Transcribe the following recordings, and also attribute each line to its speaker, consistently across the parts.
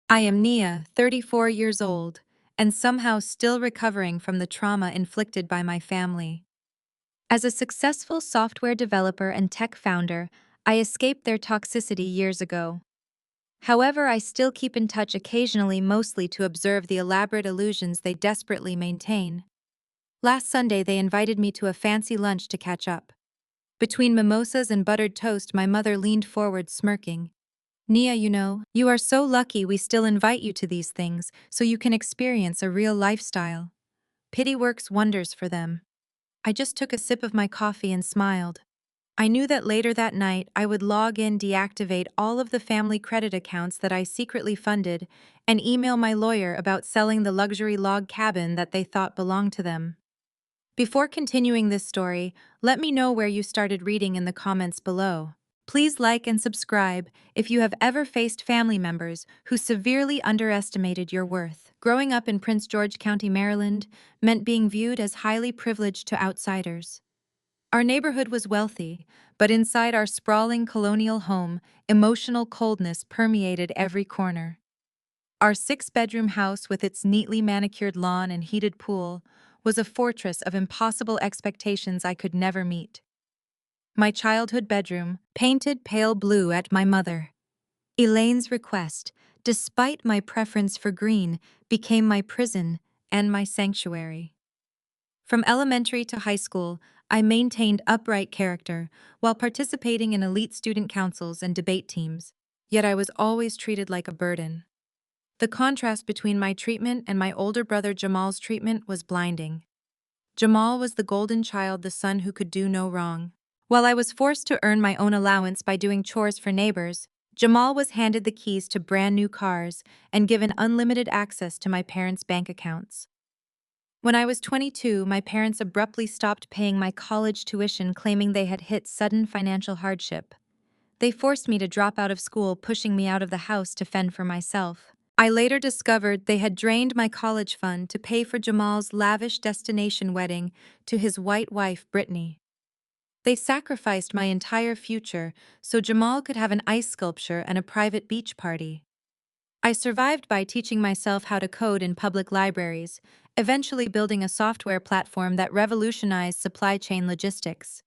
Speaker 1: I am Nia, 34 years old, and somehow still recovering from the trauma inflicted by my family. As a successful software developer and tech founder, I escaped their toxicity years ago. However, I still keep in touch occasionally, mostly to observe the elaborate illusions they desperately maintain. Last Sunday, they invited me to a fancy lunch to catch up. Between mimosas and buttered toast, my mother leaned forward, smirking. Nia, you are so lucky we still invite you to these things so you can experience a real lifestyle. Pity works wonders for them. I just took a sip of my coffee and smiled. I knew that later that night I would log in, deactivate all of the family credit accounts that I secretly funded, and email my lawyer about selling the luxury log cabin that they thought belonged to them. Before continuing this story, let me know where you started reading in the comments below. Please like and subscribe if you have ever faced family members who severely underestimated your worth. Growing up in Prince George County, Maryland, meant being viewed as highly privileged to outsiders. Our neighborhood was wealthy, but inside our sprawling colonial home, emotional coldness permeated every corner. Our six-bedroom house with its neatly manicured lawn and heated pool was a fortress of impossible expectations I could never meet. My childhood bedroom, painted pale blue at my mother, Elaine's request, despite my preference for green, became my prison and my sanctuary. From elementary to high school, I maintained upright character while participating in elite student councils and debate teams, yet I was always treated like a burden. The contrast between my treatment and my older brother Jamal's treatment was blinding. Jamal was the golden child, the son who could do no wrong. While I was forced to earn my own allowance by doing chores for neighbors, Jamal was handed the keys to brand new cars and given unlimited access to my parents' bank accounts. When I was 22, my parents abruptly stopped paying my college tuition, claiming they had hit sudden financial hardship. They forced me to drop out of school, pushing me out of the house to fend for myself. I later discovered they had drained my college fund to pay for Jamal's lavish destination wedding to his white wife, Brittany. They sacrificed my entire future so Jamal could have an ice sculpture and a private beach party. I survived by teaching myself how to code in public libraries, eventually building a software platform that revolutionized supply chain logistics.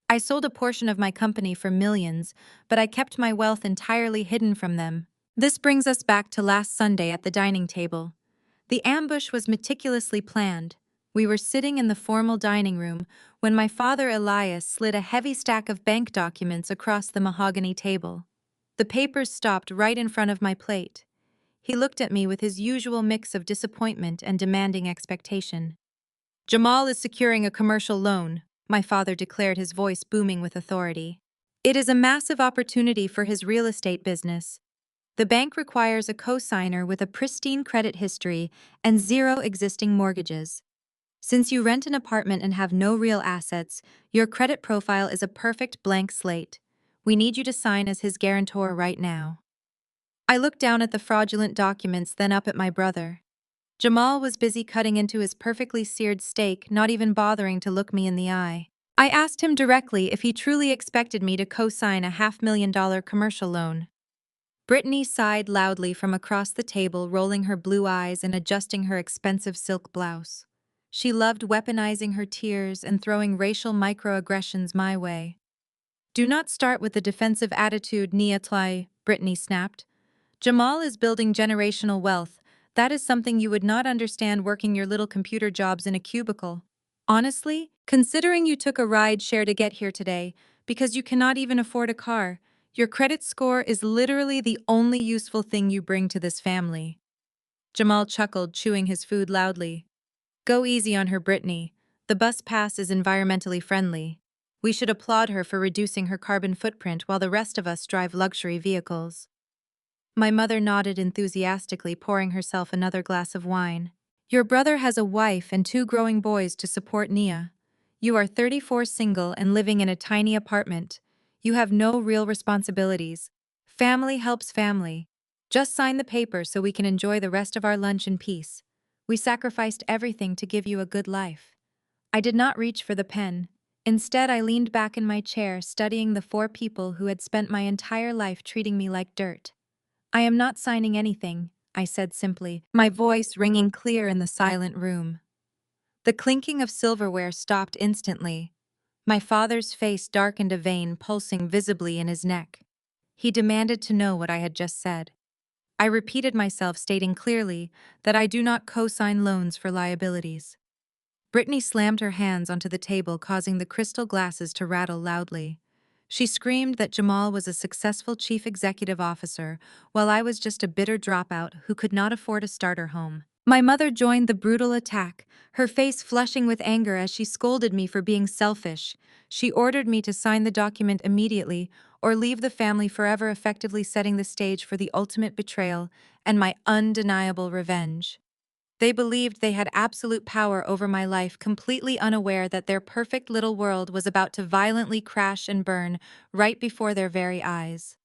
Speaker 1: I sold a portion of my company for millions, but I kept my wealth entirely hidden from them. This brings us back to last Sunday at the dining table. The ambush was meticulously planned. We were sitting in the formal dining room when my father Elias slid a heavy stack of bank documents across the mahogany table. The papers stopped right in front of my plate. He looked at me with his usual mix of disappointment and demanding expectation. Jamal is securing a commercial loan, my father declared, his voice booming with authority. It is a massive opportunity for his real estate business. The bank requires a co-signer with a pristine credit history and zero existing mortgages. Since you rent an apartment and have no real assets, your credit profile is a perfect blank slate. We need you to sign as his guarantor right now. I looked down at the fraudulent documents, then up at my brother. Jamal was busy cutting into his perfectly seared steak, not even bothering to look me in the eye. I asked him directly if he truly expected me to co-sign a $500,000 commercial loan. Brittany sighed loudly from across the table, rolling her blue eyes and adjusting her expensive silk blouse. She loved weaponizing her tears and throwing racial microaggressions my way. Do not start with the defensive attitude, Nia Tlai, Brittany snapped. Jamal is building generational wealth. That is something you would not understand working your little computer jobs in a cubicle. Honestly, considering you took a ride share to get here today because you cannot even afford a car, your credit score is literally the only useful thing you bring to this family. Jamal chuckled, chewing his food loudly. Go easy on her, Brittany. The bus pass is environmentally friendly. We should applaud her for reducing her carbon footprint while the rest of us drive luxury vehicles. My mother nodded enthusiastically, pouring herself another glass of wine. Your brother has a wife and two growing boys to support, Nia. You are 34, single and living in a tiny apartment. You have no real responsibilities. Family helps family. Just sign the paper so we can enjoy the rest of our lunch in peace. We sacrificed everything to give you a good life. I did not reach for the pen. Instead, I leaned back in my chair, studying the four people who had spent my entire life treating me like dirt. I am not signing anything, I said simply, my voice ringing clear in the silent room. The clinking of silverware stopped instantly. My father's face darkened, a vein pulsing visibly in his neck. He demanded to know what I had just said. I repeated myself, stating clearly that I do not co-sign loans for liabilities. Brittany slammed her hands onto the table, causing the crystal glasses to rattle loudly. She screamed that Jamal was a successful chief executive officer, while I was just a bitter dropout who could not afford a starter home. My mother joined the brutal attack, her face flushing with anger as she scolded me for being selfish. She ordered me to sign the document immediately or leave the family forever, effectively setting the stage for the ultimate betrayal and my undeniable revenge. They believed they had absolute power over my life, completely unaware that their perfect little world was about to violently crash and burn right before their very eyes.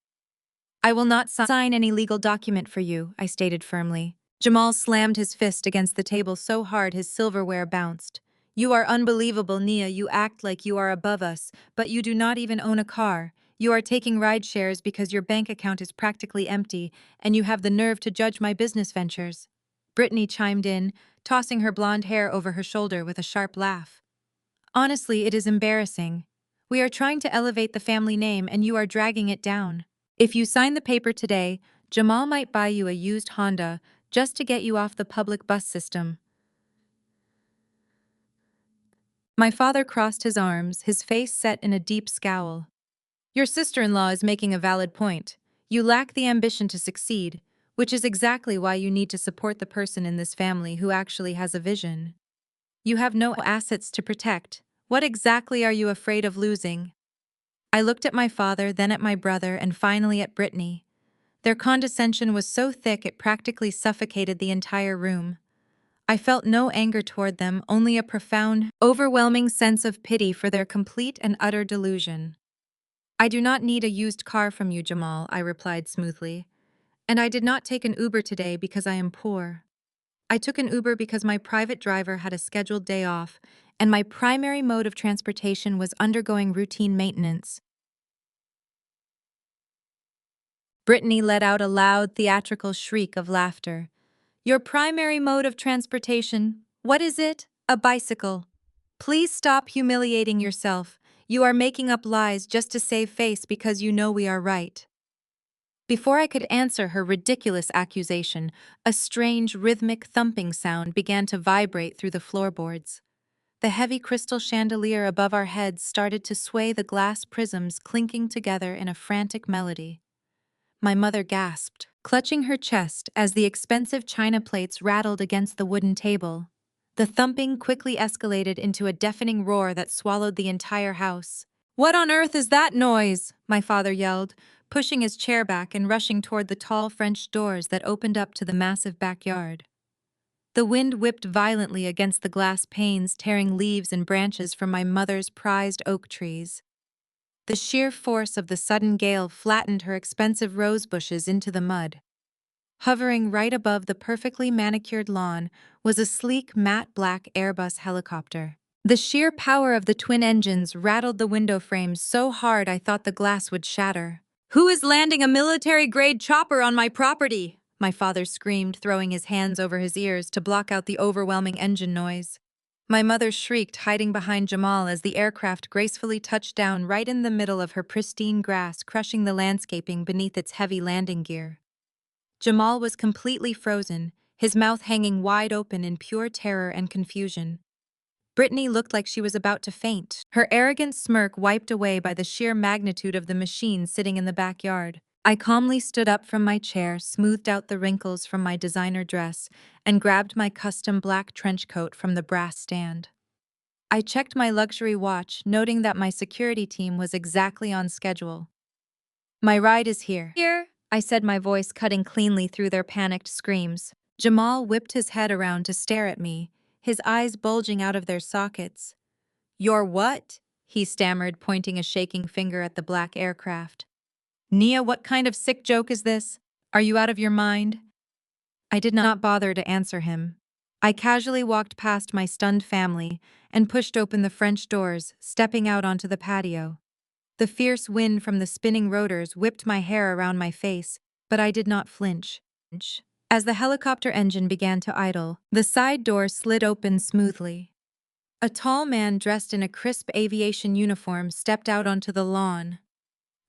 Speaker 1: I will not sign any legal document for you, I stated firmly. Jamal slammed his fist against the table so hard his silverware bounced. You are unbelievable, Nia. You act like you are above us, but you do not even own a car. You are taking ride shares because your bank account is practically empty, and you have the nerve to judge my business ventures. Brittany chimed in, tossing her blonde hair over her shoulder with a sharp laugh. Honestly, it is embarrassing. We are trying to elevate the family name and you are dragging it down. If you sign the paper today, Jamal might buy you a used Honda just to get you off the public bus system. My father crossed his arms, his face set in a deep scowl. Your sister-in-law is making a valid point. You lack the ambition to succeed, which is exactly why you need to support the person in this family who actually has a vision. You have no assets to protect. What exactly are you afraid of losing? I looked at my father, then at my brother, and finally at Brittany. Their condescension was so thick it practically suffocated the entire room. I felt no anger toward them, only a profound, overwhelming sense of pity for their complete and utter delusion. I do not need a used car from you, Jamal, I replied smoothly. And I did not take an Uber today because I am poor. I took an Uber because my private driver had a scheduled day off, and my primary mode of transportation was undergoing routine maintenance. Brittany let out a loud, theatrical shriek of laughter. Your primary mode of transportation? What is it? A bicycle. Please stop humiliating yourself. You are making up lies just to save face because you know we are right. Before I could answer her ridiculous accusation, a strange, rhythmic thumping sound began to vibrate through the floorboards. The heavy crystal chandelier above our heads started to sway, the glass prisms clinking together in a frantic melody. My mother gasped, clutching her chest as the expensive china plates rattled against the wooden table. The thumping quickly escalated into a deafening roar that swallowed the entire house. What on earth is that noise? My father yelled, pushing his chair back and rushing toward the tall French doors that opened up to the massive backyard. The wind whipped violently against the glass panes, tearing leaves and branches from my mother's prized oak trees. The sheer force of the sudden gale flattened her expensive rose bushes into the mud. Hovering right above the perfectly manicured lawn was a sleek, matte black Airbus helicopter. The sheer power of the twin engines rattled the window frames so hard I thought the glass would shatter. Who is landing a military-grade chopper on my property? My father screamed, throwing his hands over his ears to block out the overwhelming engine noise. My mother shrieked, hiding behind Jamal as the aircraft gracefully touched down right in the middle of her pristine grass, crushing the landscaping beneath its heavy landing gear. Jamal was completely frozen, his mouth hanging wide open in pure terror and confusion. Brittany looked like she was about to faint, her arrogant smirk wiped away by the sheer magnitude of the machine sitting in the backyard. I calmly stood up from my chair, smoothed out the wrinkles from my designer dress, and grabbed my custom black trench coat from the brass stand. I checked my luxury watch, noting that my security team was exactly on schedule. My ride is here. Here, I said, my voice cutting cleanly through their panicked screams. Jamal whipped his head around to stare at me, his eyes bulging out of their sockets. Your what? He stammered, pointing a shaking finger at the black aircraft. Nia, what kind of sick joke is this? Are you out of your mind? I did not bother to answer him. I casually walked past my stunned family and pushed open the French doors, stepping out onto the patio. The fierce wind from the spinning rotors whipped my hair around my face, but I did not flinch. As the helicopter engine began to idle, the side door slid open smoothly. A tall man dressed in a crisp aviation uniform stepped out onto the lawn.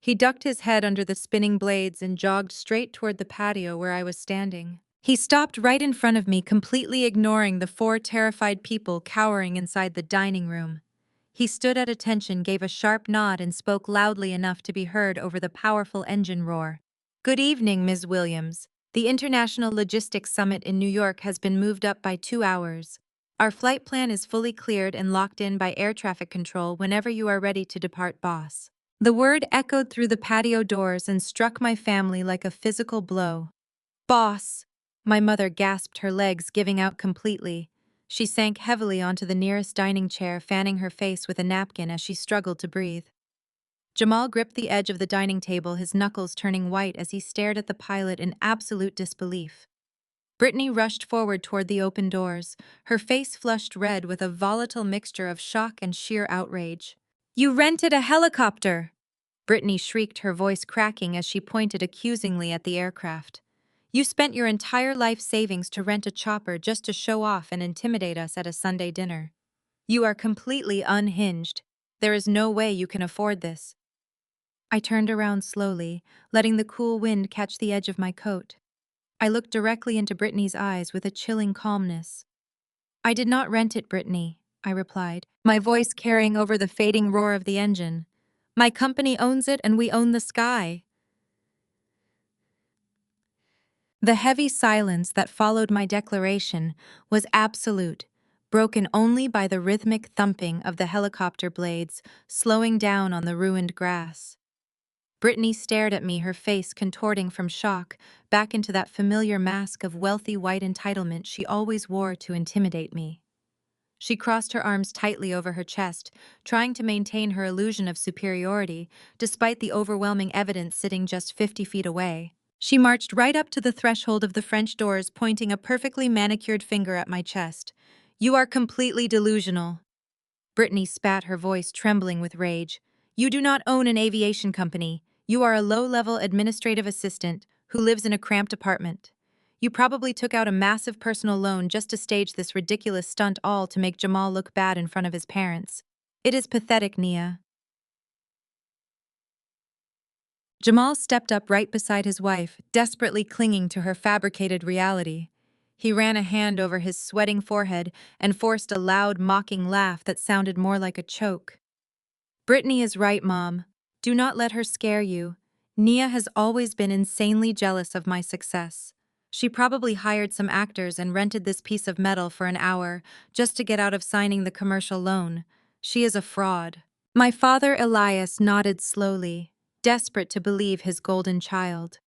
Speaker 1: He ducked his head under the spinning blades and jogged straight toward the patio where I was standing. He stopped right in front of me, completely ignoring the four terrified people cowering inside the dining room. He stood at attention, gave a sharp nod, and spoke loudly enough to be heard over the powerful engine roar. "Good evening, Ms. Williams. The International Logistics Summit in New York has been moved up by 2 hours. Our flight plan is fully cleared and locked in by air traffic control whenever you are ready to depart, boss." The word echoed through the patio doors and struck my family like a physical blow. "Boss!" My mother gasped, her legs giving out completely. She sank heavily onto the nearest dining chair, fanning her face with a napkin as she struggled to breathe. Jamal gripped the edge of the dining table, his knuckles turning white as he stared at the pilot in absolute disbelief. Brittany rushed forward toward the open doors, her face flushed red with a volatile mixture of shock and sheer outrage. "You rented a helicopter!" Brittany shrieked, her voice cracking as she pointed accusingly at the aircraft. "You spent your entire life savings to rent a chopper just to show off and intimidate us at a Sunday dinner. You are completely unhinged. There is no way you can afford this." I turned around slowly, letting the cool wind catch the edge of my coat. I looked directly into Brittany's eyes with a chilling calmness. "I did not rent it, Brittany," I replied, my voice carrying over the fading roar of the engine. "My company owns it and we own the sky." The heavy silence that followed my declaration was absolute, broken only by the rhythmic thumping of the helicopter blades slowing down on the ruined grass. Brittany stared at me, her face contorting from shock, back into that familiar mask of wealthy white entitlement she always wore to intimidate me. She crossed her arms tightly over her chest, trying to maintain her illusion of superiority, despite the overwhelming evidence sitting just 50 feet away. She marched right up to the threshold of the French doors, pointing a perfectly manicured finger at my chest. "You are completely delusional." Brittany spat, her voice trembling with rage. "You do not own an aviation company. You are a low-level administrative assistant who lives in a cramped apartment. You probably took out a massive personal loan just to stage this ridiculous stunt, all to make Jamal look bad in front of his parents. It is pathetic, Nia." Jamal stepped up right beside his wife, desperately clinging to her fabricated reality. He ran a hand over his sweating forehead and forced a loud, mocking laugh that sounded more like a choke. "Brittany is right, Mom. Do not let her scare you. Nia has always been insanely jealous of my success. She probably hired some actors and rented this piece of metal for an hour just to get out of signing the commercial loan. She is a fraud." My father Elias nodded slowly, desperate to believe his golden child.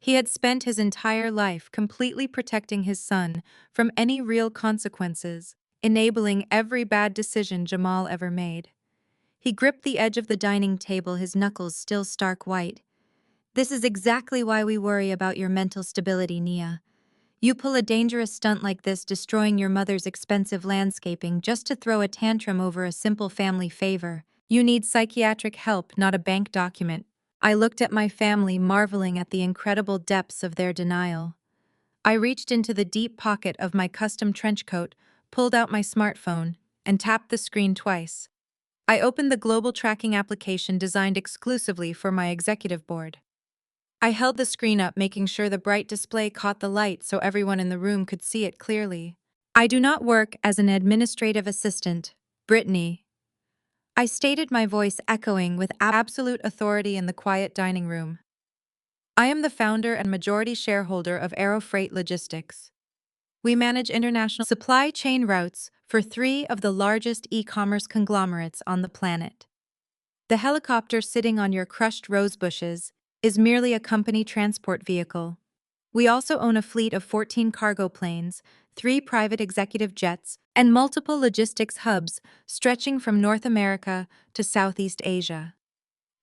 Speaker 1: He had spent his entire life completely protecting his son from any real consequences, enabling every bad decision Jamal ever made. He gripped the edge of the dining table, his knuckles still stark white. "This is exactly why we worry about your mental stability, Nia. You pull a dangerous stunt like this, destroying your mother's expensive landscaping just to throw a tantrum over a simple family favor. You need psychiatric help, not a bank document." I looked at my family, marveling at the incredible depths of their denial. I reached into the deep pocket of my custom trench coat, pulled out my smartphone, and tapped the screen twice. I opened the global tracking application designed exclusively for my executive board. I held the screen up, making sure the bright display caught the light so everyone in the room could see it clearly. "I do not work as an administrative assistant, Brittany," I stated, my voice echoing with absolute authority in the quiet dining room. "I am the founder and majority shareholder of Aerofreight Logistics. We manage international supply chain routes for 3 of the largest e-commerce conglomerates on the planet. The helicopter sitting on your crushed rose bushes is merely a company transport vehicle. We also own a fleet of 14 cargo planes, 3 private executive jets, and multiple logistics hubs stretching from North America to Southeast Asia."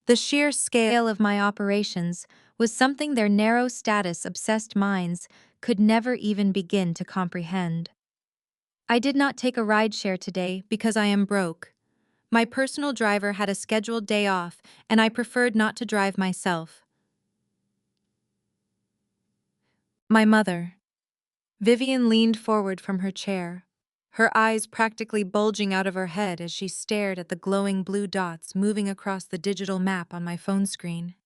Speaker 1: The sheer scale of my operations was something their narrow status-obsessed minds could never even begin to comprehend. "I did not take a rideshare today because I am broke. My personal driver had a scheduled day off, and I preferred not to drive myself." My mother. Vivian leaned forward from her chair, her eyes practically bulging out of her head as she stared at the glowing blue dots moving across the digital map on my phone screen.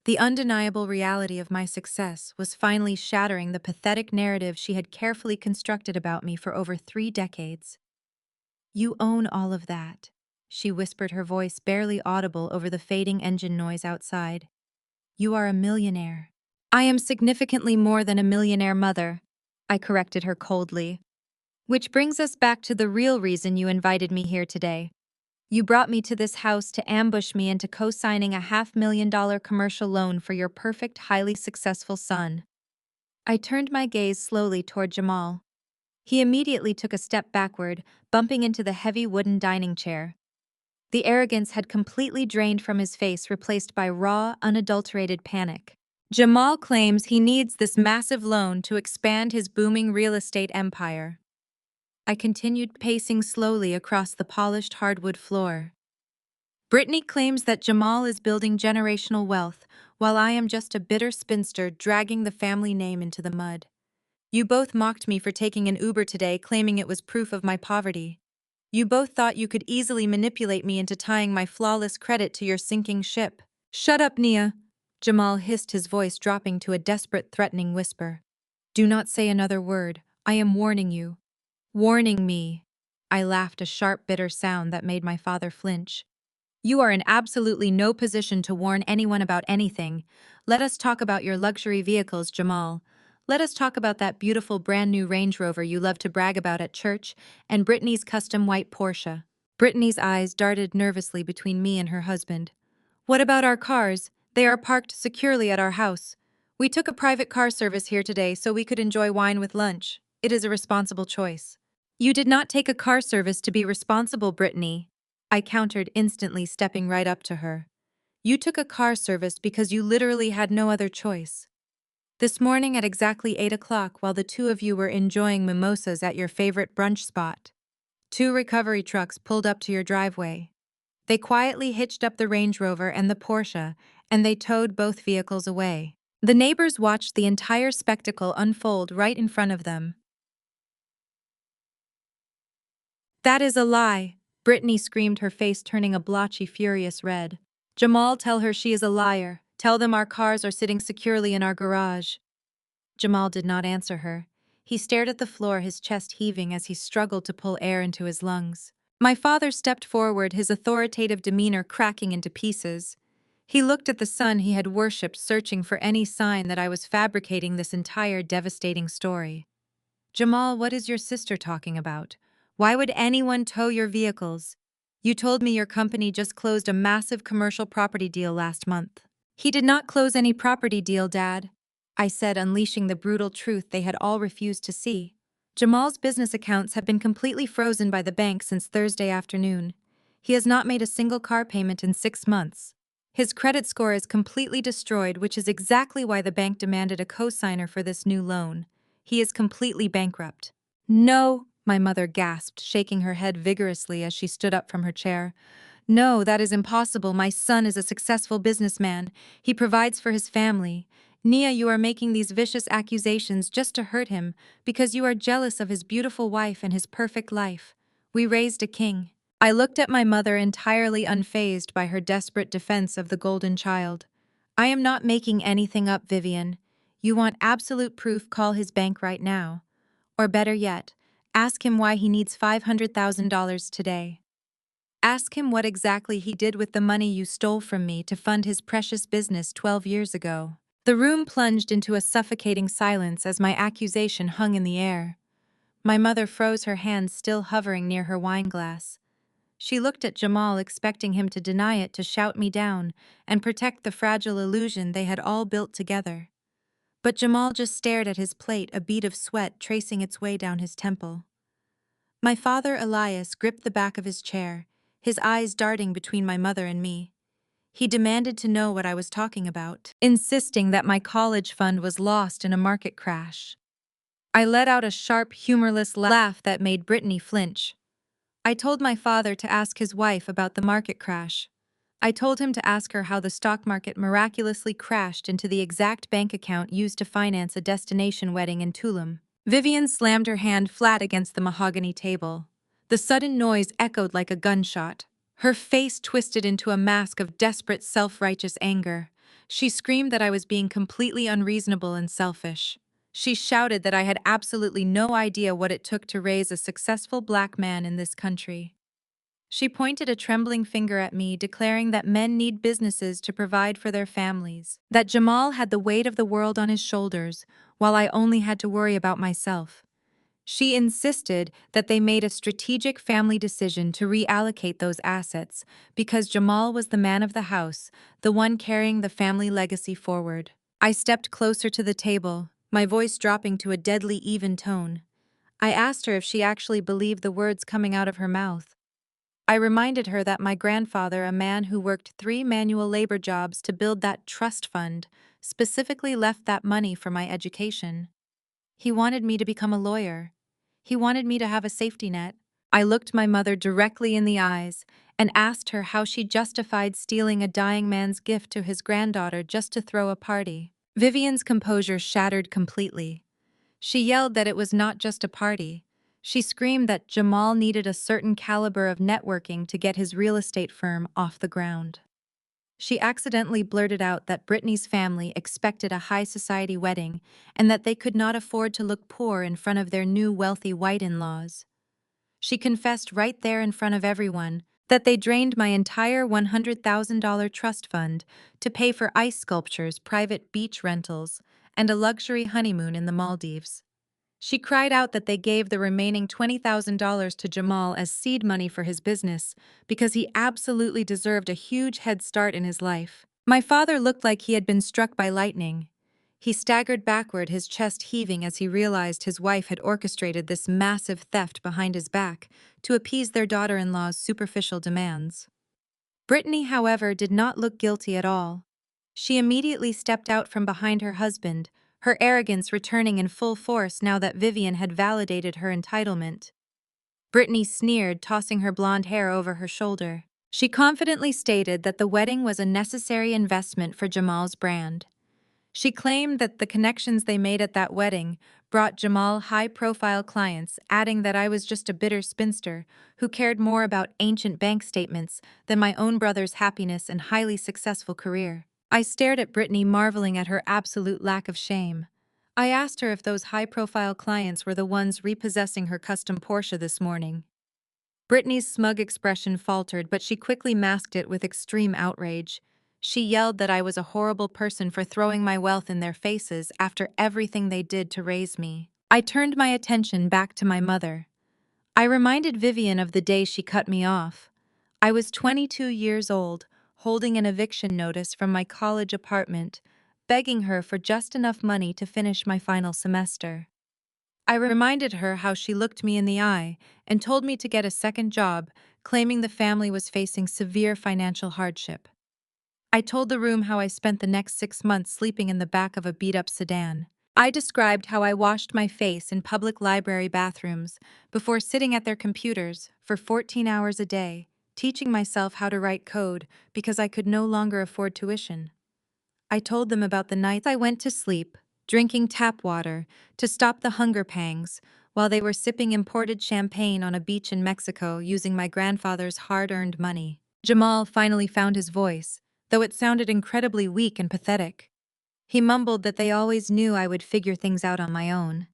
Speaker 1: The undeniable reality of my success was finally shattering the pathetic narrative she had carefully constructed about me for over 3 decades. "You own all of that," she whispered, her voice barely audible over the fading engine noise outside. "You are a millionaire." "I am significantly more than a millionaire, mother," I corrected her coldly. "Which brings us back to the real reason you invited me here today. You brought me to this house to ambush me into co-signing a $500,000 commercial loan for your perfect, highly successful son." I turned my gaze slowly toward Jamal. He immediately took a step backward, bumping into the heavy wooden dining chair. The arrogance had completely drained from his face, replaced by raw, unadulterated panic. "Jamal claims he needs this massive loan to expand his booming real estate empire." I continued pacing slowly across the polished hardwood floor. "Brittany claims that Jamal is building generational wealth, while I am just a bitter spinster dragging the family name into the mud. You both mocked me for taking an Uber today, claiming it was proof of my poverty. You both thought you could easily manipulate me into tying my flawless credit to your sinking ship." "Shut up, Nia," Jamal hissed, his voice dropping to a desperate, threatening whisper. "Do not say another word. I am warning you." "Warning me." I laughed, a sharp, bitter sound that made my father flinch. "You are in absolutely no position to warn anyone about anything. Let us talk about your luxury vehicles, Jamal. Let us talk about that beautiful brand new Range Rover you love to brag about at church, and Brittany's custom white Porsche." Brittany's eyes darted nervously between me and her husband. "What about our cars? They are parked securely at our house. We took a private car service here today so we could enjoy wine with lunch. It is a responsible choice." "You did not take a car service to be responsible, Brittany," I countered, instantly stepping right up to her. "You took a car service because you literally had no other choice. This morning at exactly 8 o'clock, while the two of you were enjoying mimosas at your favorite brunch spot, two recovery trucks pulled up to your driveway. They quietly hitched up the Range Rover and the Porsche, and they towed both vehicles away. The neighbors watched the entire spectacle unfold right in front of them." "That is a lie," Brittany screamed, her face turning a blotchy, furious red. "Jamal, tell her she is a liar. Tell them our cars are sitting securely in our garage." Jamal did not answer her. He stared at the floor, his chest heaving as he struggled to pull air into his lungs. My father stepped forward, his authoritative demeanor cracking into pieces. He looked at the son he had worshipped, searching for any sign that I was fabricating this entire devastating story. "Jamal, what is your sister talking about? Why would anyone tow your vehicles? You told me your company just closed a massive commercial property deal last month." "He did not close any property deal, Dad," I said, unleashing the brutal truth they had all refused to see. "Jamal's business accounts have been completely frozen by the bank since Thursday afternoon. He has not made a single car payment in 6 months. His credit score is completely destroyed, which is exactly why the bank demanded a co-signer for this new loan. He is completely bankrupt." "No," my mother gasped, shaking her head vigorously as she stood up from her chair. "No, that is impossible. My son is a successful businessman. He provides for his family. Nia, you are making these vicious accusations just to hurt him, because you are jealous of his beautiful wife and his perfect life. We raised a king." I looked at my mother, entirely unfazed by her desperate defense of the golden child. "I am not making anything up, Vivian. You want absolute proof? Call his bank right now. Or better yet, ask him why he needs $500,000 today. Ask him what exactly he did with the money you stole from me to fund his precious business 12 years ago." The room plunged into a suffocating silence as my accusation hung in the air. My mother froze, her hands still hovering near her wineglass. She looked at Jamal, expecting him to deny it, to shout me down, and protect the fragile illusion they had all built together. But Jamal just stared at his plate, a bead of sweat tracing its way down his temple. My father, Elias, gripped the back of his chair, his eyes darting between my mother and me. He demanded to know what I was talking about, insisting that my college fund was lost in a market crash. I let out a sharp, humorless laugh that made Brittany flinch. "I told my father to ask his wife about the market crash. I told him to ask her how the stock market miraculously crashed into the exact bank account used to finance a destination wedding in Tulum. Vivian slammed her hand flat against the mahogany table. The sudden noise echoed like a gunshot. Her face twisted into a mask of desperate self-righteous anger. She screamed that I was being completely unreasonable and selfish. She shouted that I had absolutely no idea what it took to raise a successful black man in this country. She pointed a trembling finger at me, declaring that men need businesses to provide for their families, that Jamal had the weight of the world on his shoulders, while I only had to worry about myself. She insisted that they made a strategic family decision to reallocate those assets because Jamal was the man of the house, the one carrying the family legacy forward. I stepped closer to the table, my voice dropping to a deadly even tone. I asked her if she actually believed the words coming out of her mouth. I reminded her that my grandfather, a man who worked 3 manual labor jobs to build that trust fund, specifically left that money for my education. He wanted me to become a lawyer. He wanted me to have a safety net. I looked my mother directly in the eyes and asked her how she justified stealing a dying man's gift to his granddaughter just to throw a party. Vivian's composure shattered completely. She yelled that it was not just a party. She screamed that Jamal needed a certain caliber of networking to get his real estate firm off the ground. She accidentally blurted out that Brittany's family expected a high society wedding and that they could not afford to look poor in front of their new wealthy white in-laws. She confessed right there in front of everyone that they drained my entire $100,000 trust fund to pay for ice sculptures, private beach rentals, and a luxury honeymoon in the Maldives. She cried out that they gave the remaining $20,000 to Jamal as seed money for his business because he absolutely deserved a huge head start in his life. My father looked like he had been struck by lightning. He staggered backward, his chest heaving as he realized his wife had orchestrated this massive theft behind his back to appease their daughter-in-law's superficial demands. Brittany, however, did not look guilty at all. She immediately stepped out from behind her husband, her arrogance returning in full force now that Vivian had validated her entitlement. Brittany sneered, tossing her blonde hair over her shoulder. She confidently stated that the wedding was a necessary investment for Jamal's brand. She claimed that the connections they made at that wedding brought Jamal high-profile clients, adding that I was just a bitter spinster who cared more about ancient bank statements than my own brother's happiness and highly successful career. I stared at Brittany, marveling at her absolute lack of shame. I asked her if those high-profile clients were the ones repossessing her custom Porsche this morning. Brittany's smug expression faltered, but she quickly masked it with extreme outrage. She yelled that I was a horrible person for throwing my wealth in their faces after everything they did to raise me. I turned my attention back to my mother. I reminded Vivian of the day she cut me off. I was 22 years old, holding an eviction notice from my college apartment, begging her for just enough money to finish my final semester. I reminded her how she looked me in the eye and told me to get a second job, claiming the family was facing severe financial hardship. I told the room how I spent the next 6 months sleeping in the back of a beat-up sedan. I described how I washed my face in public library bathrooms before sitting at their computers for 14 hours a day, teaching myself how to write code because I could no longer afford tuition. I told them about the nights I went to sleep, drinking tap water to stop the hunger pangs, while they were sipping imported champagne on a beach in Mexico using my grandfather's hard-earned money. Jamal finally found his voice, though it sounded incredibly weak and pathetic. He mumbled that they always knew I would figure things out on my own.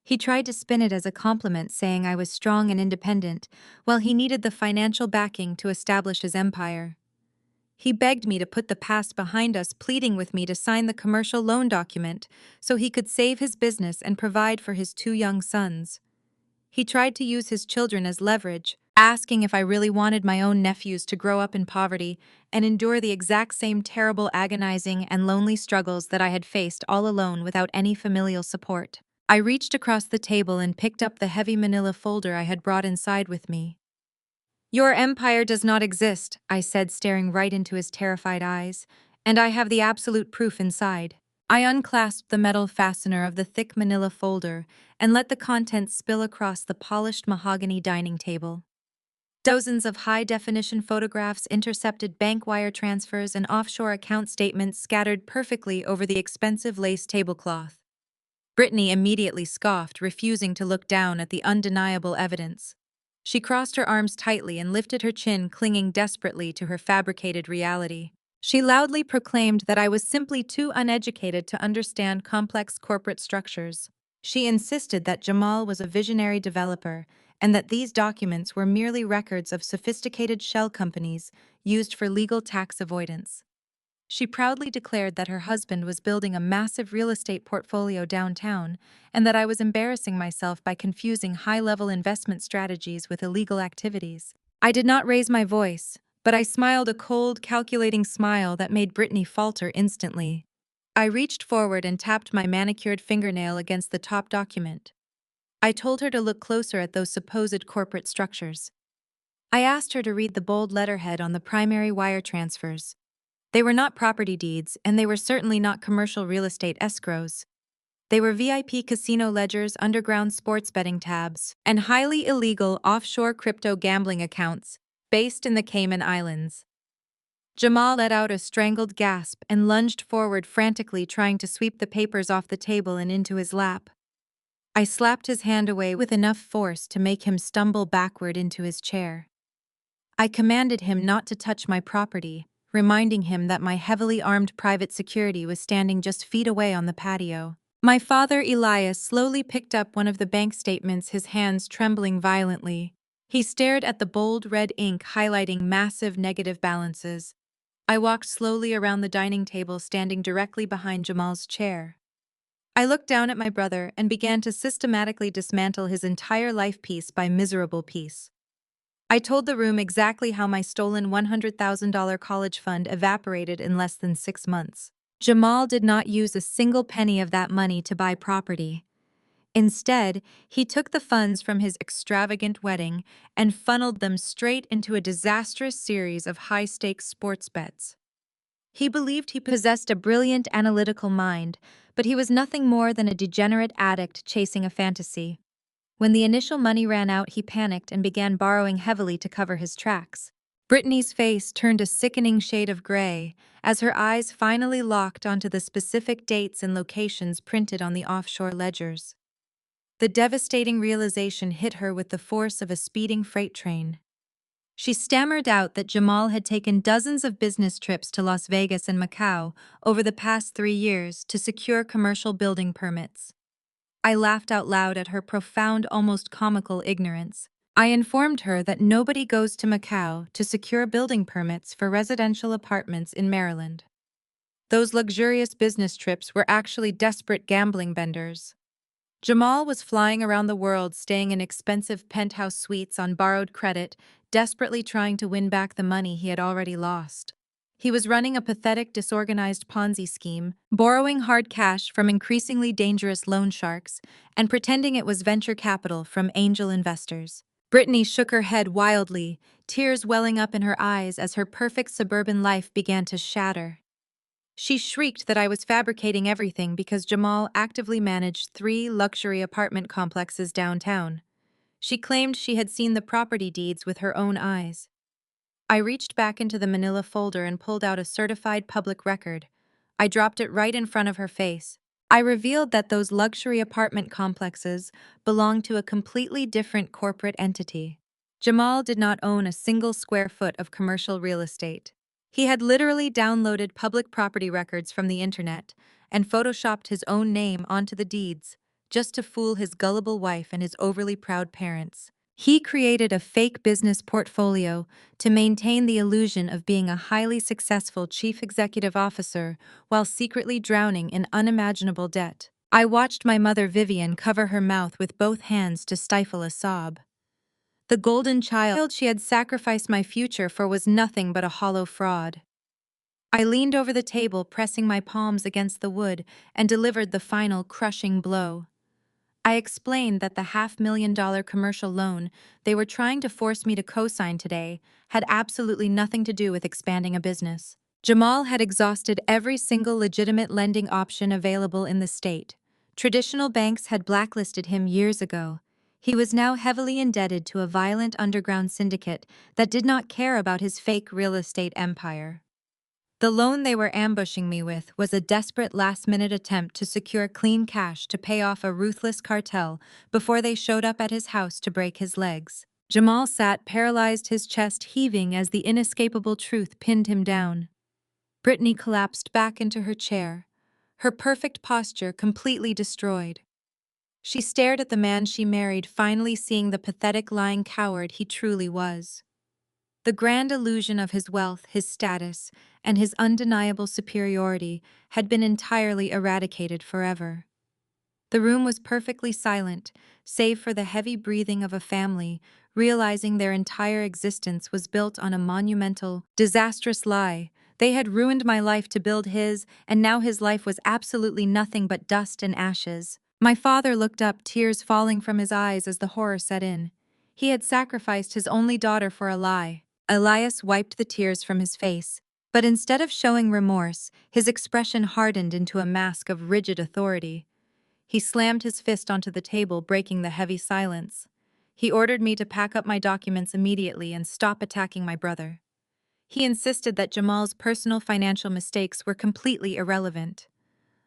Speaker 1: He tried to spin it as a compliment, saying I was strong and independent, while he needed the financial backing to establish his empire. He begged me to put the past behind us, pleading with me to sign the commercial loan document so he could save his business and provide for his 2 young sons. He tried to use his children as leverage, asking if I really wanted my own nephews to grow up in poverty and endure the exact same terrible, agonizing, and lonely struggles that I had faced all alone without any familial support. I reached across the table and picked up the heavy manila folder I had brought inside with me. "Your empire does not exist," I said, staring right into his terrified eyes, "and I have the absolute proof inside." I unclasped the metal fastener of the thick manila folder and let the contents spill across the polished mahogany dining table. Dozens of high-definition photographs intercepted bank wire transfers and offshore account statements scattered perfectly over the expensive lace tablecloth. Brittany immediately scoffed, refusing to look down at the undeniable evidence. She crossed her arms tightly and lifted her chin, clinging desperately to her fabricated reality. She loudly proclaimed that I was simply too uneducated to understand complex corporate structures. She insisted that Jamal was a visionary developer and that these documents were merely records of sophisticated shell companies used for legal tax avoidance. She proudly declared that her husband was building a massive real estate portfolio downtown and that I was embarrassing myself by confusing high-level investment strategies with illegal activities. I did not raise my voice, but I smiled a cold, calculating smile that made Brittany falter instantly. I reached forward and tapped my manicured fingernail against the top document. I told her to look closer at those supposed corporate structures. I asked her to read the bold letterhead on the primary wire transfers. They were not property deeds, and they were certainly not commercial real estate escrows. They were VIP casino ledgers, underground sports betting tabs, and highly illegal offshore crypto gambling accounts based in the Cayman Islands. Jamal let out a strangled gasp and lunged forward frantically, trying to sweep the papers off the table and into his lap. I slapped his hand away with enough force to make him stumble backward into his chair. I commanded him not to touch my property, reminding him that my heavily armed private security was standing just feet away on the patio. My father, Elias, slowly picked up one of the bank statements, his hands trembling violently. He stared at the bold red ink highlighting massive negative balances. I walked slowly around the dining table, standing directly behind Jamal's chair. I looked down at my brother and began to systematically dismantle his entire life piece by miserable piece. I told the room exactly how my stolen $100,000 college fund evaporated in less than 6 months. Jamal did not use a single penny of that money to buy property. Instead, he took the funds from his extravagant wedding and funneled them straight into a disastrous series of high-stakes sports bets. He believed he possessed a brilliant analytical mind, but he was nothing more than a degenerate addict chasing a fantasy. When the initial money ran out, he panicked and began borrowing heavily to cover his tracks. Brittany's face turned a sickening shade of gray as her eyes finally locked onto the specific dates and locations printed on the offshore ledgers. The devastating realization hit her with the force of a speeding freight train. She stammered out that Jamal had taken dozens of business trips to Las Vegas and Macau over the past 3 years to secure commercial building permits. I laughed out loud at her profound, almost comical ignorance. I informed her that nobody goes to Macau to secure building permits for residential apartments in Maryland. Those luxurious business trips were actually desperate gambling benders. Jamal was flying around the world, staying in expensive penthouse suites on borrowed credit, desperately trying to win back the money he had already lost. He was running a pathetic, disorganized Ponzi scheme, borrowing hard cash from increasingly dangerous loan sharks, and pretending it was venture capital from angel investors. Brittany shook her head wildly, tears welling up in her eyes as her perfect suburban life began to shatter. She shrieked that I was fabricating everything because Jamal actively managed 3 luxury apartment complexes downtown. She claimed she had seen the property deeds with her own eyes. I reached back into the manila folder and pulled out a certified public record. I dropped it right in front of her face. I revealed that those luxury apartment complexes belonged to a completely different corporate entity. Jamal did not own a single square foot of commercial real estate. He had literally downloaded public property records from the internet and photoshopped his own name onto the deeds, just to fool his gullible wife and his overly proud parents. He created a fake business portfolio to maintain the illusion of being a highly successful chief executive officer while secretly drowning in unimaginable debt. I watched my mother Vivian cover her mouth with both hands to stifle a sob. The golden child she had sacrificed my future for was nothing but a hollow fraud. I leaned over the table, pressing my palms against the wood, and delivered the final crushing blow. I explained that the $500,000 commercial loan they were trying to force me to co-sign today had absolutely nothing to do with expanding a business. Jamal had exhausted every single legitimate lending option available in the state. Traditional banks had blacklisted him years ago. He was now heavily indebted to a violent underground syndicate that did not care about his fake real estate empire. The loan they were ambushing me with was a desperate last-minute attempt to secure clean cash to pay off a ruthless cartel before they showed up at his house to break his legs. Jamal sat paralyzed, his chest heaving as the inescapable truth pinned him down. Brittany collapsed back into her chair, her perfect posture completely destroyed. She stared at the man she married, finally seeing the pathetic lying coward he truly was. The grand illusion of his wealth, his status, and his undeniable superiority had been entirely eradicated forever. The room was perfectly silent, save for the heavy breathing of a family, realizing their entire existence was built on a monumental, disastrous lie. They had ruined my life to build his, and now his life was absolutely nothing but dust and ashes. My father looked up, tears falling from his eyes as the horror set in. He had sacrificed his only daughter for a lie. Elias wiped the tears from his face, but instead of showing remorse, his expression hardened into a mask of rigid authority. He slammed his fist onto the table, breaking the heavy silence. He ordered me to pack up my documents immediately and stop attacking my brother. He insisted that Jamal's personal financial mistakes were completely irrelevant.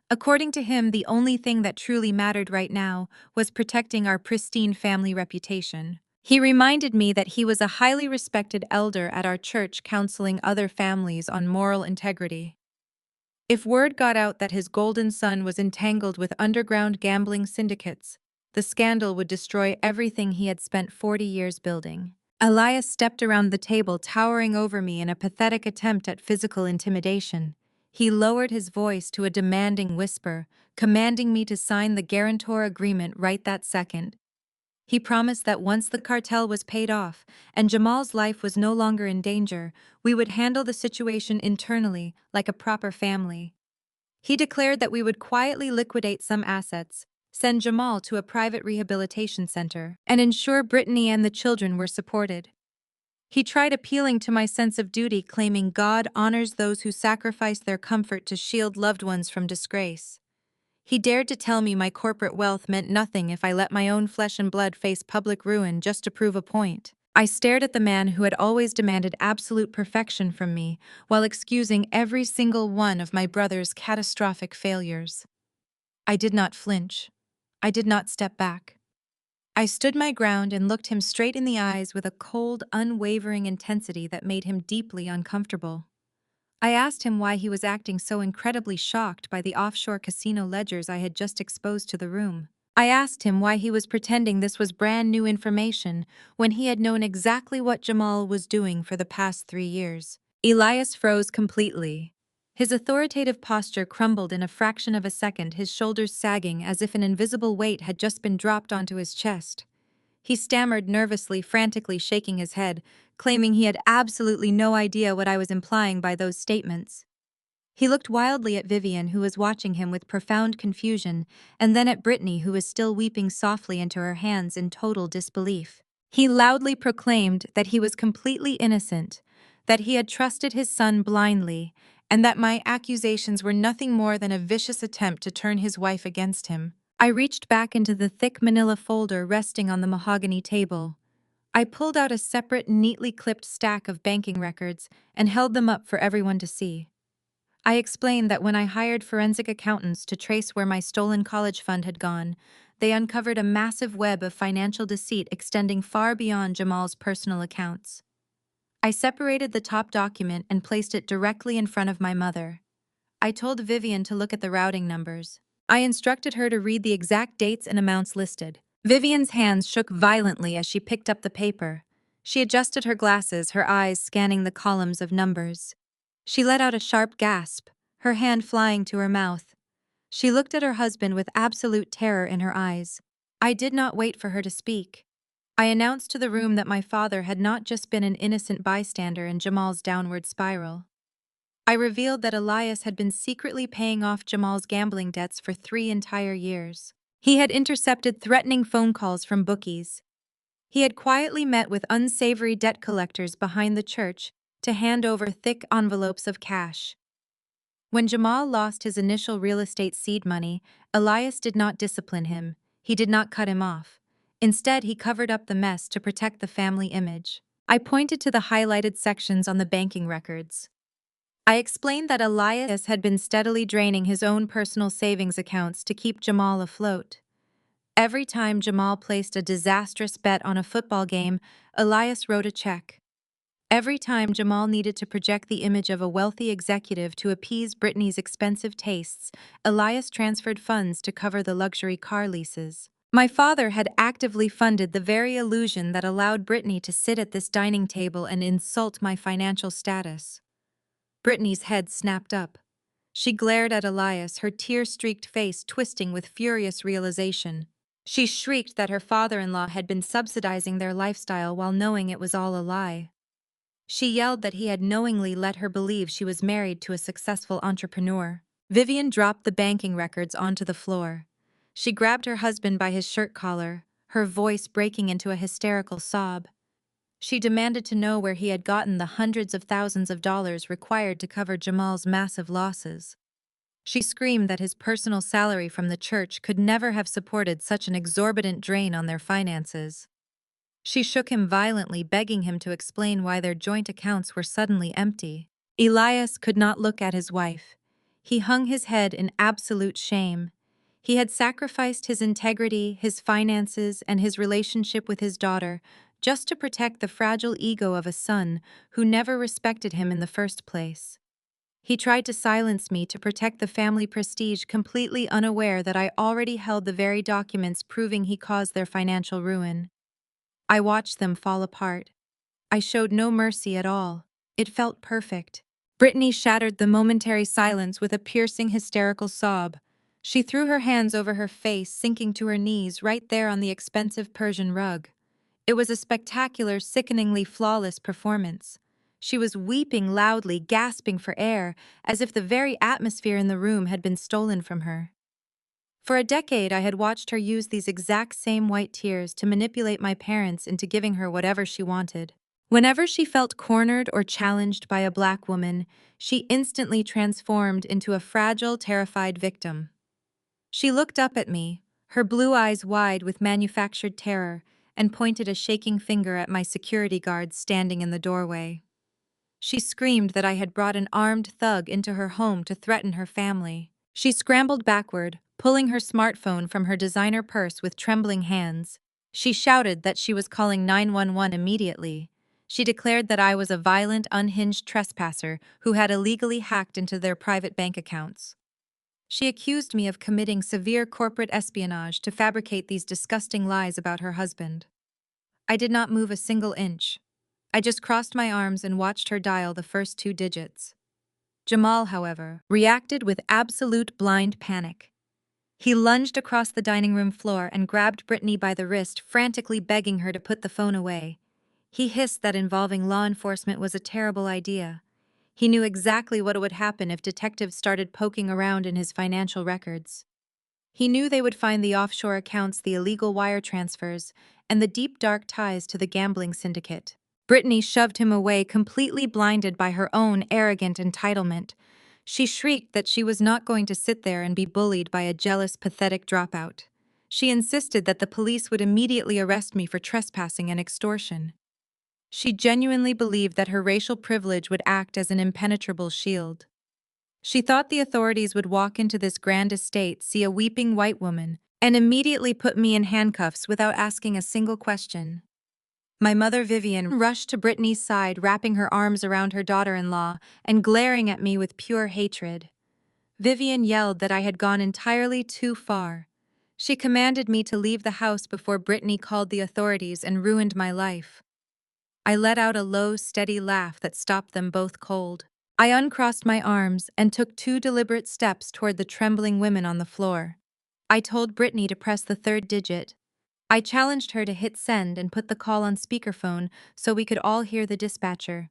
Speaker 1: According to him, the only thing that truly mattered right now was protecting our pristine family reputation. He reminded me that he was a highly respected elder at our church, counseling other families on moral integrity. If word got out that his golden son was entangled with underground gambling syndicates, the scandal would destroy everything he had spent 40 years building. Elias stepped around the table, towering over me in a pathetic attempt at physical intimidation. He lowered his voice to a demanding whisper, commanding me to sign the guarantor agreement right that second. He promised that once the cartel was paid off and Jamal's life was no longer in danger, we would handle the situation internally like a proper family. He declared that we would quietly liquidate some assets, send Jamal to a private rehabilitation center, and ensure Brittany and the children were supported. He tried appealing to my sense of duty, claiming God honors those who sacrifice their comfort to shield loved ones from disgrace. He dared to tell me my corporate wealth meant nothing if I let my own flesh and blood face public ruin just to prove a point. I stared at the man who had always demanded absolute perfection from me, while excusing every single one of my brother's catastrophic failures. I did not flinch. I did not step back. I stood my ground and looked him straight in the eyes with a cold, unwavering intensity that made him deeply uncomfortable. I asked him why he was acting so incredibly shocked by the offshore casino ledgers I had just exposed to the room. I asked him why he was pretending this was brand new information when he had known exactly what Jamal was doing for the past 3 years. Elias froze completely. His authoritative posture crumbled in a fraction of a second, his shoulders sagging as if an invisible weight had just been dropped onto his chest. He stammered nervously, frantically shaking his head, claiming he had absolutely no idea what I was implying by those statements. He looked wildly at Vivian, who was watching him with profound confusion, and then at Brittany, who was still weeping softly into her hands in total disbelief. He loudly proclaimed that he was completely innocent, that he had trusted his son blindly, and that my accusations were nothing more than a vicious attempt to turn his wife against him. I reached back into the thick manila folder resting on the mahogany table. I pulled out a separate, neatly clipped stack of banking records and held them up for everyone to see. I explained that when I hired forensic accountants to trace where my stolen college fund had gone, they uncovered a massive web of financial deceit extending far beyond Jamal's personal accounts. I separated the top document and placed it directly in front of my mother. I told Vivian to look at the routing numbers. I instructed her to read the exact dates and amounts listed. Vivian's hands shook violently as she picked up the paper. She adjusted her glasses, her eyes scanning the columns of numbers. She let out a sharp gasp, her hand flying to her mouth. She looked at her husband with absolute terror in her eyes. I did not wait for her to speak. I announced to the room that my father had not just been an innocent bystander in Jamal's downward spiral. I revealed that Elias had been secretly paying off Jamal's gambling debts for 3 entire years. He had intercepted threatening phone calls from bookies. He had quietly met with unsavory debt collectors behind the church to hand over thick envelopes of cash. When Jamal lost his initial real estate seed money, Elias did not discipline him. He did not cut him off. Instead, he covered up the mess to protect the family image. I pointed to the highlighted sections on the banking records. I explained that Elias had been steadily draining his own personal savings accounts to keep Jamal afloat. Every time Jamal placed a disastrous bet on a football game, Elias wrote a check. Every time Jamal needed to project the image of a wealthy executive to appease Brittany's expensive tastes, Elias transferred funds to cover the luxury car leases. My father had actively funded the very illusion that allowed Brittany to sit at this dining table and insult my financial status. Brittany's head snapped up. She glared at Elias, her tear-streaked face twisting with furious realization. She shrieked that her father-in-law had been subsidizing their lifestyle while knowing it was all a lie. She yelled that he had knowingly let her believe she was married to a successful entrepreneur. Vivian dropped the banking records onto the floor. She grabbed her husband by his shirt collar, her voice breaking into a hysterical sob. She demanded to know where he had gotten the hundreds of thousands of dollars required to cover Jamal's massive losses. She screamed that his personal salary from the church could never have supported such an exorbitant drain on their finances. She shook him violently, begging him to explain why their joint accounts were suddenly empty. Elias could not look at his wife. He hung his head in absolute shame. He had sacrificed his integrity, his finances, and his relationship with his daughter just to protect the fragile ego of a son who never respected him in the first place. He tried to silence me to protect the family prestige, completely unaware that I already held the very documents proving he caused their financial ruin. I watched them fall apart. I showed no mercy at all. It felt perfect. Brittany shattered the momentary silence with a piercing, hysterical sob. She threw her hands over her face, sinking to her knees right there on the expensive Persian rug. It was a spectacular, sickeningly flawless performance. She was weeping loudly, gasping for air, as if the very atmosphere in the room had been stolen from her. For a decade, I had watched her use these exact same white tears to manipulate my parents into giving her whatever she wanted. Whenever she felt cornered or challenged by a black woman, she instantly transformed into a fragile, terrified victim. She looked up at me, her blue eyes wide with manufactured terror, and pointed a shaking finger at my security guards standing in the doorway. She screamed that I had brought an armed thug into her home to threaten her family. She scrambled backward, pulling her smartphone from her designer purse with trembling hands. She shouted that she was calling 911 immediately. She declared that I was a violent, unhinged trespasser who had illegally hacked into their private bank accounts. She accused me of committing severe corporate espionage to fabricate these disgusting lies about her husband. I did not move a single inch. I just crossed my arms and watched her dial the first two digits. Jamal, however, reacted with absolute blind panic. He lunged across the dining room floor and grabbed Brittany by the wrist, frantically begging her to put the phone away. He hissed that involving law enforcement was a terrible idea. He knew exactly what would happen if detectives started poking around in his financial records. He knew they would find the offshore accounts, the illegal wire transfers, and the deep dark ties to the gambling syndicate. Brittany shoved him away, completely blinded by her own arrogant entitlement. She shrieked that she was not going to sit there and be bullied by a jealous, pathetic dropout. She insisted that the police would immediately arrest me for trespassing and extortion. She genuinely believed that her racial privilege would act as an impenetrable shield. She thought the authorities would walk into this grand estate, see a weeping white woman, and immediately put me in handcuffs without asking a single question. My mother, Vivian, rushed to Brittany's side, wrapping her arms around her daughter-in-law and glaring at me with pure hatred. Vivian yelled that I had gone entirely too far. She commanded me to leave the house before Brittany called the authorities and ruined my life. I let out a low, steady laugh that stopped them both cold. I uncrossed my arms and took 2 deliberate steps toward the trembling women on the floor. I told Brittany to press the third digit. I challenged her to hit send and put the call on speakerphone so we could all hear the dispatcher.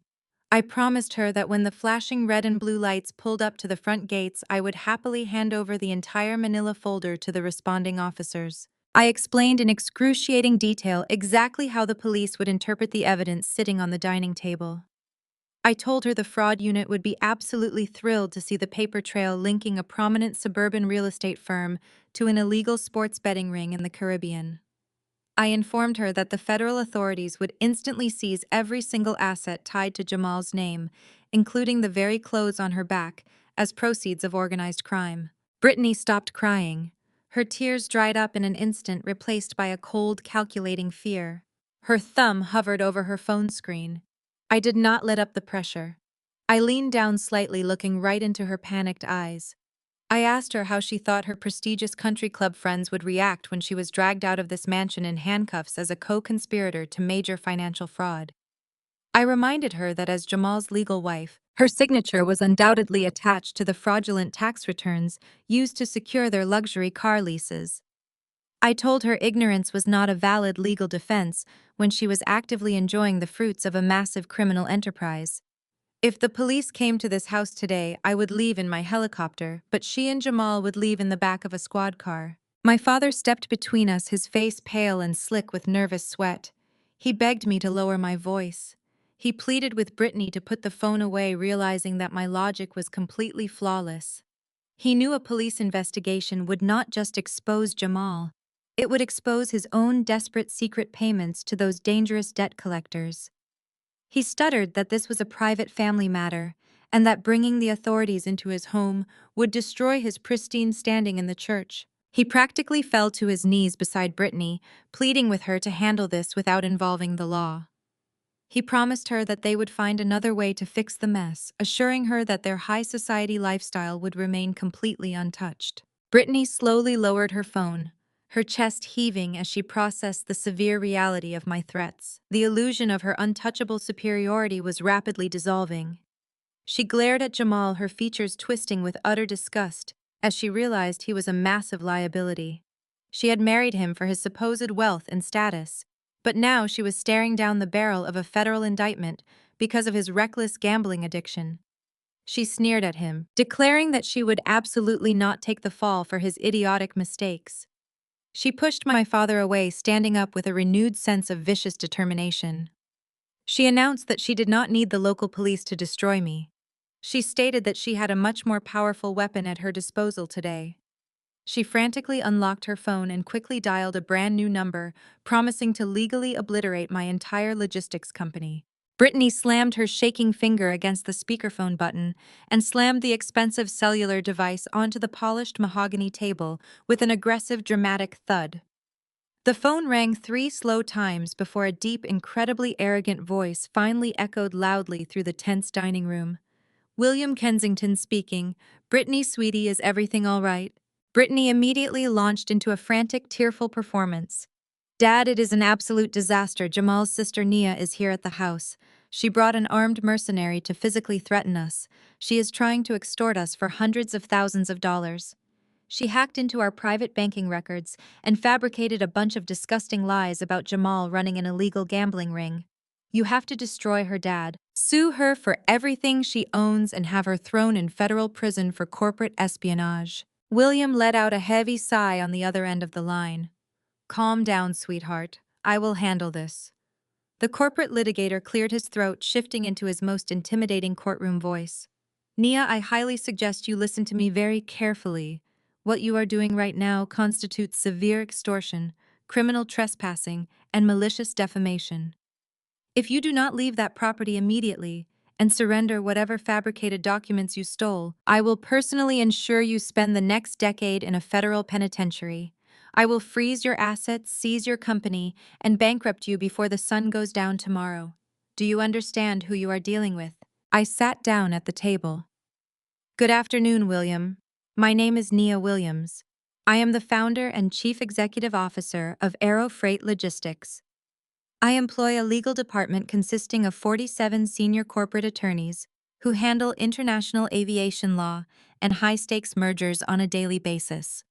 Speaker 1: I promised her that when the flashing red and blue lights pulled up to the front gates, I would happily hand over the entire manila folder to the responding officers. I explained in excruciating detail exactly how the police would interpret the evidence sitting on the dining table. I told her the fraud unit would be absolutely thrilled to see the paper trail linking a prominent suburban real estate firm to an illegal sports betting ring in the Caribbean. I informed her that the federal authorities would instantly seize every single asset tied to Jamal's name, including the very clothes on her back, as proceeds of organized crime. Brittany stopped crying. Her tears dried up in an instant, replaced by a cold, calculating fear. Her thumb hovered over her phone screen. I did not let up the pressure. I leaned down slightly, looking right into her panicked eyes. I asked her how she thought her prestigious country club friends would react when she was dragged out of this mansion in handcuffs as a co-conspirator to major financial fraud. I reminded her that as Jamal's legal wife, her signature was undoubtedly attached to the fraudulent tax returns used to secure their luxury car leases. I told her ignorance was not a valid legal defense when she was actively enjoying the fruits of a massive criminal enterprise. If the police came to this house today, I would leave in my helicopter, but she and Jamal would leave in the back of a squad car. My father stepped between us, his face pale and slick with nervous sweat. He begged me to lower my voice. He pleaded with Brittany to put the phone away, realizing that my logic was completely flawless. He knew a police investigation would not just expose Jamal. It would expose his own desperate secret payments to those dangerous debt collectors. He stuttered that this was a private family matter, and that bringing the authorities into his home would destroy his pristine standing in the church. He practically fell to his knees beside Brittany, pleading with her to handle this without involving the law. He promised her that they would find another way to fix the mess, assuring her that their high society lifestyle would remain completely untouched. Brittany slowly lowered her phone, her chest heaving as she processed the severe reality of my threats. The illusion of her untouchable superiority was rapidly dissolving. She glared at Jamal, her features twisting with utter disgust, as she realized he was a massive liability. She had married him for his supposed wealth and status, but now she was staring down the barrel of a federal indictment because of his reckless gambling addiction. She sneered at him, declaring that she would absolutely not take the fall for his idiotic mistakes. She pushed my father away, standing up with a renewed sense of vicious determination. She announced that she did not need the local police to destroy me. She stated that she had a much more powerful weapon at her disposal today. She frantically unlocked her phone and quickly dialed a brand new number, promising to legally obliterate my entire logistics company. Brittany slammed her shaking finger against the speakerphone button and slammed the expensive cellular device onto the polished mahogany table with an aggressive, dramatic thud. The phone rang 3 slow times before a deep, incredibly arrogant voice finally echoed loudly through the tense dining room. William Kensington speaking. Brittany, sweetie, is everything all right? Brittany immediately launched into a frantic, tearful performance. Dad, it is an absolute disaster. Jamal's sister Nia is here at the house. She brought an armed mercenary to physically threaten us. She is trying to extort us for hundreds of thousands of dollars. She hacked into our private banking records and fabricated a bunch of disgusting lies about Jamal running an illegal gambling ring. You have to destroy her, Dad. Sue her for everything she owns and have her thrown in federal prison for corporate espionage. William let out a heavy sigh on the other end of the line. Calm down, sweetheart. I will handle this. The corporate litigator cleared his throat, shifting into his most intimidating courtroom voice. Nia, I highly suggest you listen to me very carefully. What you are doing right now constitutes severe extortion, criminal trespassing, and malicious defamation. If you do not leave that property immediately and surrender whatever fabricated documents you stole, I will personally ensure you spend the next decade in a federal penitentiary. I will freeze your assets, seize your company, and bankrupt you before the sun goes down tomorrow. Do you understand who you are dealing with? I sat down at the table. Good afternoon, William. My name is Nia Williams. I am the founder and chief executive officer of Aero Freight Logistics. I employ a legal department consisting of 47 senior corporate attorneys who handle international aviation law and high-stakes mergers on a daily basis.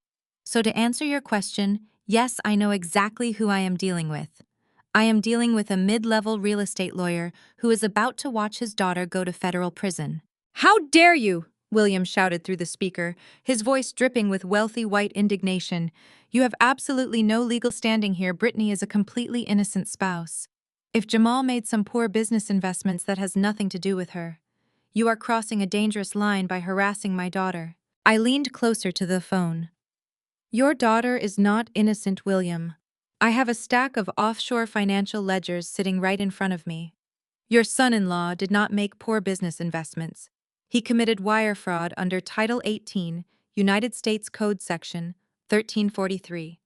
Speaker 1: So to answer your question, yes, I know exactly who I am dealing with. I am dealing with a mid-level real estate lawyer who is about to watch his daughter go to federal prison. How dare you! William shouted through the speaker, his voice dripping with wealthy white indignation. You have absolutely no legal standing here. Brittany is a completely innocent spouse. If Jamal made some poor business investments, that has nothing to do with her. You are crossing a dangerous line by harassing my daughter. I leaned closer to the phone. Your daughter is not innocent, William. I have a stack of offshore financial ledgers sitting right in front of me. Your son-in-law did not make poor business investments. He committed wire fraud under Title 18, United States Code Section 1343.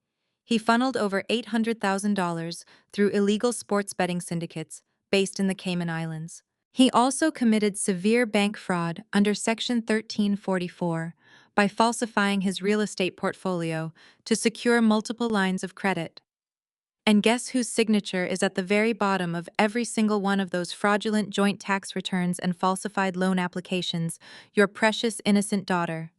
Speaker 1: He funneled over $800,000 through illegal sports betting syndicates based in the Cayman Islands. He also committed severe bank fraud under Section 1344 by falsifying his real estate portfolio to secure multiple lines of credit. And guess whose signature is at the very bottom of every single one of those fraudulent joint tax returns and falsified loan applications? Your precious innocent daughter.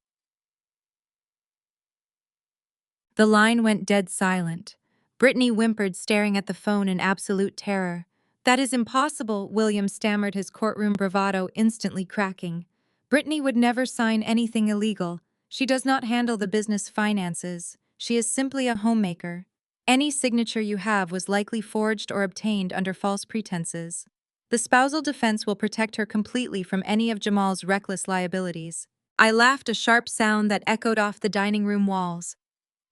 Speaker 1: The line went dead silent. Brittany whimpered, staring at the phone in absolute terror. That is impossible, William stammered, his courtroom bravado instantly cracking. Brittany would never sign anything illegal. She does not handle the business finances. She is simply a homemaker. Any signature you have was likely forged or obtained under false pretenses. The spousal defense will protect her completely from any of Jamal's reckless liabilities. I laughed, a sharp sound that echoed off the dining room walls.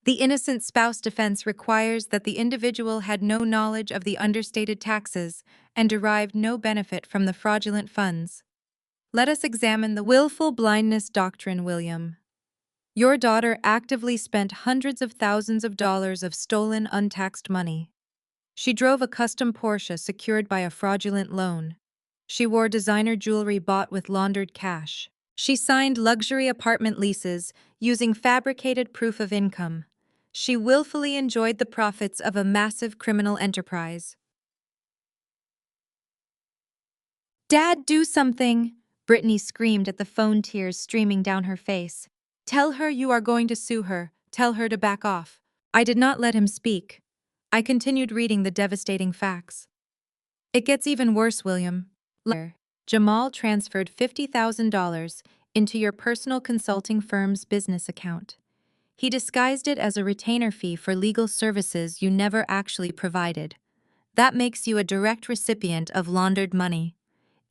Speaker 1: The innocent spouse defense requires that the individual had no knowledge of the understated taxes and derived no benefit from the fraudulent funds. Let us examine the willful blindness doctrine, William. Your daughter actively spent hundreds of thousands of dollars of stolen, untaxed money. She drove a custom Porsche secured by a fraudulent loan. She wore designer jewelry bought with laundered cash. She signed luxury apartment leases using fabricated proof of income. She willfully enjoyed the profits of a massive criminal enterprise. Dad, do something! Brittany screamed at the phone, tears streaming down her face. Tell her you are going to sue her. Tell her to back off. I did not let him speak. I continued reading the devastating facts. It gets even worse, William. Later, Jamal transferred $50,000 into your personal consulting firm's business account. He disguised it as a retainer fee for legal services you never actually provided. That makes you a direct recipient of laundered money.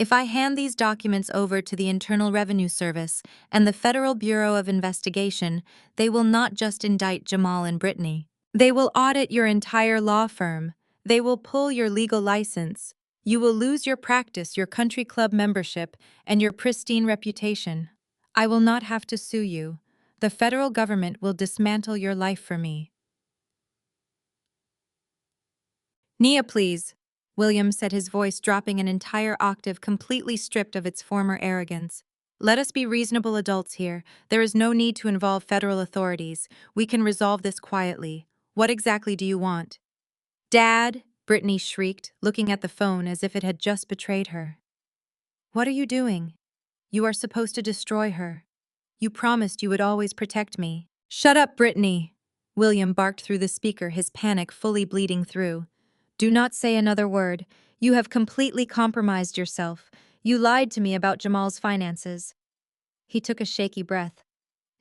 Speaker 1: If I hand these documents over to the Internal Revenue Service and the Federal Bureau of Investigation, they will not just indict Jamal and Brittany. They will audit your entire law firm. They will pull your legal license. You will lose your practice, your country club membership, and your pristine reputation. I will not have to sue you. The federal government will dismantle your life for me. Nia, please, William said, his voice dropping an entire octave, completely stripped of its former arrogance. Let us be reasonable adults here. There is no need to involve federal authorities. We can resolve this quietly. What exactly do you want? Dad, Brittany shrieked, looking at the phone as if it had just betrayed her. What are you doing? You are supposed to destroy her. You promised you would always protect me. Shut up, Brittany! William barked through the speaker, his panic fully bleeding through. Do not say another word. You have completely compromised yourself. You lied to me about Jamal's finances. He took a shaky breath.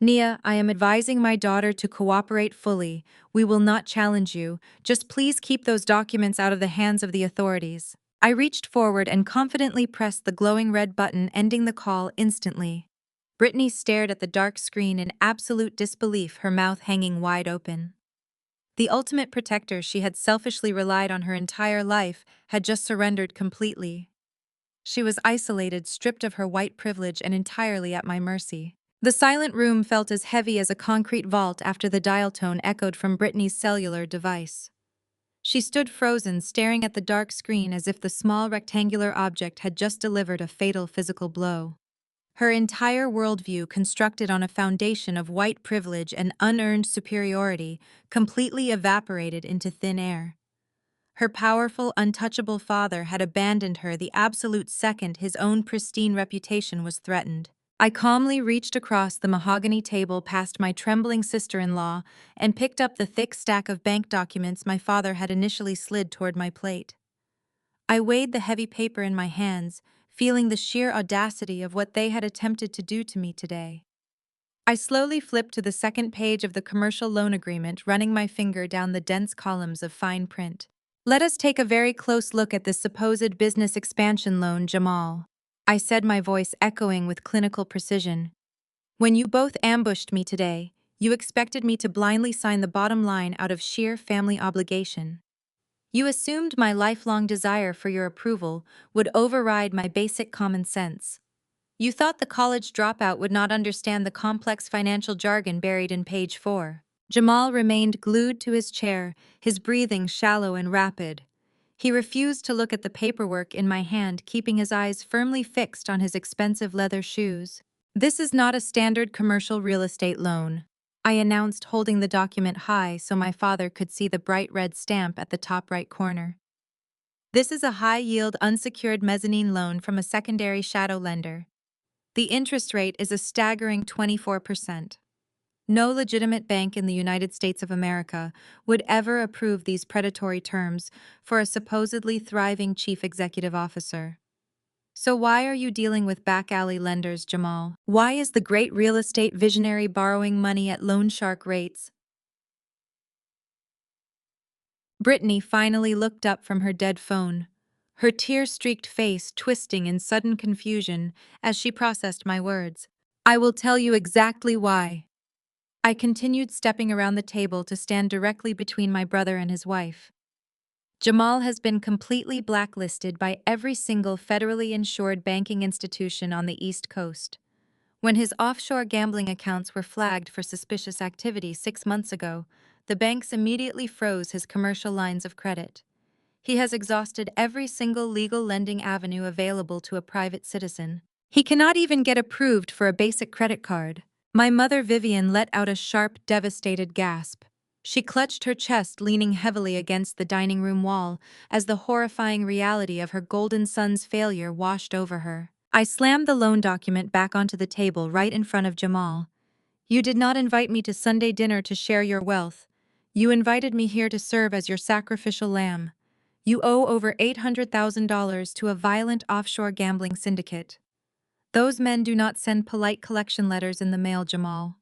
Speaker 1: Nia, I am advising my daughter to cooperate fully. We will not challenge you. Just please keep those documents out of the hands of the authorities. I reached forward and confidently pressed the glowing red button, ending the call instantly. Brittany stared at the dark screen in absolute disbelief, her mouth hanging wide open. The ultimate protector she had selfishly relied on her entire life had just surrendered completely. She was isolated, stripped of her white privilege, and entirely at my mercy. The silent room felt as heavy as a concrete vault after the dial tone echoed from Brittany's cellular device. She stood frozen, staring at the dark screen as if the small rectangular object had just delivered a fatal physical blow. Her entire worldview, constructed on a foundation of white privilege and unearned superiority, completely evaporated into thin air. Her powerful, untouchable father had abandoned her the absolute second his own pristine reputation was threatened. I calmly reached across the mahogany table past my trembling sister-in-law and picked up the thick stack of bank documents my father had initially slid toward my plate. I weighed the heavy paper in my hands, feeling the sheer audacity of what they had attempted to do to me today. I slowly flipped to the second page of the commercial loan agreement, running my finger down the dense columns of fine print. Let us take a very close look at this supposed business expansion loan, Jamal, I said, my voice echoing with clinical precision. When you both ambushed me today, You expected me to blindly sign the bottom line out of sheer family obligation. You assumed my lifelong desire for your approval would override my basic common sense. You thought the college dropout would not understand the complex financial jargon buried in page 4. Jamal remained glued to his chair, his breathing shallow and rapid. He refused to look at the paperwork in my hand, keeping his eyes firmly fixed on his expensive leather shoes. This is not a standard commercial real estate loan, I announced, holding the document high so my father could see the bright red stamp at the top right corner. This is a high-yield unsecured mezzanine loan from a secondary shadow lender. The interest rate is a staggering 24%. No legitimate bank in the United States of America would ever approve these predatory terms for a supposedly thriving chief executive officer. So why are you dealing with back-alley lenders, Jamal? Why is the great real estate visionary borrowing money at loan shark rates? Brittany finally looked up from her dead phone, her tear-streaked face twisting in sudden confusion as she processed my words. I will tell you exactly why. I continued stepping around the table to stand directly between my brother and his wife. Jamal has been completely blacklisted by every single federally insured banking institution on the East Coast. When his offshore gambling accounts were flagged for suspicious activity 6 months ago, the banks immediately froze his commercial lines of credit. He has exhausted every single legal lending avenue available to a private citizen. He cannot even get approved for a basic credit card. My mother Vivian let out a sharp, devastated gasp. She clutched her chest, leaning heavily against the dining room wall as the horrifying reality of her golden son's failure washed over her. I slammed the loan document back onto the table right in front of Jamal. You did not invite me to Sunday dinner to share your wealth. You invited me here to serve as your sacrificial lamb. You owe over $800,000 to a violent offshore gambling syndicate. Those men do not send polite collection letters in the mail, Jamal.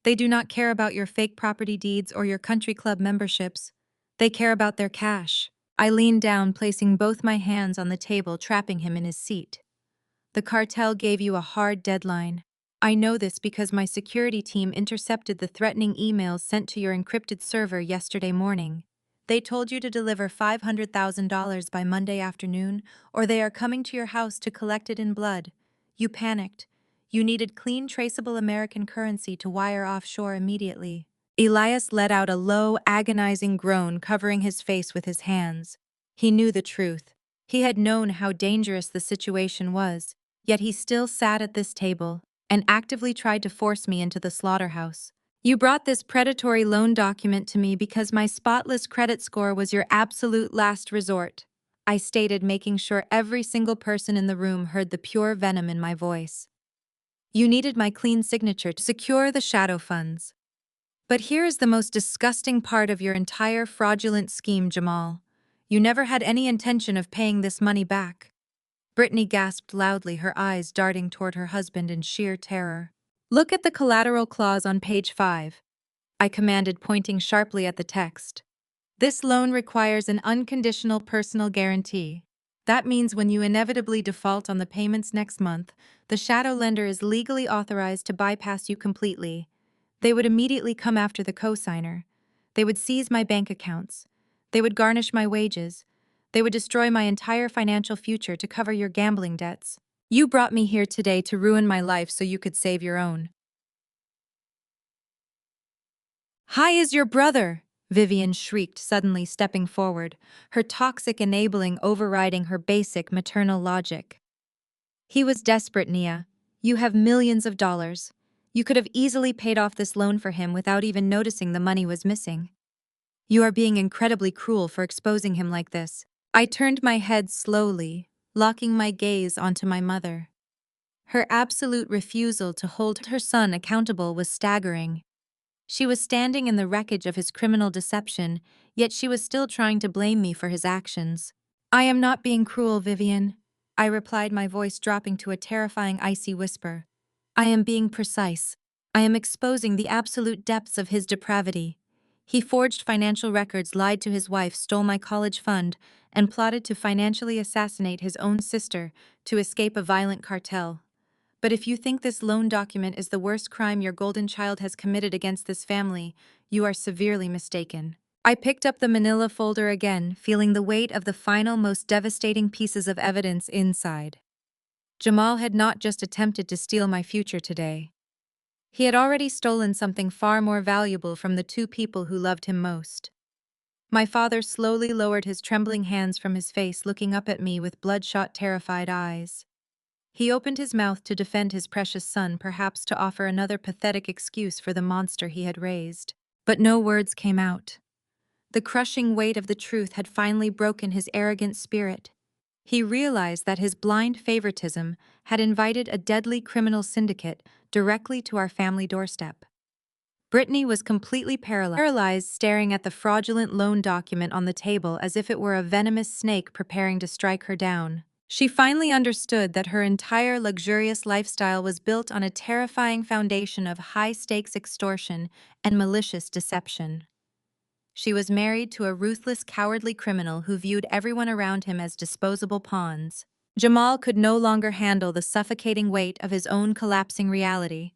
Speaker 1: They do not care about your fake property deeds or your country club memberships. They care about their cash. I leaned down, placing both my hands on the table, trapping him in his seat. The cartel gave you a hard deadline. I know this because my security team intercepted the threatening emails sent to your encrypted server yesterday morning. They told you to deliver $500,000 by Monday afternoon, or they are coming to your house to collect it in blood. You panicked. You needed clean, traceable American currency to wire offshore immediately. Elias let out a low, agonizing groan, covering his face with his hands. He knew the truth. He had known how dangerous the situation was, yet he still sat at this table and actively tried to force me into the slaughterhouse. You brought this predatory loan document to me because my spotless credit score was your absolute last resort, I stated, making sure every single person in the room heard the pure venom in my voice. You needed my clean signature to secure the shadow funds. But here is the most disgusting part of your entire fraudulent scheme, Jamal. You never had any intention of paying this money back. Brittany gasped loudly, her eyes darting toward her husband in sheer terror. Look at the collateral clause on page 5, I commanded, pointing sharply at the text. This loan requires an unconditional personal guarantee. That means when you inevitably default on the payments next month, the shadow lender is legally authorized to bypass you completely. They would immediately come after the cosigner. They would seize my bank accounts. They would garnish my wages. They would destroy my entire financial future to cover your gambling debts. You brought me here today to ruin my life so you could save your own. Hi is your brother, Vivian shrieked, suddenly stepping forward, her toxic enabling overriding her basic maternal logic. He was desperate, Nia. You have millions of dollars. You could have easily paid off this loan for him without even noticing the money was missing. You are being incredibly cruel for exposing him like this. I turned my head slowly, locking my gaze onto my mother. Her absolute refusal to hold her son accountable was staggering. She was standing in the wreckage of his criminal deception, yet she was still trying to blame me for his actions. I am not being cruel, Vivian, I replied, my voice dropping to a terrifying icy whisper. I am being precise. I am exposing the absolute depths of his depravity. He forged financial records, lied to his wife, stole my college fund, and plotted to financially assassinate his own sister to escape a violent cartel. But if you think this loan document is the worst crime your golden child has committed against this family, you are severely mistaken. I picked up the manila folder again, feeling the weight of the final, most devastating pieces of evidence inside. Jamal had not just attempted to steal my future today. He had already stolen something far more valuable from the two people who loved him most. My father slowly lowered his trembling hands from his face, looking up at me with bloodshot, terrified eyes. He opened his mouth to defend his precious son, perhaps to offer another pathetic excuse for the monster he had raised. But no words came out. The crushing weight of the truth had finally broken his arrogant spirit. He realized that his blind favoritism had invited a deadly criminal syndicate directly to our family doorstep. Brittany was completely paralyzed, staring at the fraudulent loan document on the table as if it were a venomous snake preparing to strike her down. She finally understood that her entire luxurious lifestyle was built on a terrifying foundation of high-stakes extortion and malicious deception. She was married to a ruthless, cowardly criminal who viewed everyone around him as disposable pawns. Jamal could no longer handle the suffocating weight of his own collapsing reality.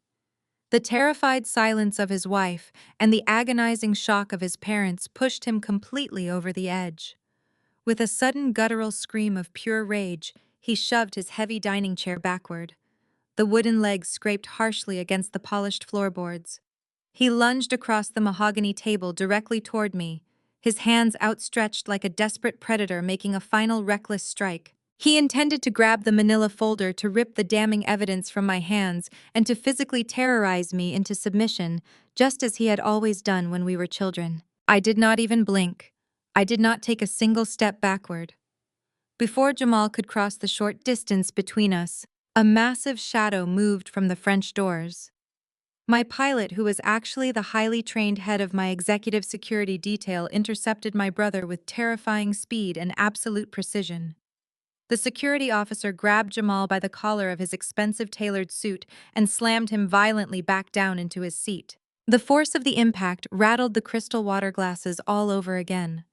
Speaker 1: The terrified silence of his wife and the agonizing shock of his parents pushed him completely over the edge. With a sudden guttural scream of pure rage, he shoved his heavy dining chair backward. The wooden legs scraped harshly against the polished floorboards. He lunged across the mahogany table directly toward me, his hands outstretched like a desperate predator making a final reckless strike. He intended to grab the manila folder, to rip the damning evidence from my hands, and to physically terrorize me into submission, just as he had always done when we were children. I did not even blink. I did not take a single step backward. Before Jamal could cross the short distance between us, a massive shadow moved from the French doors. My pilot, who was actually the highly trained head of my executive security detail, intercepted my brother with terrifying speed and absolute precision. The security officer grabbed Jamal by the collar of his expensive tailored suit and slammed him violently back down into his seat. The force of the impact rattled the crystal water glasses all over again.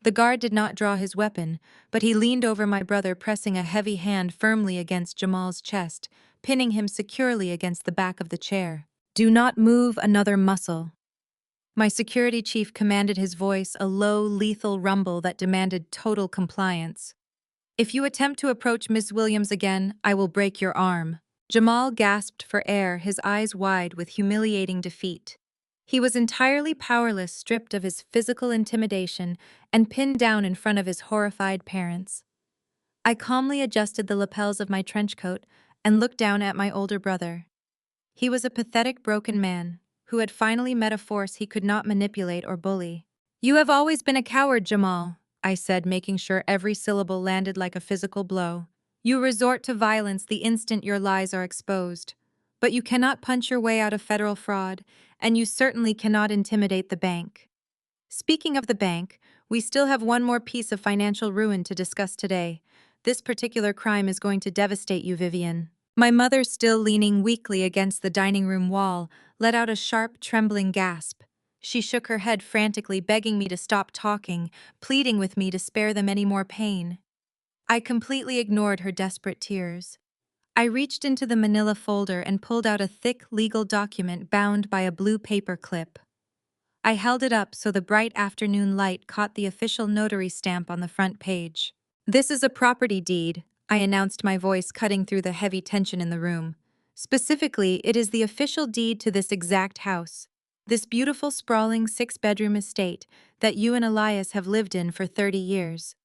Speaker 1: The guard did not draw his weapon, but he leaned over my brother, pressing a heavy hand firmly against Jamal's chest, pinning him securely against the back of the chair. "Do not move another muscle." My security chief commanded, his voice a low, lethal rumble that demanded total compliance. "If you attempt to approach Miss Williams again, I will break your arm." Jamal gasped for air, his eyes wide with humiliating defeat. He was entirely powerless, stripped of his physical intimidation, and pinned down in front of his horrified parents. I calmly adjusted the lapels of my trench coat and looked down at my older brother. He was a pathetic, broken man who had finally met a force he could not manipulate or bully. "You have always been a coward, Jamal," I said, making sure every syllable landed like a physical blow. "You resort to violence the instant your lies are exposed. But you cannot punch your way out of federal fraud, and you certainly cannot intimidate the bank." Speaking of the bank, we still have one more piece of financial ruin to discuss today. This particular crime is going to devastate you, Vivian. My mother, still leaning weakly against the dining room wall, let out a sharp, trembling gasp. She shook her head frantically, begging me to stop talking, pleading with me to spare them any more pain. I completely ignored her desperate tears. I reached into the manila folder and pulled out a thick legal document bound by a blue paper clip. I held it up so the bright afternoon light caught the official notary stamp on the front page. "This is a property deed," I announced, my voice cutting through the heavy tension in the room. "Specifically, it is the official deed to this exact house. This beautiful, sprawling 6-bedroom estate that you and Elias have lived in for 30 years.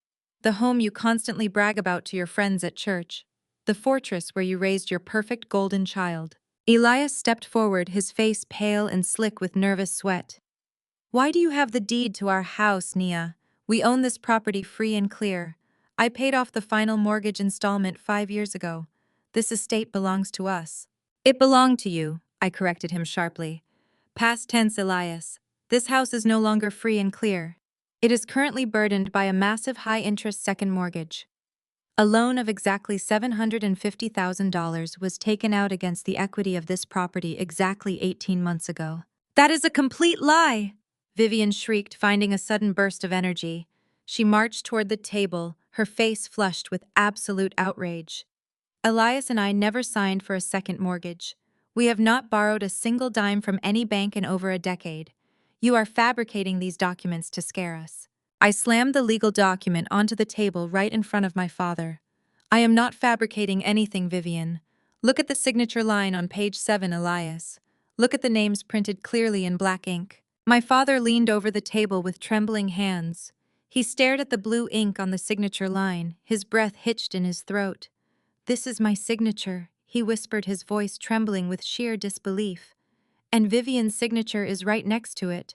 Speaker 1: The home you constantly brag about to your friends at church. The fortress where you raised your perfect golden child." Elias stepped forward, his face pale and slick with nervous sweat. "Why do you have the deed to our house, Nia? We own this property free and clear. I paid off the final mortgage installment 5 years ago. This estate belongs to us." "It belonged to you," I corrected him sharply. "Past tense, Elias. This house is no longer free and clear. It is currently burdened by a massive high-interest second mortgage. A loan of exactly $750,000 was taken out against the equity of this property exactly 18 months ago." "That is a complete lie!" Vivian shrieked, finding a sudden burst of energy. She marched toward the table, her face flushed with absolute outrage. Elias and I never signed for a second mortgage. We have not borrowed a single dime from any bank in over a decade. You are fabricating these documents to scare us. I slammed the legal document onto the table right in front of my father. I am not fabricating anything, Vivian. Look at the signature line on page 7, Elias. Look at the names printed clearly in black ink. My father leaned over the table with trembling hands. He stared at the blue ink on the signature line, his breath hitched in his throat. "This is my signature," he whispered, his voice trembling with sheer disbelief. "And Vivian's signature is right next to it.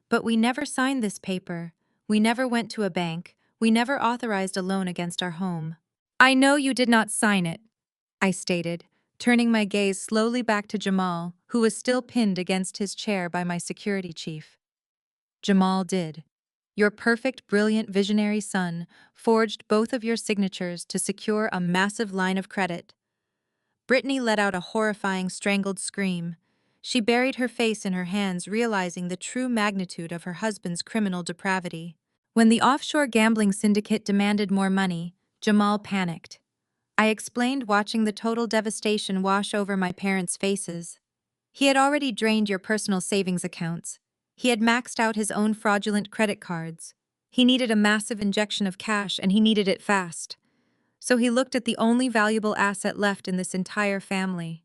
Speaker 1: But we never signed this paper. We never went to a bank. We never authorized a loan against our home." "I know you did not sign it," I stated, turning my gaze slowly back to Jamal, who was still pinned against his chair by my security chief. "Jamal did. Your perfect, brilliant, visionary son forged both of your signatures to secure a massive line of credit." Brittany let out a horrifying, strangled scream. She buried her face in her hands, realizing the true magnitude of her husband's criminal depravity. When the offshore gambling syndicate demanded more money, Jamal panicked. I explained, watching the total devastation wash over my parents' faces. "He had already drained your personal savings accounts. He had maxed out his own fraudulent credit cards. He needed a massive injection of cash, and he needed it fast. So he looked at the only valuable asset left in this entire family.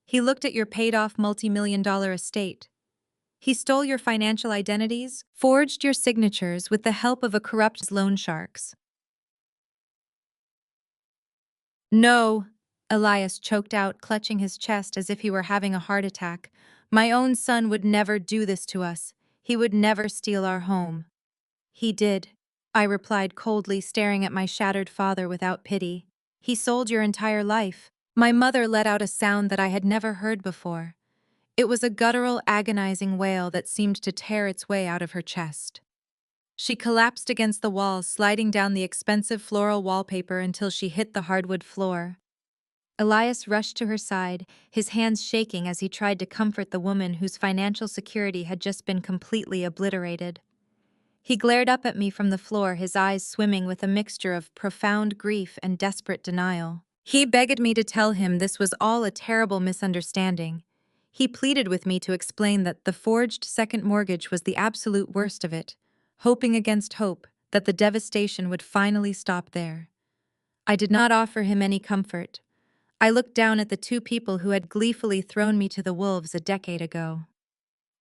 Speaker 1: He looked at your paid-off multi-million-dollar estate. He stole your financial identities, forged your signatures with the help of a corrupt loan sharks." "No," Elias choked out, clutching his chest as if he were having a heart attack. "My own son would never do this to us. He would never steal our home." "He did," I replied coldly, staring at my shattered father without pity. "He sold your entire life." My mother let out a sound that I had never heard before. It was a guttural, agonizing wail that seemed to tear its way out of her chest. She collapsed against the wall, sliding down the expensive floral wallpaper until she hit the hardwood floor. Elias rushed to her side, his hands shaking as he tried to comfort the woman whose financial security had just been completely obliterated. He glared up at me from the floor, his eyes swimming with a mixture of profound grief and desperate denial. He begged me to tell him this was all a terrible misunderstanding. He pleaded with me to explain that the forged second mortgage was the absolute worst of it, hoping against hope that the devastation would finally stop there. I did not offer him any comfort. I looked down at the two people who had gleefully thrown me to the wolves a decade ago.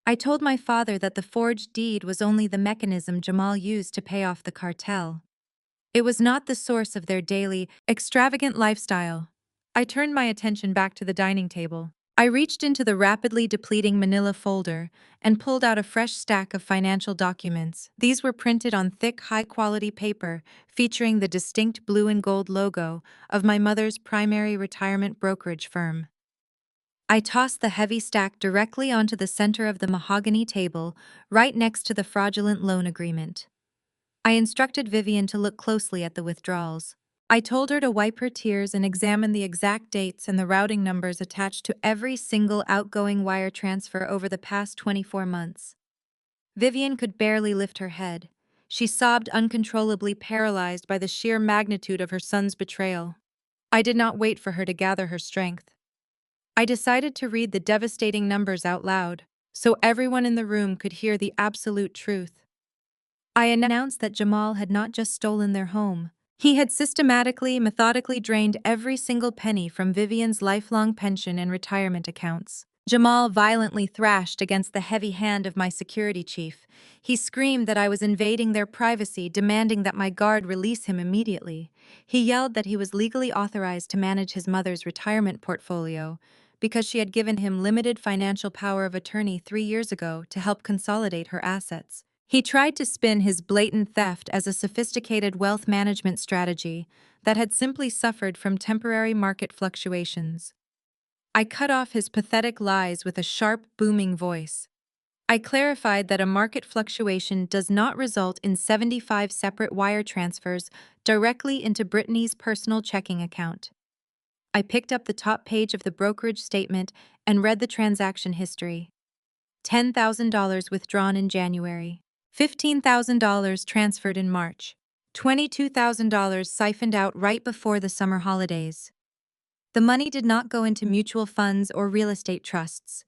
Speaker 1: I told my father that the forged deed was only the mechanism Jamal used to pay off the cartel. It was not the source of their daily, extravagant lifestyle. I turned my attention back to the dining table. I reached into the rapidly depleting manila folder and pulled out a fresh stack of financial documents. These were printed on thick, high-quality paper, featuring the distinct blue and gold logo of my mother's primary retirement brokerage firm. I tossed the heavy stack directly onto the center of the mahogany table, right next to the fraudulent loan agreement. I instructed Vivian to look closely at the withdrawals. I told her to wipe her tears and examine the exact dates and the routing numbers attached to every single outgoing wire transfer over the past 24 months. Vivian could barely lift her head. She sobbed uncontrollably, paralyzed by the sheer magnitude of her son's betrayal. I did not wait for her to gather her strength. I decided to read the devastating numbers out loud, so everyone in the room could hear the absolute truth. I announced that Jamal had not just stolen their home. He had systematically, methodically drained every single penny from Vivian's lifelong pension and retirement accounts. Jamal violently thrashed against the heavy hand of my security chief. He screamed that I was invading their privacy, demanding that my guard release him immediately. He yelled that he was legally authorized to manage his mother's retirement portfolio because she had given him limited financial power of attorney 3 years ago to help consolidate her assets. He tried to spin his blatant theft as a sophisticated wealth management strategy that had simply suffered from temporary market fluctuations. I cut off his pathetic lies with a sharp, booming voice. I clarified that a market fluctuation does not result in 75 separate wire transfers directly into Brittany's personal checking account. I picked up the top page of the brokerage statement and read the transaction history. $10,000 withdrawn in January. $15,000 transferred in March. $22,000 siphoned out right before the summer holidays. The money did not go into mutual funds or real estate trusts.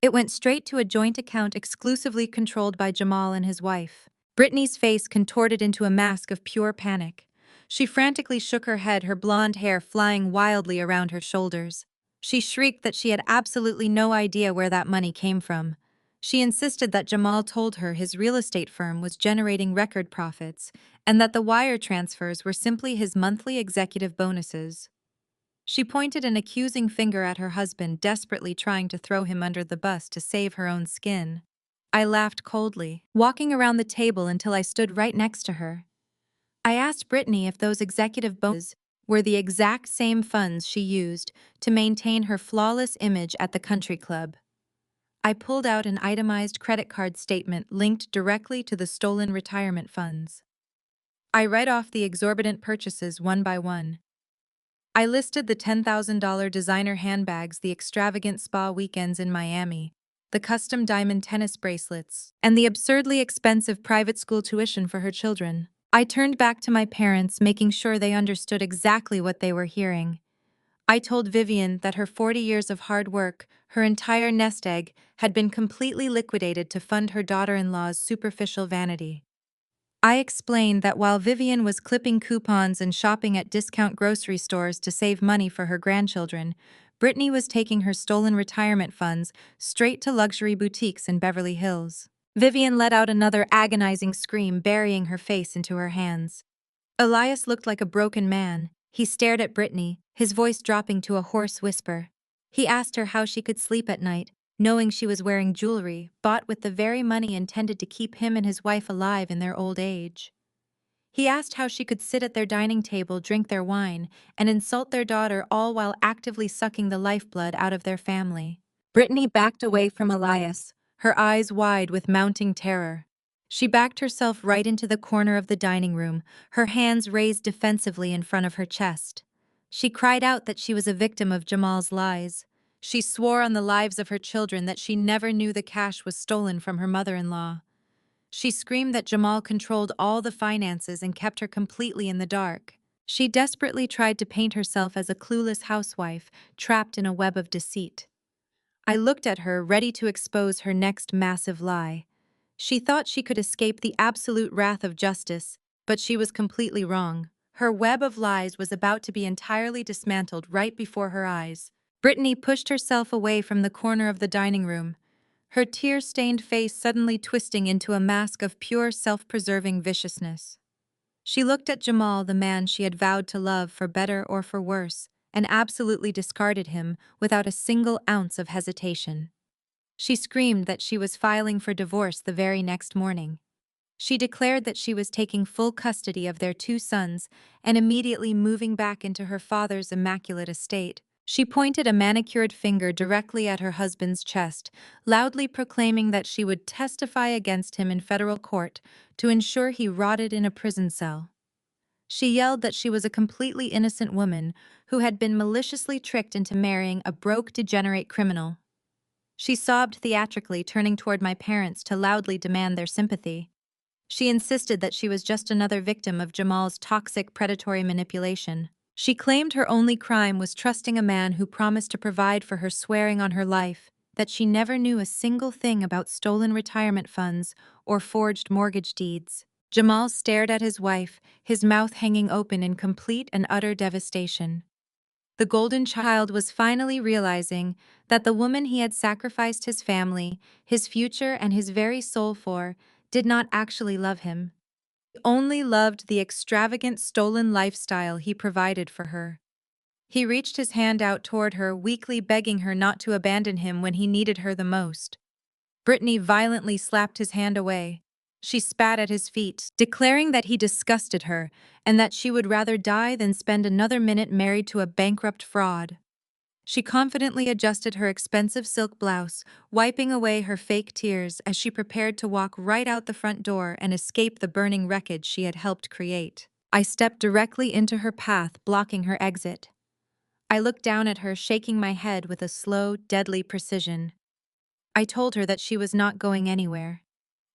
Speaker 1: It went straight to a joint account exclusively controlled by Jamal and his wife. Brittany's face contorted into a mask of pure panic. She frantically shook her head, her blonde hair flying wildly around her shoulders. She shrieked that she had absolutely no idea where that money came from. She insisted that Jamal told her his real estate firm was generating record profits and that the wire transfers were simply his monthly executive bonuses. She pointed an accusing finger at her husband, desperately trying to throw him under the bus to save her own skin. I laughed coldly, walking around the table until I stood right next to her. I asked Brittany if those executive bonuses were the exact same funds she used to maintain her flawless image at the country club. I pulled out an itemized credit card statement linked directly to the stolen retirement funds. I read off the exorbitant purchases one by one. I listed the $10,000 designer handbags, the extravagant spa weekends in Miami, the custom diamond tennis bracelets, and the absurdly expensive private school tuition for her children. I turned back to my parents, making sure they understood exactly what they were hearing. I told Vivian that her 40 years of hard work, her entire nest egg, had been completely liquidated to fund her daughter-in-law's superficial vanity. I explained that while Vivian was clipping coupons and shopping at discount grocery stores to save money for her grandchildren, Brittany was taking her stolen retirement funds straight to luxury boutiques in Beverly Hills. Vivian let out another agonizing scream, burying her face into her hands. Elias looked like a broken man. He stared at Brittany, his voice dropping to a hoarse whisper. He asked her how she could sleep at night, knowing she was wearing jewelry bought with the very money intended to keep him and his wife alive in their old age. He asked how she could sit at their dining table, drink their wine, and insult their daughter, all while actively sucking the lifeblood out of their family. Brittany backed away from Elias, her eyes wide with mounting terror. She backed herself right into the corner of the dining room, her hands raised defensively in front of her chest. She cried out that she was a victim of Jamal's lies. She swore on the lives of her children that she never knew the cash was stolen from her mother-in-law. She screamed that Jamal controlled all the finances and kept her completely in the dark. She desperately tried to paint herself as a clueless housewife, trapped in a web of deceit. I looked at her, ready to expose her next massive lie. She thought she could escape the absolute wrath of justice, but she was completely wrong. Her web of lies was about to be entirely dismantled right before her eyes. Brittany pushed herself away from the corner of the dining room, her tear-stained face suddenly twisting into a mask of pure self-preserving viciousness. She looked at Jamal, the man she had vowed to love for better or for worse, and absolutely discarded him without a single ounce of hesitation. She screamed that she was filing for divorce the very next morning. She declared that she was taking full custody of their two sons and immediately moving back into her father's immaculate estate. She pointed a manicured finger directly at her husband's chest, loudly proclaiming that she would testify against him in federal court to ensure he rotted in a prison cell. She yelled that she was a completely innocent woman who had been maliciously tricked into marrying a broke, degenerate criminal. She sobbed theatrically, turning toward my parents to loudly demand their sympathy. She insisted that she was just another victim of Jamal's toxic, predatory manipulation. She claimed her only crime was trusting a man who promised to provide for her, swearing on her life that she never knew a single thing about stolen retirement funds or forged mortgage deeds. Jamal stared at his wife, his mouth hanging open in complete and utter devastation. The golden child was finally realizing that the woman he had sacrificed his family, his future, and his very soul for did not actually love him. He only loved the extravagant stolen lifestyle he provided for her. He reached his hand out toward her, weakly begging her not to abandon him when he needed her the most. Brittany violently slapped his hand away. She spat at his feet, declaring that he disgusted her and that she would rather die than spend another minute married to a bankrupt fraud. She confidently adjusted her expensive silk blouse, wiping away her fake tears as she prepared to walk right out the front door and escape the burning wreckage she had helped create. I stepped directly into her path, blocking her exit. I looked down at her, shaking my head with a slow, deadly precision. I told her that she was not going anywhere.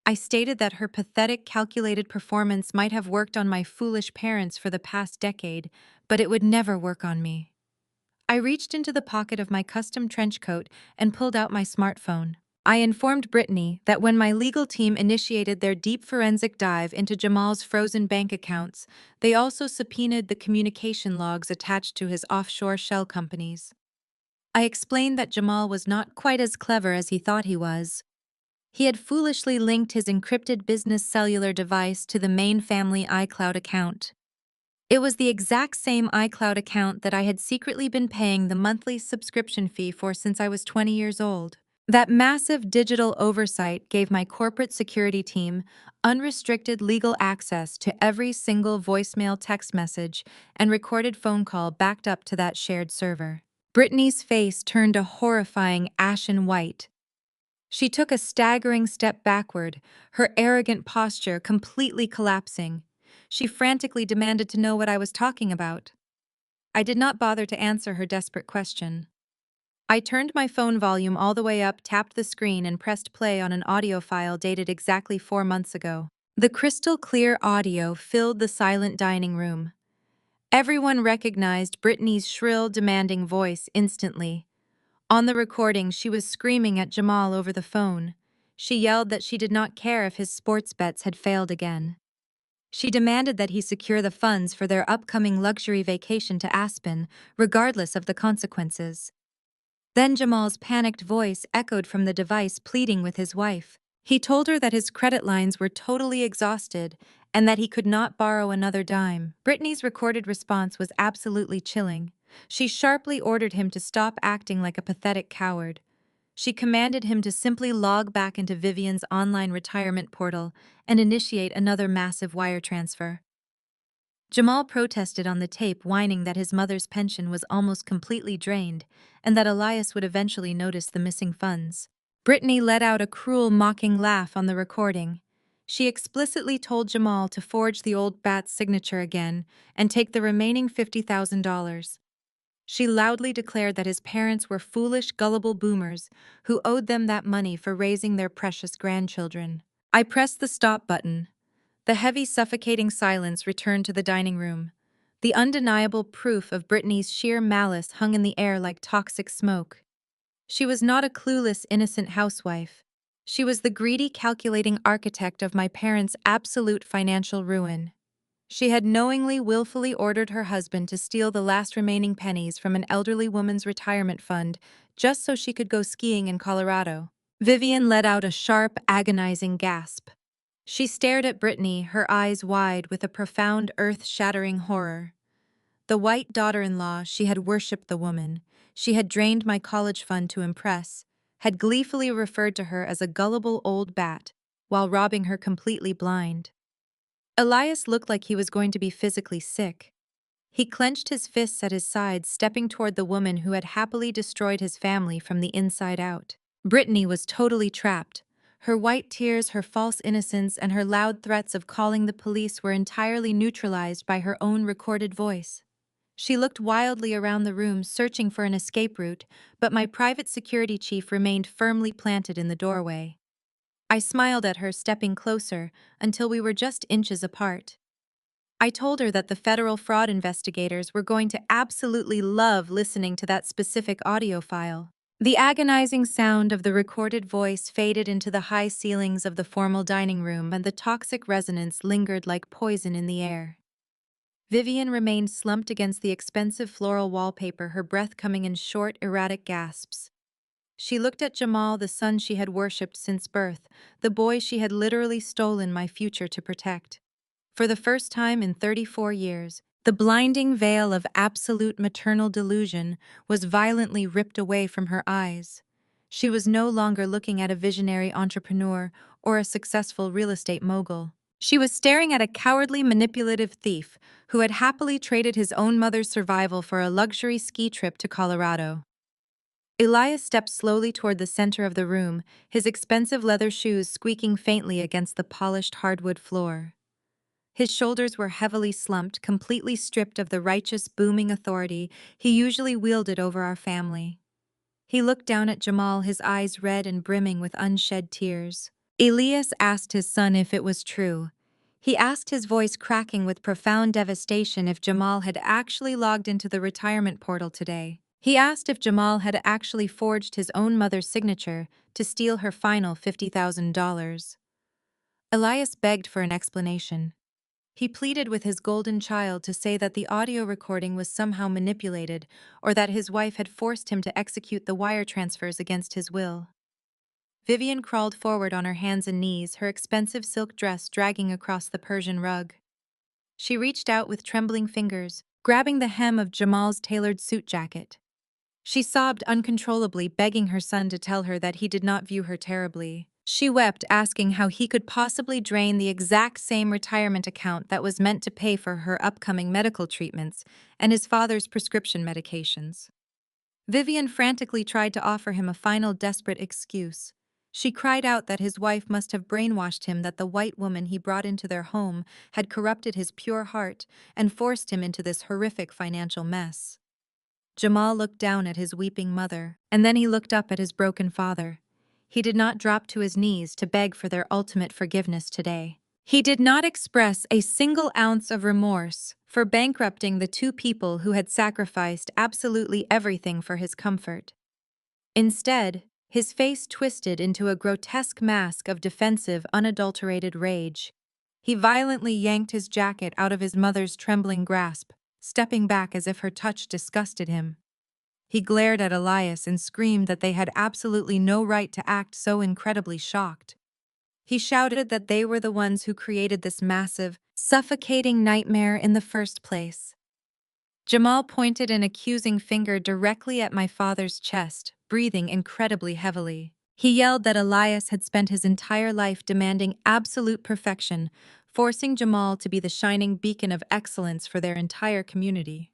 Speaker 1: I stated that her pathetic, calculated performance might have worked on my foolish parents for the past decade, but it would never work on me. I reached into the pocket of my custom trench coat and pulled out my smartphone. I informed Brittany that when my legal team initiated their deep forensic dive into Jamal's frozen bank accounts, they also subpoenaed the communication logs attached to his offshore shell companies. I explained that Jamal was not quite as clever as he thought he was. He had foolishly linked his encrypted business cellular device to the main family iCloud account. It was the exact same iCloud account that I had secretly been paying the monthly subscription fee for since I was 20 years old. That massive digital oversight gave my corporate security team unrestricted legal access to every single voicemail, text message, and recorded phone call backed up to that shared server. Brittany's face turned a horrifying ashen white. She took a staggering step backward, her arrogant posture completely collapsing. She frantically demanded to know what I was talking about. I did not bother to answer her desperate question. I turned my phone volume all the way up, tapped the screen, and pressed play on an audio file dated exactly 4 months ago. The crystal clear audio filled the silent dining room. Everyone recognized Brittany's shrill, demanding voice instantly. On the recording, she was screaming at Jamal over the phone. She yelled that she did not care if his sports bets had failed again. She demanded that he secure the funds for their upcoming luxury vacation to Aspen, regardless of the consequences. Then Jamal's panicked voice echoed from the device, pleading with his wife. He told her that his credit lines were totally exhausted and that he could not borrow another dime. Brittany's recorded response was absolutely chilling. She sharply ordered him to stop acting like a pathetic coward. She commanded him to simply log back into Vivian's online retirement portal and initiate another massive wire transfer. Jamal protested on the tape, whining that his mother's pension was almost completely drained and that Elias would eventually notice the missing funds. Brittany let out a cruel, mocking laugh on the recording. She explicitly told Jamal to forge the old bat's signature again and take the remaining $50,000. She loudly declared that his parents were foolish, gullible boomers who owed them that money for raising their precious grandchildren. I pressed the stop button. The heavy, suffocating silence returned to the dining room. The undeniable proof of Brittany's sheer malice hung in the air like toxic smoke. She was not a clueless, innocent housewife. She was the greedy, calculating architect of my parents' absolute financial ruin. She had knowingly, willfully ordered her husband to steal the last remaining pennies from an elderly woman's retirement fund just so she could go skiing in Colorado. Vivian let out a sharp, agonizing gasp. She stared at Brittany, her eyes wide with a profound, earth-shattering horror. The white daughter-in-law, she had worshipped the woman. She had drained my college fund to impress, had gleefully referred to her as a gullible old bat, while robbing her completely blind. Elias looked like he was going to be physically sick. He clenched his fists at his sides, stepping toward the woman who had happily destroyed his family from the inside out. Brittany was totally trapped. Her white tears, her false innocence, and her loud threats of calling the police were entirely neutralized by her own recorded voice. She looked wildly around the room, searching for an escape route, but my private security chief remained firmly planted in the doorway. I smiled at her, stepping closer, until we were just inches apart. I told her that the federal fraud investigators were going to absolutely love listening to that specific audio file. The agonizing sound of the recorded voice faded into the high ceilings of the formal dining room, and the toxic resonance lingered like poison in the air. Vivian remained slumped against the expensive floral wallpaper, her breath coming in short, erratic gasps. She looked at Jamal, the son she had worshipped since birth, the boy she had literally stolen my future to protect. For the first time in 34 years, the blinding veil of absolute maternal delusion was violently ripped away from her eyes. She was no longer looking at a visionary entrepreneur or a successful real estate mogul. She was staring at a cowardly, manipulative thief who had happily traded his own mother's survival for a luxury ski trip to Colorado. Elias stepped slowly toward the center of the room, his expensive leather shoes squeaking faintly against the polished hardwood floor. His shoulders were heavily slumped, completely stripped of the righteous, booming authority he usually wielded over our family. He looked down at Jamal, his eyes red and brimming with unshed tears. Elias asked his son if it was true. He asked, his voice cracking with profound devastation, if Jamal had actually logged into the retirement portal today. He asked if Jamal had actually forged his own mother's signature to steal her final $50,000. Elias begged for an explanation. He pleaded with his golden child to say that the audio recording was somehow manipulated or that his wife had forced him to execute the wire transfers against his will. Vivian crawled forward on her hands and knees, her expensive silk dress dragging across the Persian rug. She reached out with trembling fingers, grabbing the hem of Jamal's tailored suit jacket. She sobbed uncontrollably, begging her son to tell her that he did not view her terribly. She wept, asking how he could possibly drain the exact same retirement account that was meant to pay for her upcoming medical treatments and his father's prescription medications. Vivian frantically tried to offer him a final desperate excuse. She cried out that his wife must have brainwashed him, that the white woman he brought into their home had corrupted his pure heart and forced him into this horrific financial mess. Jamal looked down at his weeping mother, and then he looked up at his broken father. He did not drop to his knees to beg for their ultimate forgiveness today. He did not express a single ounce of remorse for bankrupting the two people who had sacrificed absolutely everything for his comfort. Instead, his face twisted into a grotesque mask of defensive, unadulterated rage. He violently yanked his jacket out of his mother's trembling grasp, stepping back as if her touch disgusted him. He glared at Elias and screamed that they had absolutely no right to act so incredibly shocked. He shouted that they were the ones who created this massive, suffocating nightmare in the first place. Jamal pointed an accusing finger directly at my father's chest, breathing incredibly heavily. He yelled that Elias had spent his entire life demanding absolute perfection, forcing Jamal to be the shining beacon of excellence for their entire community.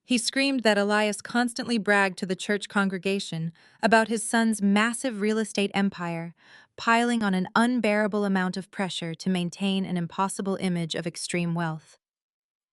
Speaker 1: He screamed that Elias constantly bragged to the church congregation about his son's massive real estate empire, piling on an unbearable amount of pressure to maintain an impossible image of extreme wealth.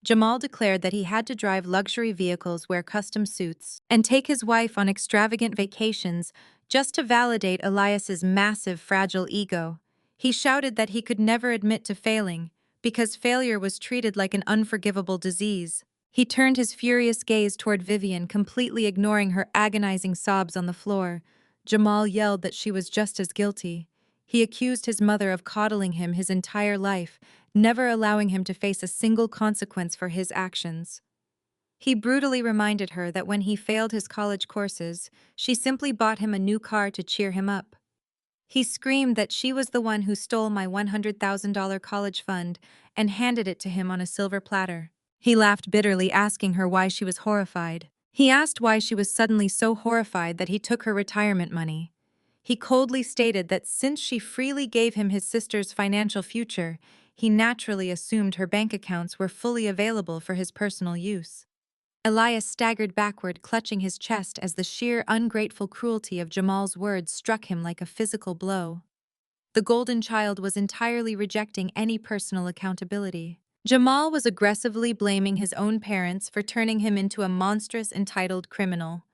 Speaker 1: Jamal declared that he had to drive luxury vehicles, wear custom suits, and take his wife on extravagant vacations just to validate Elias's massive, fragile ego. He shouted that he could never admit to failing, because failure was treated like an unforgivable disease. He turned his furious gaze toward Vivian, completely ignoring her agonizing sobs on the floor. Jamal yelled that she was just as guilty. He accused his mother of coddling him his entire life, never allowing him to face a single consequence for his actions. He brutally reminded her that when he failed his college courses, she simply bought him a new car to cheer him up. He screamed that she was the one who stole my $100,000 college fund and handed it to him on a silver platter. He laughed bitterly, asking her why she was horrified. He asked why she was suddenly so horrified that he took her retirement money. He coldly stated that since she freely gave him his sister's financial future, he naturally assumed her bank accounts were fully available for his personal use. Elias staggered backward, clutching his chest as the sheer ungrateful cruelty of Jamal's words struck him like a physical blow. The golden child was entirely rejecting any personal accountability. Jamal was aggressively blaming his own parents for turning him into a monstrous, entitled criminal.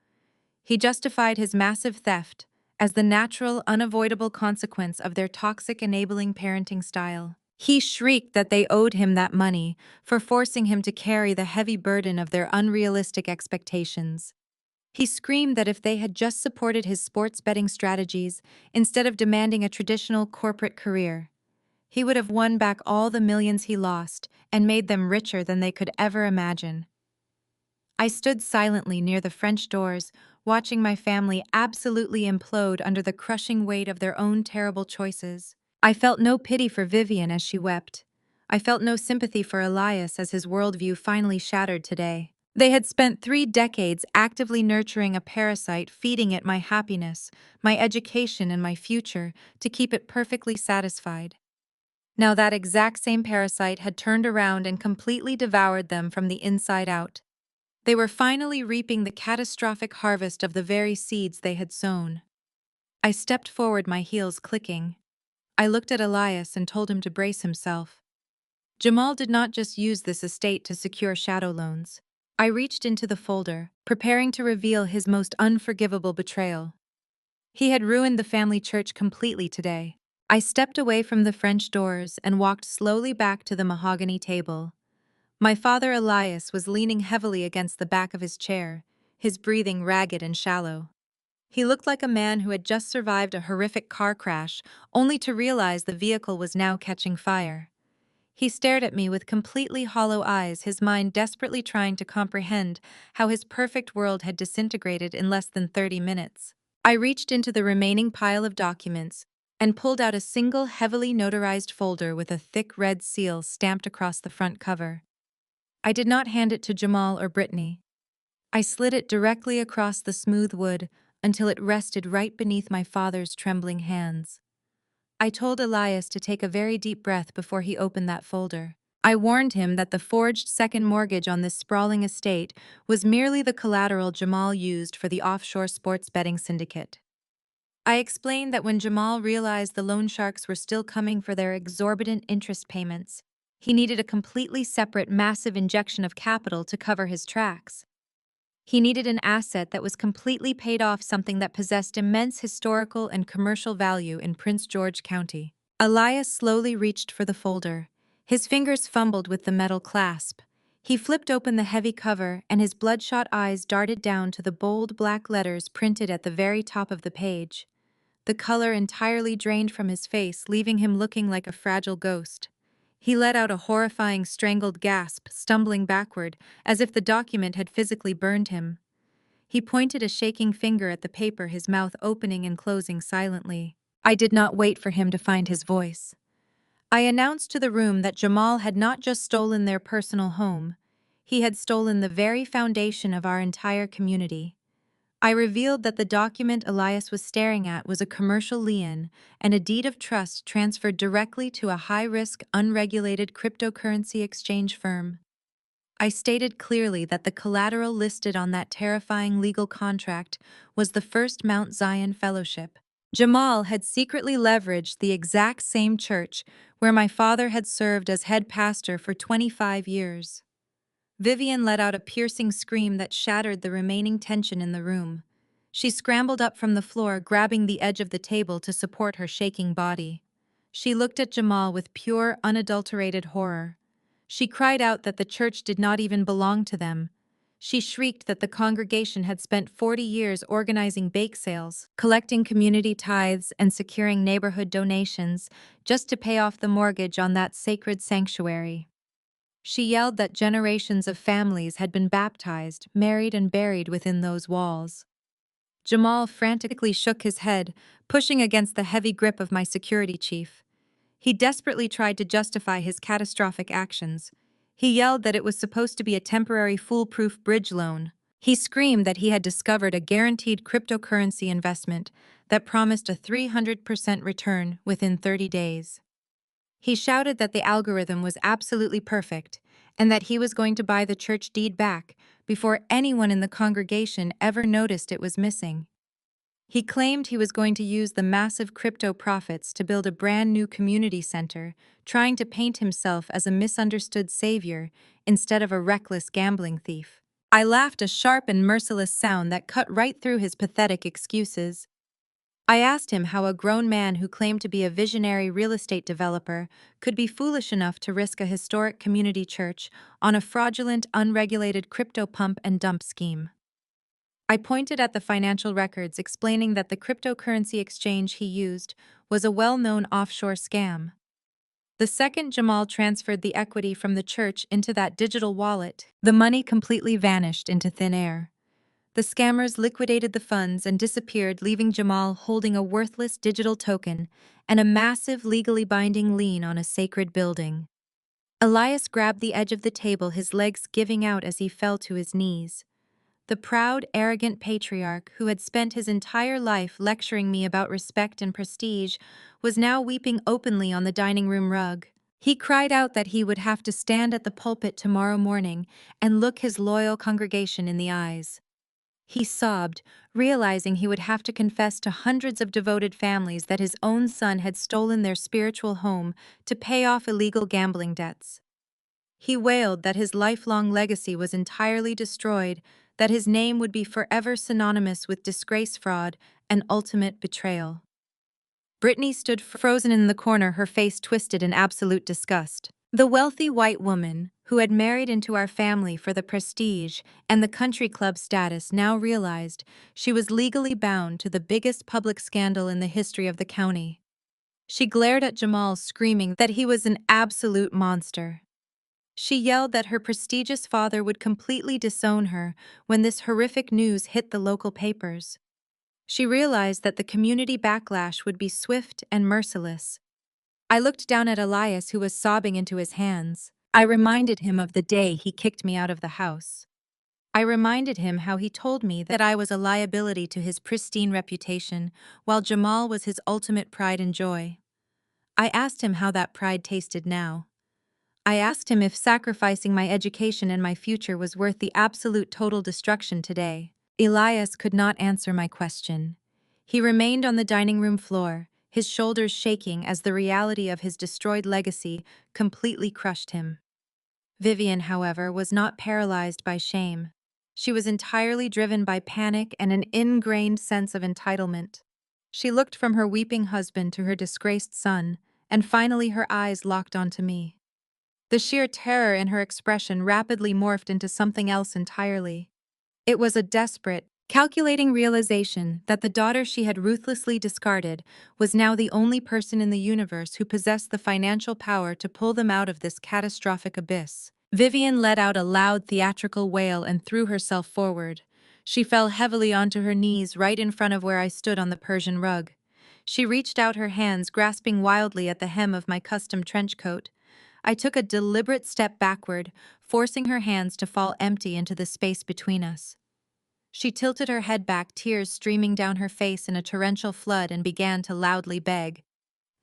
Speaker 1: He justified his massive theft as the natural, unavoidable consequence of their toxic, enabling parenting style. He shrieked that they owed him that money for forcing him to carry the heavy burden of their unrealistic expectations. He screamed that if they had just supported his sports betting strategies instead of demanding a traditional corporate career, he would have won back all the millions he lost and made them richer than they could ever imagine. I stood silently near the French doors, watching my family absolutely implode under the crushing weight of their own terrible choices. I felt no pity for Vivian as she wept. I felt no sympathy for Elias as his worldview finally shattered today. They had spent 3 decades actively nurturing a parasite, feeding it my happiness, my education, and my future to keep it perfectly satisfied. Now that exact same parasite had turned around and completely devoured them from the inside out. They were finally reaping the catastrophic harvest of the very seeds they had sown. I stepped forward, my heels clicking. I looked at Elias and told him to brace himself. Jamal did not just use this estate to secure shadow loans. I reached into the folder, preparing to reveal his most unforgivable betrayal. He had ruined the family church completely today. I stepped away from the French doors and walked slowly back to the mahogany table. My father Elias was leaning heavily against the back of his chair, his breathing ragged and shallow. He looked like a man who had just survived a horrific car crash, only to realize the vehicle was now catching fire. He stared at me with completely hollow eyes, his mind desperately trying to comprehend how his perfect world had disintegrated in less than 30 minutes. I reached into the remaining pile of documents and pulled out a single heavily notarized folder with a thick red seal stamped across the front cover. I did not hand it to Jamal or Brittany. I slid it directly across the smooth wood until it rested right beneath my father's trembling hands. I told Elias to take a very deep breath before he opened that folder. I warned him that the forged second mortgage on this sprawling estate was merely the collateral Jamal used for the offshore sports betting syndicate. I explained that when Jamal realized the loan sharks were still coming for their exorbitant interest payments, he needed a completely separate massive injection of capital to cover his tracks. He needed an asset that was completely paid off, something that possessed immense historical and commercial value in Prince George County. Elias slowly reached for the folder. His fingers fumbled with the metal clasp. He flipped open the heavy cover, and his bloodshot eyes darted down to the bold black letters printed at the very top of the page. The color entirely drained from his face, leaving him looking like a fragile ghost. He let out a horrifying strangled gasp, stumbling backward, as if the document had physically burned him. He pointed a shaking finger at the paper, his mouth opening and closing silently. I did not wait for him to find his voice. I announced to the room that Jamal had not just stolen their personal home, he had stolen the very foundation of our entire community. I revealed that the document Elias was staring at was a commercial lien and a deed of trust transferred directly to a high-risk, unregulated cryptocurrency exchange firm. I stated clearly that the collateral listed on that terrifying legal contract was the First Mount Zion Fellowship. Jamal had secretly leveraged the exact same church where my father had served as head pastor for 25 years. Vivian let out a piercing scream that shattered the remaining tension in the room. She scrambled up from the floor, grabbing the edge of the table to support her shaking body. She looked at Jamal with pure, unadulterated horror. She cried out that the church did not even belong to them. She shrieked that the congregation had spent 40 years organizing bake sales, collecting community tithes, and securing neighborhood donations just to pay off the mortgage on that sacred sanctuary. She yelled that generations of families had been baptized, married, and buried within those walls. Jamal frantically shook his head, pushing against the heavy grip of my security chief. He desperately tried to justify his catastrophic actions. He yelled that it was supposed to be a temporary foolproof bridge loan. He screamed that he had discovered a guaranteed cryptocurrency investment that promised a 300% return within 30 days. He shouted that the algorithm was absolutely perfect and that he was going to buy the church deed back before anyone in the congregation ever noticed it was missing. He claimed he was going to use the massive crypto profits to build a brand new community center, trying to paint himself as a misunderstood savior instead of a reckless gambling thief. I laughed, a sharp and merciless sound that cut right through his pathetic excuses. I asked him how a grown man who claimed to be a visionary real estate developer could be foolish enough to risk a historic community church on a fraudulent, unregulated crypto pump and dump scheme. I pointed at the financial records, explaining that the cryptocurrency exchange he used was a well-known offshore scam. The second Jamal transferred the equity from the church into that digital wallet, the money completely vanished into thin air. The scammers liquidated the funds and disappeared, leaving Jamal holding a worthless digital token and a massive legally binding lien on a sacred building. Elias grabbed the edge of the table, his legs giving out as he fell to his knees. The proud, arrogant patriarch who had spent his entire life lecturing me about respect and prestige was now weeping openly on the dining room rug. He cried out that he would have to stand at the pulpit tomorrow morning and look his loyal congregation in the eyes. He sobbed, realizing he would have to confess to hundreds of devoted families that his own son had stolen their spiritual home to pay off illegal gambling debts. He wailed that his lifelong legacy was entirely destroyed, that his name would be forever synonymous with disgrace, fraud, and ultimate betrayal. Brittany stood frozen in the corner, her face twisted in absolute disgust. The wealthy white woman, who had married into our family for the prestige and the country club status, now realized she was legally bound to the biggest public scandal in the history of the county. She glared at Jamal, screaming that he was an absolute monster. She yelled that her prestigious father would completely disown her when this horrific news hit the local papers. She realized that the community backlash would be swift and merciless. I looked down at Elias, who was sobbing into his hands. I reminded him of the day he kicked me out of the house. I reminded him how he told me that I was a liability to his pristine reputation, while Jamal was his ultimate pride and joy. I asked him how that pride tasted now. I asked him if sacrificing my education and my future was worth the absolute total destruction today. Elias could not answer my question. He remained on the dining room floor, his shoulders shaking as the reality of his destroyed legacy completely crushed him. Vivian, however, was not paralyzed by shame. She was entirely driven by panic and an ingrained sense of entitlement. She looked from her weeping husband to her disgraced son, and finally her eyes locked onto me. The sheer terror in her expression rapidly morphed into something else entirely. It was a desperate, calculating realization that the daughter she had ruthlessly discarded was now the only person in the universe who possessed the financial power to pull them out of this catastrophic abyss. Vivian let out a loud theatrical wail and threw herself forward. She fell heavily onto her knees right in front of where I stood on the Persian rug. She reached out her hands, grasping wildly at the hem of my custom trench coat. I took a deliberate step backward, forcing her hands to fall empty into the space between us. She tilted her head back, tears streaming down her face in a torrential flood, and began to loudly beg.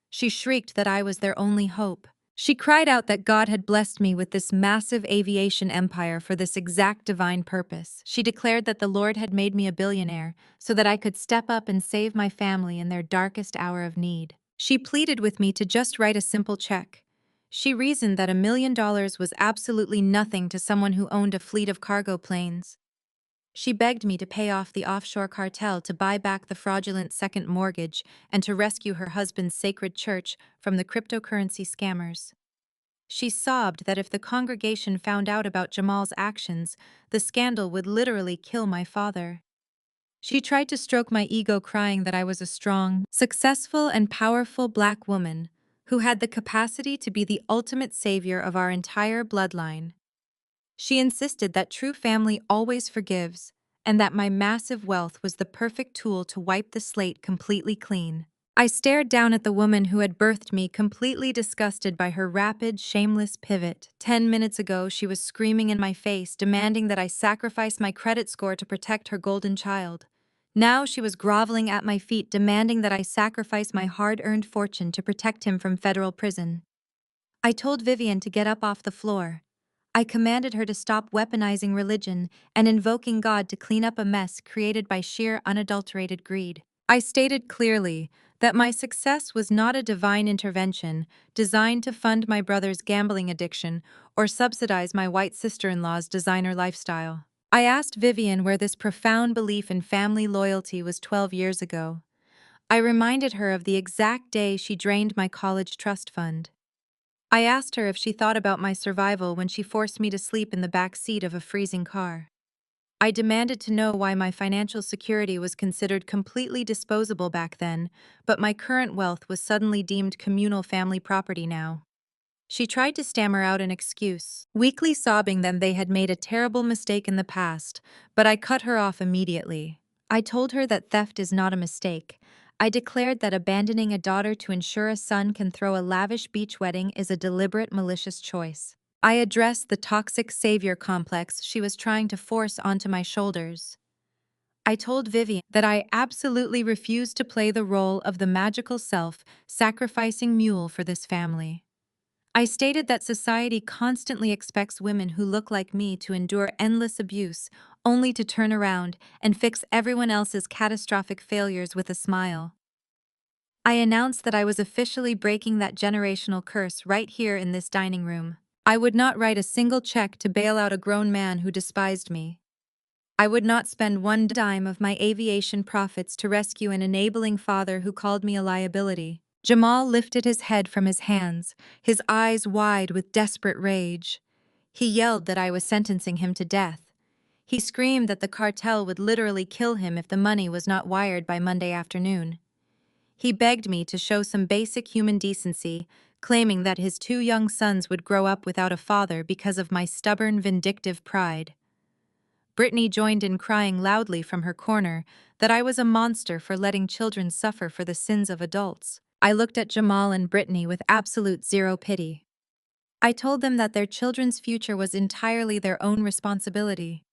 Speaker 1: She shrieked that I was their only hope. She cried out that God had blessed me with this massive aviation empire for this exact divine purpose. She declared that the Lord had made me a billionaire so that I could step up and save my family in their darkest hour of need. She pleaded with me to just write a simple check. She reasoned that $1 million was absolutely nothing to someone who owned a fleet of cargo planes. She begged me to pay off the offshore cartel, to buy back the fraudulent second mortgage, and to rescue her husband's sacred church from the cryptocurrency scammers. She sobbed that if the congregation found out about Jamal's actions, the scandal would literally kill my father. She tried to stroke my ego, crying that I was a strong, successful, and powerful Black woman who had the capacity to be the ultimate savior of our entire bloodline. She insisted that true family always forgives, and that my massive wealth was the perfect tool to wipe the slate completely clean. I stared down at the woman who had birthed me, completely disgusted by her rapid, shameless pivot. 10 minutes ago, she was screaming in my face, demanding that I sacrifice my credit score to protect her golden child. Now she was groveling at my feet, demanding that I sacrifice my hard-earned fortune to protect him from federal prison. I told Vivian to get up off the floor. I commanded her to stop weaponizing religion and invoking God to clean up a mess created by sheer unadulterated greed. I stated clearly that my success was not a divine intervention designed to fund my brother's gambling addiction or subsidize my white sister-in-law's designer lifestyle. I asked Vivian where this profound belief in family loyalty was 12 years ago. I reminded her of the exact day she drained my college trust fund. I asked her if she thought about my survival when she forced me to sleep in the back seat of a freezing car. I demanded to know why my financial security was considered completely disposable back then, but my current wealth was suddenly deemed communal family property now. She tried to stammer out an excuse, weakly sobbing that they had made a terrible mistake in the past, but I cut her off immediately. I told her that theft is not a mistake. I declared that abandoning a daughter to ensure a son can throw a lavish beach wedding is a deliberate, malicious choice. I addressed the toxic savior complex she was trying to force onto my shoulders. I told Vivian that I absolutely refused to play the role of the magical self-sacrificing mule for this family. I stated that society constantly expects women who look like me to endure endless abuse, only to turn around and fix everyone else's catastrophic failures with a smile. I announced that I was officially breaking that generational curse right here in this dining room. I would not write a single check to bail out a grown man who despised me. I would not spend one dime of my aviation profits to rescue an enabling father who called me a liability. Jamal lifted his head from his hands, his eyes wide with desperate rage. He yelled that I was sentencing him to death. He screamed that the cartel would literally kill him if the money was not wired by Monday afternoon. He begged me to show some basic human decency, claiming that his two young sons would grow up without a father because of my stubborn, vindictive pride. Brittany joined in, crying loudly from her corner that I was a monster for letting children suffer for the sins of adults. I looked at Jamal and Brittany with absolute zero pity. I told them that their children's future was entirely their own responsibility.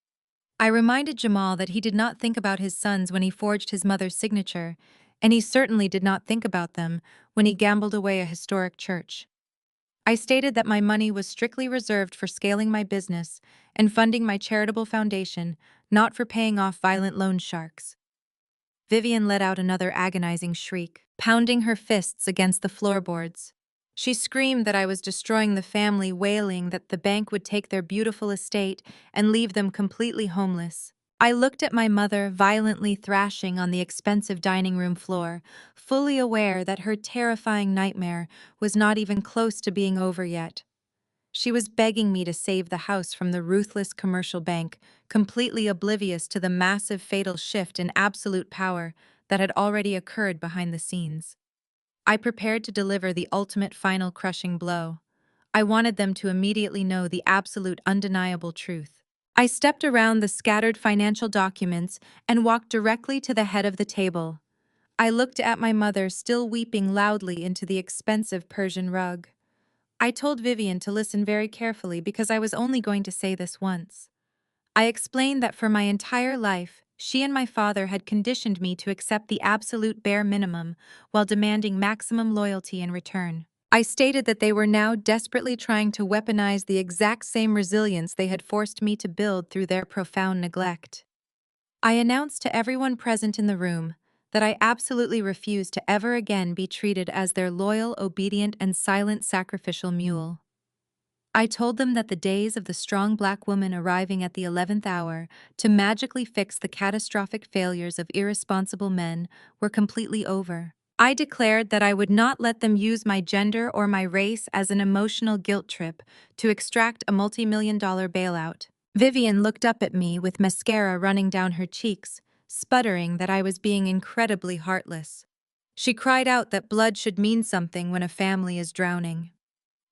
Speaker 1: I reminded Jamal that he did not think about his sons when he forged his mother's signature, and he certainly did not think about them when he gambled away a historic church. I stated that my money was strictly reserved for scaling my business and funding my charitable foundation, not for paying off violent loan sharks. Vivian let out another agonizing shriek, pounding her fists against the floorboards. She screamed that I was destroying the family, wailing that the bank would take their beautiful estate and leave them completely homeless. I looked at my mother, violently thrashing on the expensive dining room floor, fully aware that her terrifying nightmare was not even close to being over yet. She was begging me to save the house from the ruthless commercial bank, completely oblivious to the massive fatal shift in absolute power that had already occurred behind the scenes. I prepared to deliver the ultimate final crushing blow. I wanted them to immediately know the absolute undeniable truth. I stepped around the scattered financial documents and walked directly to the head of the table. I looked at my mother, still weeping loudly into the expensive Persian rug. I told Vivian to listen very carefully because I was only going to say this once. I explained that for my entire life, she and my father had conditioned me to accept the absolute bare minimum while demanding maximum loyalty in return. I stated that they were now desperately trying to weaponize the exact same resilience they had forced me to build through their profound neglect. I announced to everyone present in the room that I absolutely refused to ever again be treated as their loyal, obedient, and silent sacrificial mule. I told them that the days of the strong black woman arriving at the 11th hour to magically fix the catastrophic failures of irresponsible men were completely over. I declared that I would not let them use my gender or my race as an emotional guilt trip to extract a multi-million-dollar bailout. Vivian looked up at me with mascara running down her cheeks, sputtering that I was being incredibly heartless. She cried out that blood should mean something when a family is drowning.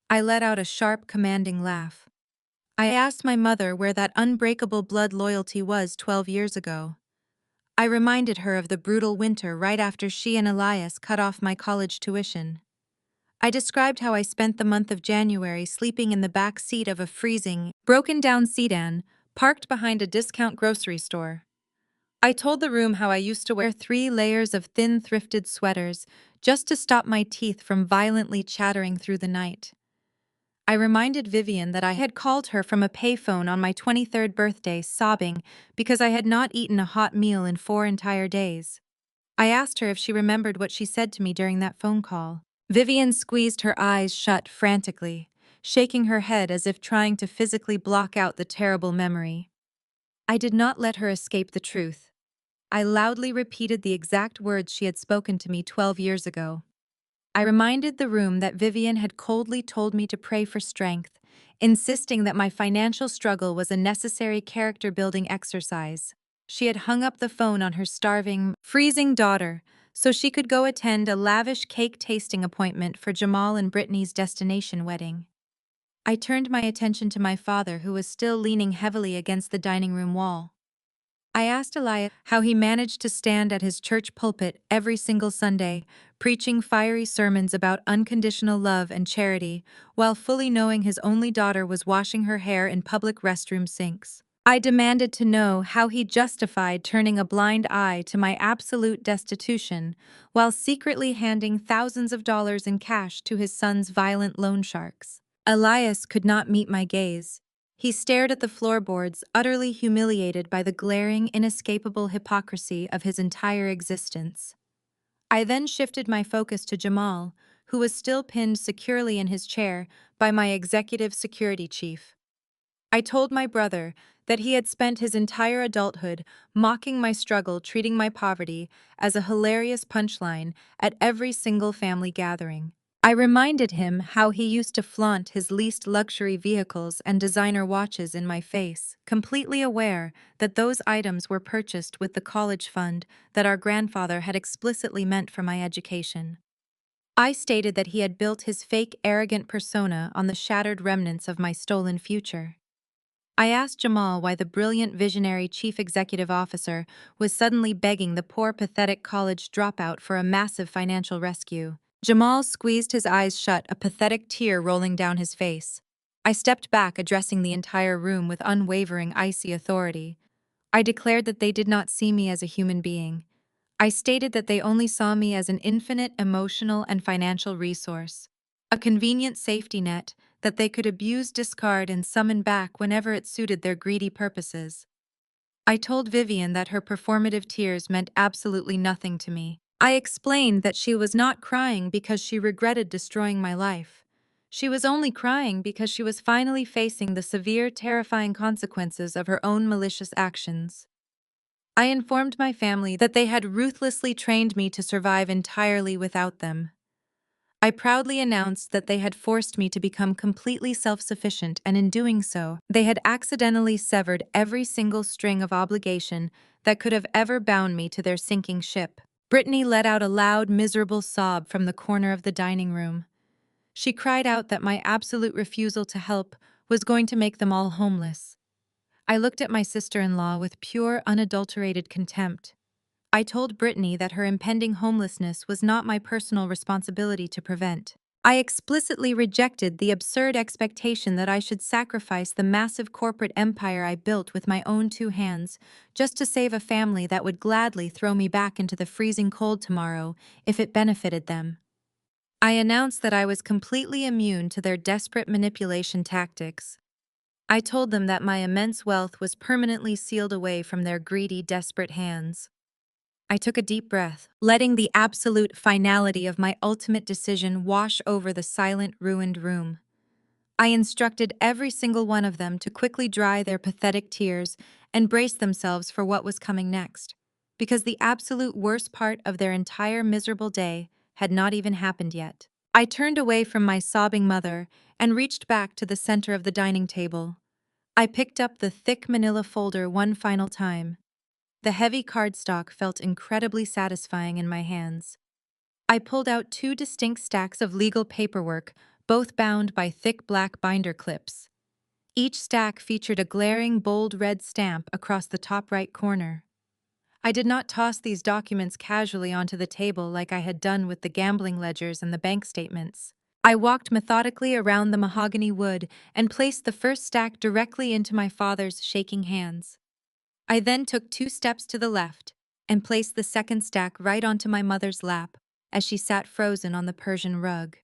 Speaker 1: I let out a sharp, commanding laugh. I asked my mother where that unbreakable blood loyalty was 12 years ago. I reminded her of the brutal winter right after she and Elias cut off my college tuition. I described how I spent the month of January sleeping in the back seat of a freezing, broken-down sedan parked behind a discount grocery store. I told the room how I used to wear 3 layers of thin, thrifted sweaters just to stop my teeth from violently chattering through the night. I reminded Vivian that I had called her from a payphone on my 23rd birthday, sobbing because I had not eaten a hot meal in 4 entire days. I asked her if she remembered what she said to me during that phone call. Vivian squeezed her eyes shut frantically, shaking her head as if trying to physically block out the terrible memory. I did not let her escape the truth. I loudly repeated the exact words she had spoken to me 12 years ago. I reminded the room that Vivian had coldly told me to pray for strength, insisting that my financial struggle was a necessary character-building exercise. She had hung up the phone on her starving, freezing daughter so she could go attend a lavish cake-tasting appointment for Jamal and Brittany's destination wedding. I turned my attention to my father, who was still leaning heavily against the dining room wall. I asked Elias how he managed to stand at his church pulpit every single Sunday, preaching fiery sermons about unconditional love and charity, while fully knowing his only daughter was washing her hair in public restroom sinks. I demanded to know how he justified turning a blind eye to my absolute destitution, while secretly handing thousands of dollars in cash to his son's violent loan sharks. Elias could not meet my gaze. He stared at the floorboards, utterly humiliated by the glaring, inescapable hypocrisy of his entire existence. I then shifted my focus to Jamal, who was still pinned securely in his chair by my executive security chief. I told my brother that he had spent his entire adulthood mocking my struggle, treating my poverty as a hilarious punchline at every single family gathering. I reminded him how he used to flaunt his leased luxury vehicles and designer watches in my face, completely aware that those items were purchased with the college fund that our grandfather had explicitly meant for my education. I stated that he had built his fake, arrogant persona on the shattered remnants of my stolen future. I asked Jamal why the brilliant visionary chief executive officer was suddenly begging the poor, pathetic college dropout for a massive financial rescue. Jamal squeezed his eyes shut, a pathetic tear rolling down his face. I stepped back, addressing the entire room with unwavering, icy authority. I declared that they did not see me as a human being. I stated that they only saw me as an infinite emotional and financial resource, a convenient safety net that they could abuse, discard, and summon back whenever it suited their greedy purposes. I told Vivian that her performative tears meant absolutely nothing to me. I explained that she was not crying because she regretted destroying my life. She was only crying because she was finally facing the severe, terrifying consequences of her own malicious actions. I informed my family that they had ruthlessly trained me to survive entirely without them. I proudly announced that they had forced me to become completely self-sufficient, and in doing so, they had accidentally severed every single string of obligation that could have ever bound me to their sinking ship. Brittany let out a loud, miserable sob from the corner of the dining room. She cried out that my absolute refusal to help was going to make them all homeless. I looked at my sister-in-law with pure, unadulterated contempt. I told Brittany that her impending homelessness was not my personal responsibility to prevent. I explicitly rejected the absurd expectation that I should sacrifice the massive corporate empire I built with my own two hands just to save a family that would gladly throw me back into the freezing cold tomorrow if it benefited them. I announced that I was completely immune to their desperate manipulation tactics. I told them that my immense wealth was permanently sealed away from their greedy, desperate hands. I took a deep breath, letting the absolute finality of my ultimate decision wash over the silent, ruined room. I instructed every single one of them to quickly dry their pathetic tears and brace themselves for what was coming next, because the absolute worst part of their entire miserable day had not even happened yet. I turned away from my sobbing mother and reached back to the center of the dining table. I picked up the thick manila folder one final time. The heavy cardstock felt incredibly satisfying in my hands. I pulled out two distinct stacks of legal paperwork, both bound by thick black binder clips. Each stack featured a glaring, bold red stamp across the top right corner. I did not toss these documents casually onto the table like I had done with the gambling ledgers and the bank statements. I walked methodically around the mahogany wood and placed the first stack directly into my father's shaking hands. I then took 2 steps to the left and placed the second stack right onto my mother's lap as she sat frozen on the Persian rug.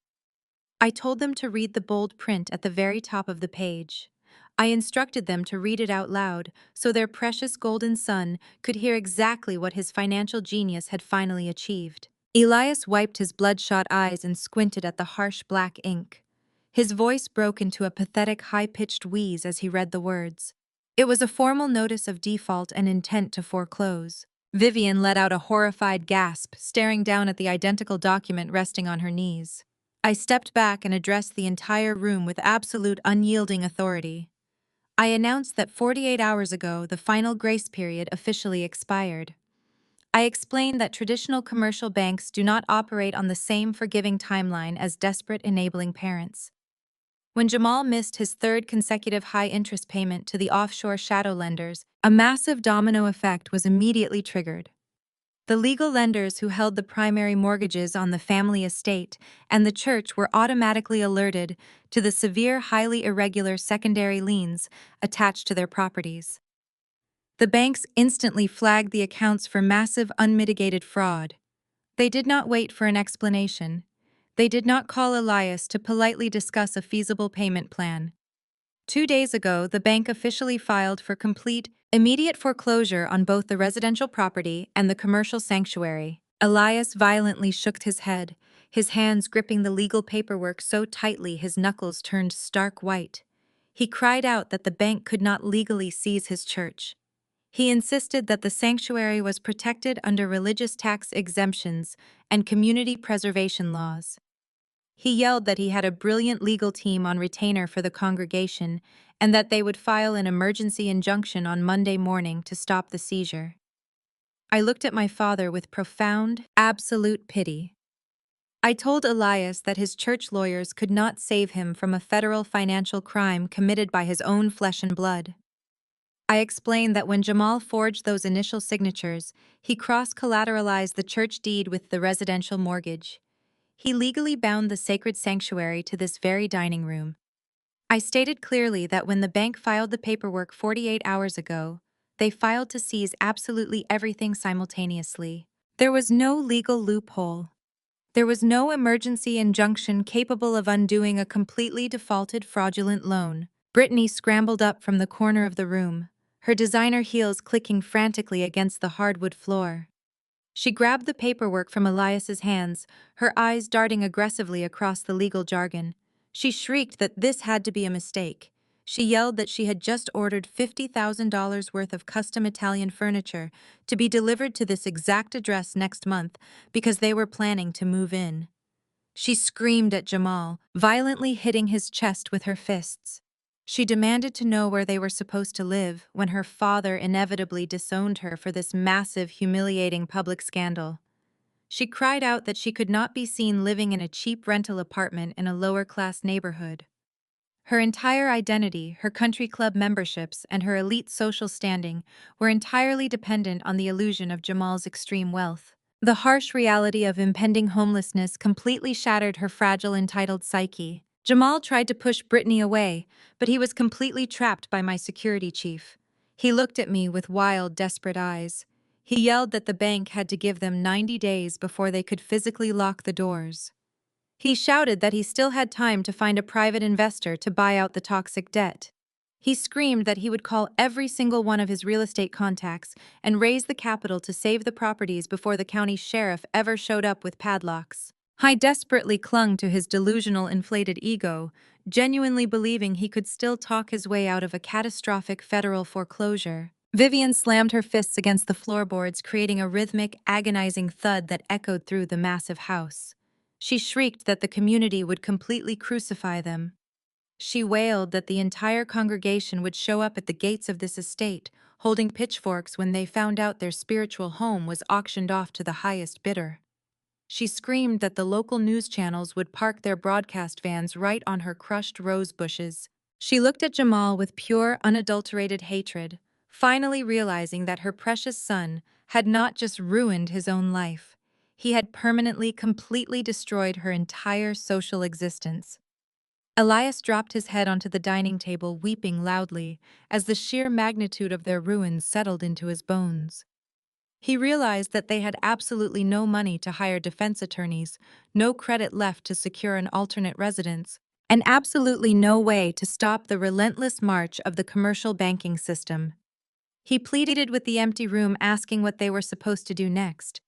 Speaker 1: I told them to read the bold print at the very top of the page. I instructed them to read it out loud so their precious golden son could hear exactly what his financial genius had finally achieved. Elias wiped his bloodshot eyes and squinted at the harsh black ink. His voice broke into a pathetic high-pitched wheeze as he read the words. It was a formal notice of default and intent to foreclose. Vivian let out a horrified gasp, staring down at the identical document resting on her knees. I stepped back and addressed the entire room with absolute unyielding authority. I announced that 48 hours ago the final grace period officially expired. I explained that traditional commercial banks do not operate on the same forgiving timeline as desperate enabling parents. When Jamal missed his third consecutive high-interest payment to the offshore shadow lenders, a massive domino effect was immediately triggered. The legal lenders who held the primary mortgages on the family estate and the church were automatically alerted to the severe, highly irregular secondary liens attached to their properties. The banks instantly flagged the accounts for massive, unmitigated fraud. They did not wait for an explanation. They did not call Elias to politely discuss a feasible payment plan. 2 days ago, the bank officially filed for complete, immediate foreclosure on both the residential property and the commercial sanctuary. Elias violently shook his head, his hands gripping the legal paperwork so tightly his knuckles turned stark white. He cried out that the bank could not legally seize his church. He insisted that the sanctuary was protected under religious tax exemptions and community preservation laws. He yelled that he had a brilliant legal team on retainer for the congregation and that they would file an emergency injunction on Monday morning to stop the seizure. I looked at my father with profound, absolute pity. I told Elias that his church lawyers could not save him from a federal financial crime committed by his own flesh and blood. I explained that when Jamal forged those initial signatures, he cross-collateralized the church deed with the residential mortgage. He legally bound the sacred sanctuary to this very dining room. I stated clearly that when the bank filed the paperwork 48 hours ago, they filed to seize absolutely everything simultaneously. There was no legal loophole. There was no emergency injunction capable of undoing a completely defaulted fraudulent loan. Brittany scrambled up from the corner of the room, her designer heels clicking frantically against the hardwood floor. She grabbed the paperwork from Elias's hands, her eyes darting aggressively across the legal jargon. She shrieked that this had to be a mistake. She yelled that she had just ordered $50,000 worth of custom Italian furniture to be delivered to this exact address next month because they were planning to move in. She screamed at Jamal, violently hitting his chest with her fists. She demanded to know where they were supposed to live when her father inevitably disowned her for this massive, humiliating public scandal. She cried out that she could not be seen living in a cheap rental apartment in a lower-class neighborhood. Her entire identity, her country club memberships, and her elite social standing were entirely dependent on the illusion of Jamal's extreme wealth. The harsh reality of impending homelessness completely shattered her fragile, entitled psyche. Jamal tried to push Brittany away, but he was completely trapped by my security chief. He looked at me with wild, desperate eyes. He yelled that the bank had to give them 90 days before they could physically lock the doors. He shouted that he still had time to find a private investor to buy out the toxic debt. He screamed that he would call every single one of his real estate contacts and raise the capital to save the properties before the county sheriff ever showed up with padlocks. I desperately clung to his delusional, inflated ego, genuinely believing he could still talk his way out of a catastrophic federal foreclosure. Vivian slammed her fists against the floorboards, creating a rhythmic, agonizing thud that echoed through the massive house. She shrieked that the community would completely crucify them. She wailed that the entire congregation would show up at the gates of this estate, holding pitchforks when they found out their spiritual home was auctioned off to the highest bidder. She screamed that the local news channels would park their broadcast vans right on her crushed rose bushes. She looked at Jamal with pure, unadulterated hatred, finally realizing that her precious son had not just ruined his own life. He had permanently, completely destroyed her entire social existence. Elias dropped his head onto the dining table, weeping loudly, as the sheer magnitude of their ruins settled into his bones. He realized that they had absolutely no money to hire defense attorneys, no credit left to secure an alternate residence, and absolutely no way to stop the relentless march of the commercial banking system. He pleaded with the empty room, asking what they were supposed to do next.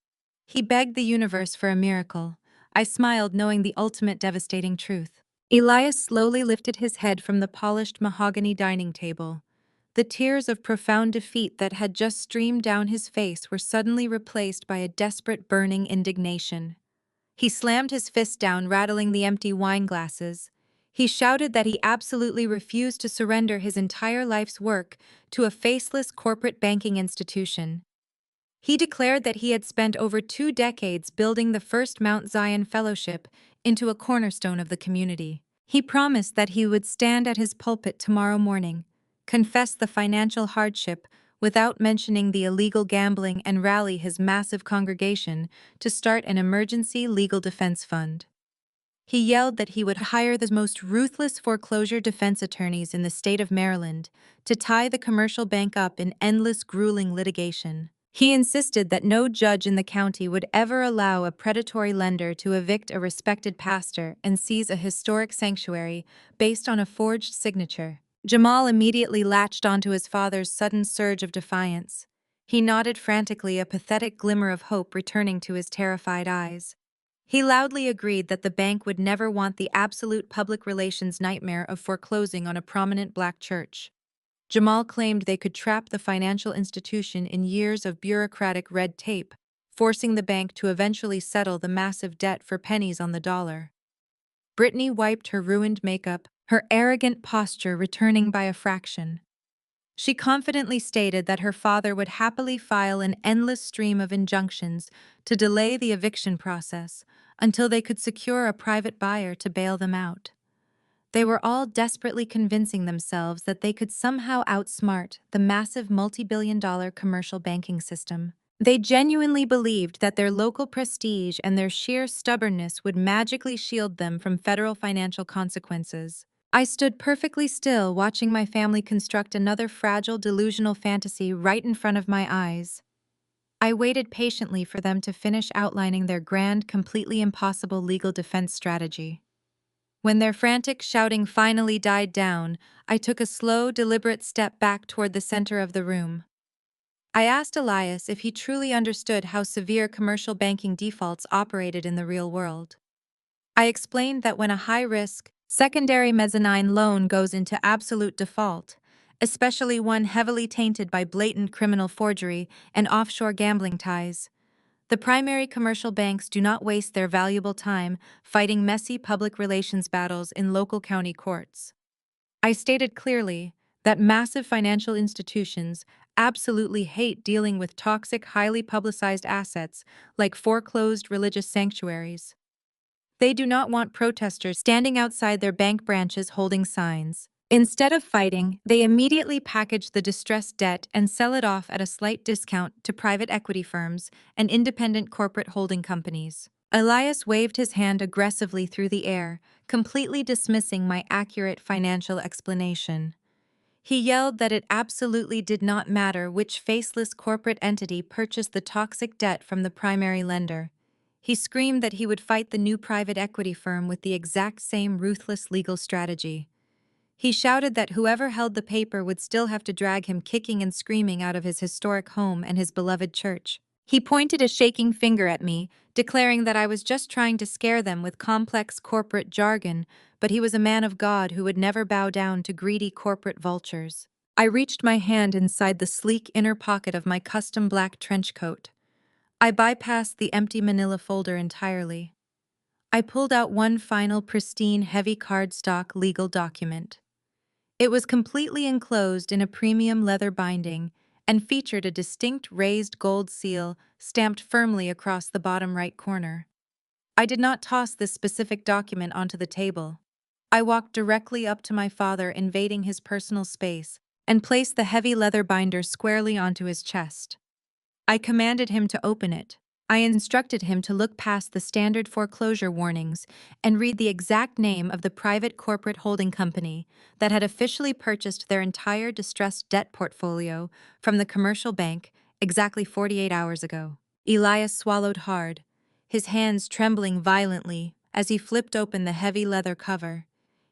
Speaker 1: He begged the universe for a miracle. I smiled, knowing the ultimate devastating truth. Elias slowly lifted his head from the polished mahogany dining table. The tears of profound defeat that had just streamed down his face were suddenly replaced by a desperate, burning indignation. He slammed his fist down, rattling the empty wine glasses. He shouted that he absolutely refused to surrender his entire life's work to a faceless corporate banking institution. He declared that he had spent over 2 decades building the first Mount Zion Fellowship into a cornerstone of the community. He promised that he would stand at his pulpit tomorrow morning, confess the financial hardship without mentioning the illegal gambling, and rally his massive congregation to start an emergency legal defense fund. He yelled that he would hire the most ruthless foreclosure defense attorneys in the state of Maryland to tie the commercial bank up in endless, grueling litigation. He insisted that no judge in the county would ever allow a predatory lender to evict a respected pastor and seize a historic sanctuary based on a forged signature. Jamal immediately latched onto his father's sudden surge of defiance. He nodded frantically, a pathetic glimmer of hope returning to his terrified eyes. He loudly agreed that the bank would never want the absolute public relations nightmare of foreclosing on a prominent black church. Jamal claimed they could trap the financial institution in years of bureaucratic red tape, forcing the bank to eventually settle the massive debt for pennies on the dollar. Brittany wiped her ruined makeup, her arrogant posture returning by a fraction. She confidently stated that her father would happily file an endless stream of injunctions to delay the eviction process until they could secure a private buyer to bail them out. They were all desperately convincing themselves that they could somehow outsmart the massive multi-billion-dollar commercial banking system. They genuinely believed that their local prestige and their sheer stubbornness would magically shield them from federal financial consequences. I stood perfectly still, watching my family construct another fragile, delusional fantasy right in front of my eyes. I waited patiently for them to finish outlining their grand, completely impossible legal defense strategy. When their frantic shouting finally died down, I took a slow, deliberate step back toward the center of the room. I asked Elias if he truly understood how severe commercial banking defaults operated in the real world. I explained that when a high-risk, secondary mezzanine loan goes into absolute default, especially one heavily tainted by blatant criminal forgery and offshore gambling ties, the primary commercial banks do not waste their valuable time fighting messy public relations battles in local county courts. I stated clearly that massive financial institutions absolutely hate dealing with toxic, highly publicized assets like foreclosed religious sanctuaries. They do not want protesters standing outside their bank branches holding signs. Instead of fighting, they immediately package the distressed debt and sell it off at a slight discount to private equity firms and independent corporate holding companies. Elias waved his hand aggressively through the air, completely dismissing my accurate financial explanation. He yelled that it absolutely did not matter which faceless corporate entity purchased the toxic debt from the primary lender. He screamed that he would fight the new private equity firm with the exact same ruthless legal strategy. He shouted that whoever held the paper would still have to drag him kicking and screaming out of his historic home and his beloved church. He pointed a shaking finger at me, declaring that I was just trying to scare them with complex corporate jargon, but he was a man of God who would never bow down to greedy corporate vultures. I reached my hand inside the sleek inner pocket of my custom black trench coat. I bypassed the empty manila folder entirely. I pulled out one final pristine heavy cardstock legal document. It was completely enclosed in a premium leather binding and featured a distinct raised gold seal stamped firmly across the bottom right corner. I did not toss this specific document onto the table. I walked directly up to my father, invading his personal space, and placed the heavy leather binder squarely onto his chest. I commanded him to open it. I instructed him to look past the standard foreclosure warnings and read the exact name of the private corporate holding company that had officially purchased their entire distressed debt portfolio from the commercial bank exactly 48 hours ago. Elias swallowed hard, his hands trembling violently as he flipped open the heavy leather cover.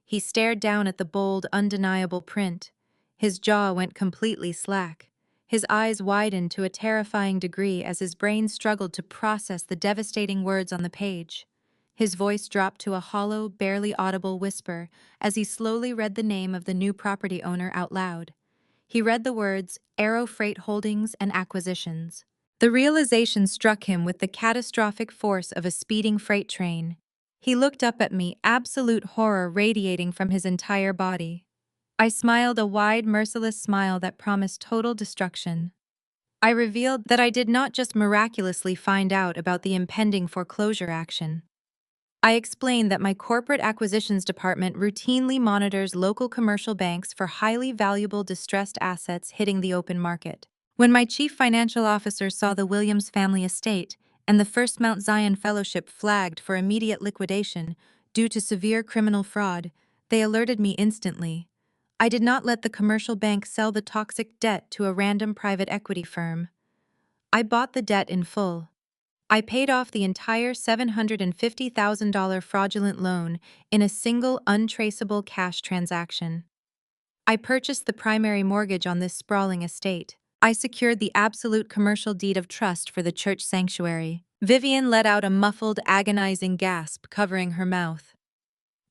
Speaker 1: He stared down at the bold, undeniable print. His jaw went completely slack. His eyes widened to a terrifying degree as his brain struggled to process the devastating words on the page. His voice dropped to a hollow, barely audible whisper as he slowly read the name of the new property owner out loud. He read the words, Aero Freight Holdings and Acquisitions. The realization struck him with the catastrophic force of a speeding freight train. He looked up at me, absolute horror radiating from his entire body. I smiled a wide, merciless smile that promised total destruction. I revealed that I did not just miraculously find out about the impending foreclosure action. I explained that my corporate acquisitions department routinely monitors local commercial banks for highly valuable distressed assets hitting the open market. When my chief financial officer saw the Williams family estate and the First Mount Zion Fellowship flagged for immediate liquidation due to severe criminal fraud, they alerted me instantly. I did not let the commercial bank sell the toxic debt to a random private equity firm. I bought the debt in full. I paid off the entire $750,000 fraudulent loan in a single untraceable cash transaction. I purchased the primary mortgage on this sprawling estate. I secured the absolute commercial deed of trust for the church sanctuary. Vivian let out a muffled, agonizing gasp, covering her mouth.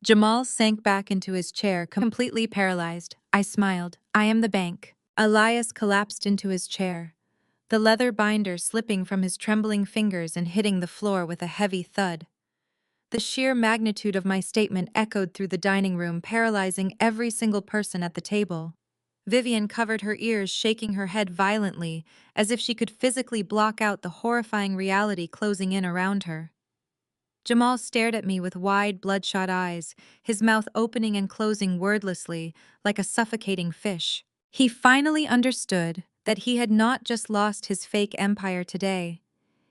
Speaker 1: Jamal sank back into his chair, completely paralyzed. I smiled. I am the bank. Elias collapsed into his chair, the leather binder slipping from his trembling fingers and hitting the floor with a heavy thud. The sheer magnitude of my statement echoed through the dining room, paralyzing every single person at the table. Vivian covered her ears, shaking her head violently, as if she could physically block out the horrifying reality closing in around her. Jamal stared at me with wide, bloodshot eyes, his mouth opening and closing wordlessly, like a suffocating fish. He finally understood that he had not just lost his fake empire today.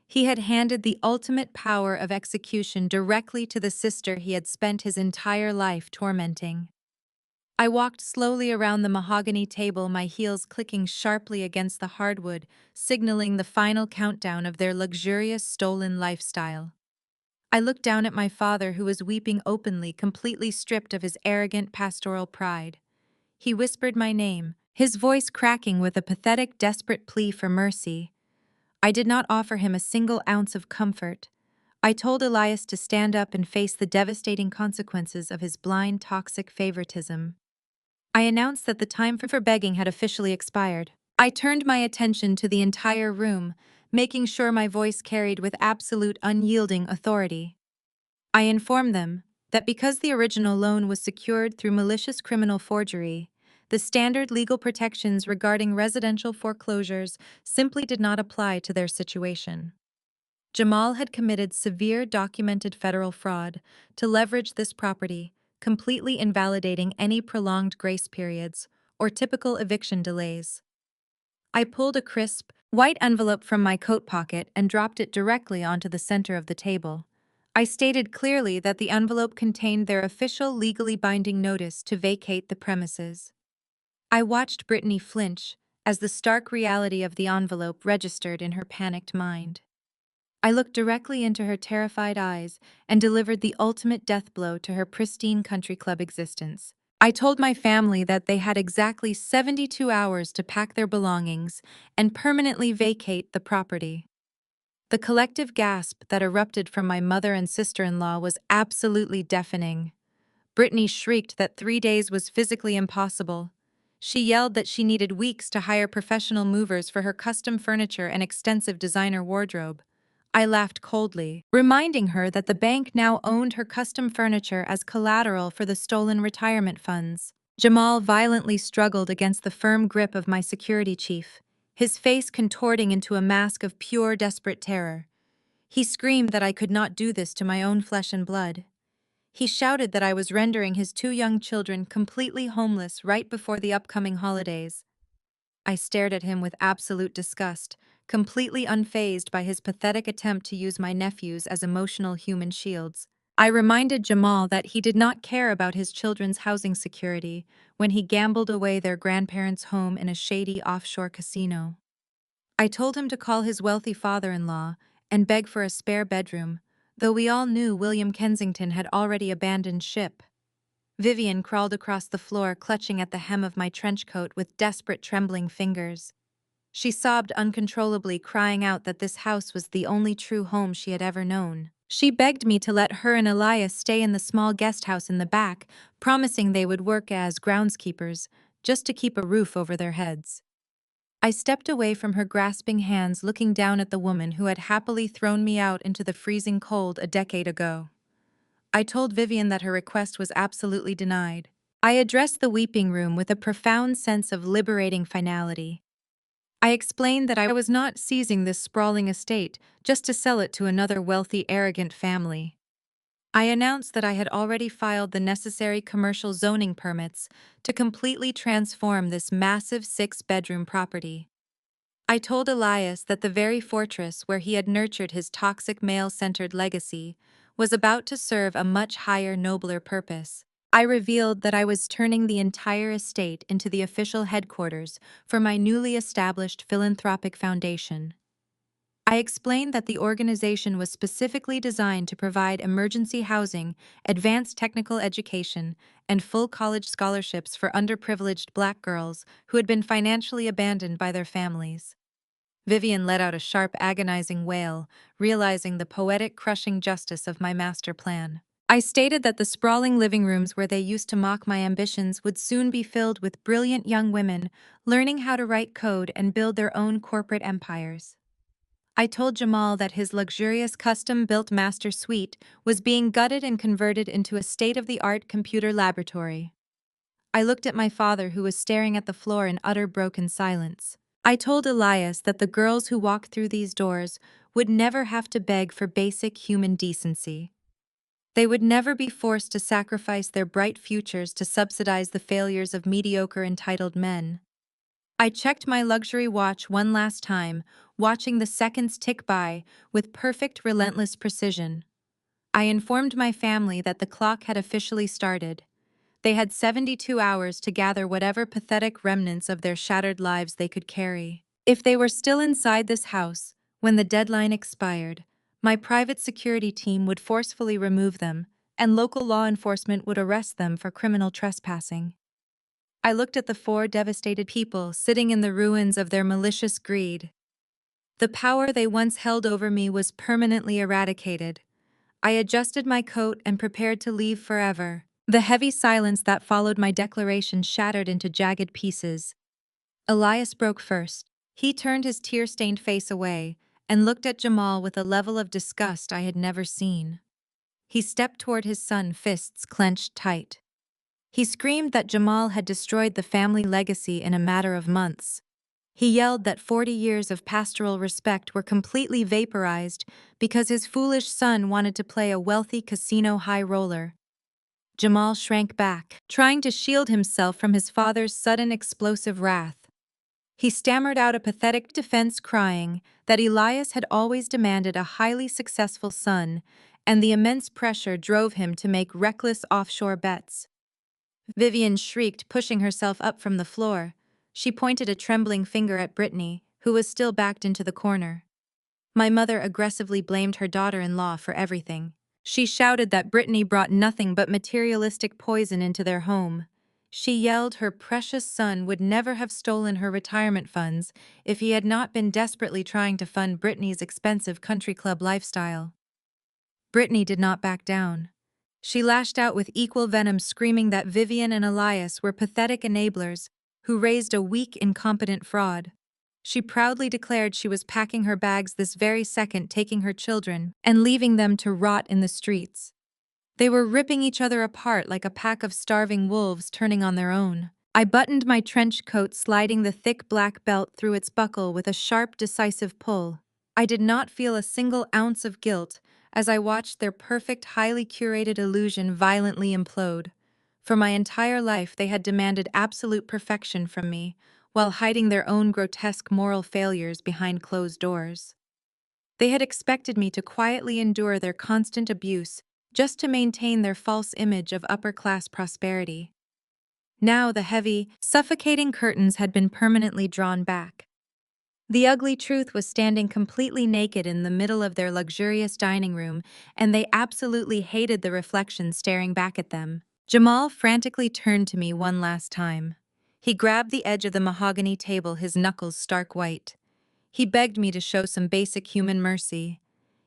Speaker 1: He had handed the ultimate power of execution directly to the sister he had spent his entire life tormenting. I walked slowly around the mahogany table, my heels clicking sharply against the hardwood, signaling the final countdown of their luxurious stolen lifestyle. I looked down at my father, who was weeping openly, completely stripped of his arrogant pastoral pride. He whispered my name, his voice cracking with a pathetic, desperate plea for mercy. I did not offer him a single ounce of comfort. I told Elias to stand up and face the devastating consequences of his blind, toxic favoritism. I announced that the time for begging had officially expired. I turned my attention to the entire room, making sure my voice carried with absolute unyielding authority. I informed them that because the original loan was secured through malicious criminal forgery, the standard legal protections regarding residential foreclosures simply did not apply to their situation. Jamal had committed severe documented federal fraud to leverage this property, completely invalidating any prolonged grace periods or typical eviction delays. I pulled a crisp, white envelope from my coat pocket and dropped it directly onto the center of the table. I stated clearly that the envelope contained their official legally binding notice to vacate the premises. I watched Brittany flinch as the stark reality of the envelope registered in her panicked mind. I looked directly into her terrified eyes and delivered the ultimate death blow to her pristine country club existence. I told my family that they had exactly 72 hours to pack their belongings and permanently vacate the property. The collective gasp that erupted from my mother and sister-in-law was absolutely deafening. Brittany shrieked that 3 days was physically impossible. She yelled that she needed weeks to hire professional movers for her custom furniture and extensive designer wardrobe. I laughed coldly, reminding her that the bank now owned her custom furniture as collateral for the stolen retirement funds. Jamal violently struggled against the firm grip of my security chief, his face contorting into a mask of pure, desperate terror. He screamed that I could not do this to my own flesh and blood. He shouted that I was rendering his 2 young children completely homeless right before the upcoming holidays. I stared at him with absolute disgust, completely unfazed by his pathetic attempt to use my nephews as emotional human shields. I reminded Jamal that he did not care about his children's housing security when he gambled away their grandparents' home in a shady offshore casino. I told him to call his wealthy father-in-law and beg for a spare bedroom, though we all knew William Kensington had already abandoned ship. Vivian crawled across the floor, clutching at the hem of my trench coat with desperate, trembling fingers. She sobbed uncontrollably, crying out that this house was the only true home she had ever known. She begged me to let her and Elias stay in the small guest house in the back, promising they would work as groundskeepers, just to keep a roof over their heads. I stepped away from her grasping hands, looking down at the woman who had happily thrown me out into the freezing cold a decade ago. I told Vivian that her request was absolutely denied. I addressed the weeping room with a profound sense of liberating finality. I explained that I was not seizing this sprawling estate just to sell it to another wealthy, arrogant family. I announced that I had already filed the necessary commercial zoning permits to completely transform this massive 6-bedroom property. I told Elias that the very fortress where he had nurtured his toxic male-centered legacy was about to serve a much higher, nobler purpose. I revealed that I was turning the entire estate into the official headquarters for my newly established philanthropic foundation. I explained that the organization was specifically designed to provide emergency housing, advanced technical education, and full college scholarships for underprivileged Black girls who had been financially abandoned by their families. Vivian let out a sharp, agonizing wail, realizing the poetic, crushing justice of my master plan. I stated that the sprawling living rooms where they used to mock my ambitions would soon be filled with brilliant young women learning how to write code and build their own corporate empires. I told Jamal that his luxurious custom-built master suite was being gutted and converted into a state-of-the-art computer laboratory. I looked at my father, who was staring at the floor in utter broken silence. I told Elias that the girls who walked through these doors would never have to beg for basic human decency. They would never be forced to sacrifice their bright futures to subsidize the failures of mediocre entitled men. I checked my luxury watch one last time, watching the seconds tick by with perfect, relentless precision. I informed my family that the clock had officially started. They had 72 hours to gather whatever pathetic remnants of their shattered lives they could carry. If they were still inside this house when the deadline expired, my private security team would forcefully remove them, and local law enforcement would arrest them for criminal trespassing. I looked at the four devastated people sitting in the ruins of their malicious greed. The power they once held over me was permanently eradicated. I adjusted my coat and prepared to leave forever. The heavy silence that followed my declaration shattered into jagged pieces. Elias broke first. He turned his tear-stained face away and looked at Jamal with a level of disgust I had never seen. He stepped toward his son, fists clenched tight. He screamed that Jamal had destroyed the family legacy in a matter of months. He yelled that 40 years of pastoral respect were completely vaporized because his foolish son wanted to play a wealthy casino high roller. Jamal shrank back, trying to shield himself from his father's sudden explosive wrath. He stammered out a pathetic defense, crying that Elias had always demanded a highly successful son, and the immense pressure drove him to make reckless offshore bets. Vivian shrieked, pushing herself up from the floor. She pointed a trembling finger at Brittany, who was still backed into the corner. My mother aggressively blamed her daughter-in-law for everything. She shouted that Brittany brought nothing but materialistic poison into their home. She yelled her precious son would never have stolen her retirement funds if he had not been desperately trying to fund Brittany's expensive country club lifestyle. Brittany did not back down. She lashed out with equal venom, screaming that Vivian and Elias were pathetic enablers who raised a weak, incompetent fraud. She proudly declared she was packing her bags this very second, taking her children and leaving them to rot in the streets. They were ripping each other apart like a pack of starving wolves turning on their own. I buttoned my trench coat, sliding the thick black belt through its buckle with a sharp, decisive pull. I did not feel a single ounce of guilt as I watched their perfect, highly curated illusion violently implode. For my entire life, they had demanded absolute perfection from me, while hiding their own grotesque moral failures behind closed doors. They had expected me to quietly endure their constant abuse just to maintain their false image of upper-class prosperity. Now the heavy, suffocating curtains had been permanently drawn back. The ugly truth was standing completely naked in the middle of their luxurious dining room, and they absolutely hated the reflection staring back at them. Jamal frantically turned to me one last time. He grabbed the edge of the mahogany table, his knuckles stark white. He begged me to show some basic human mercy.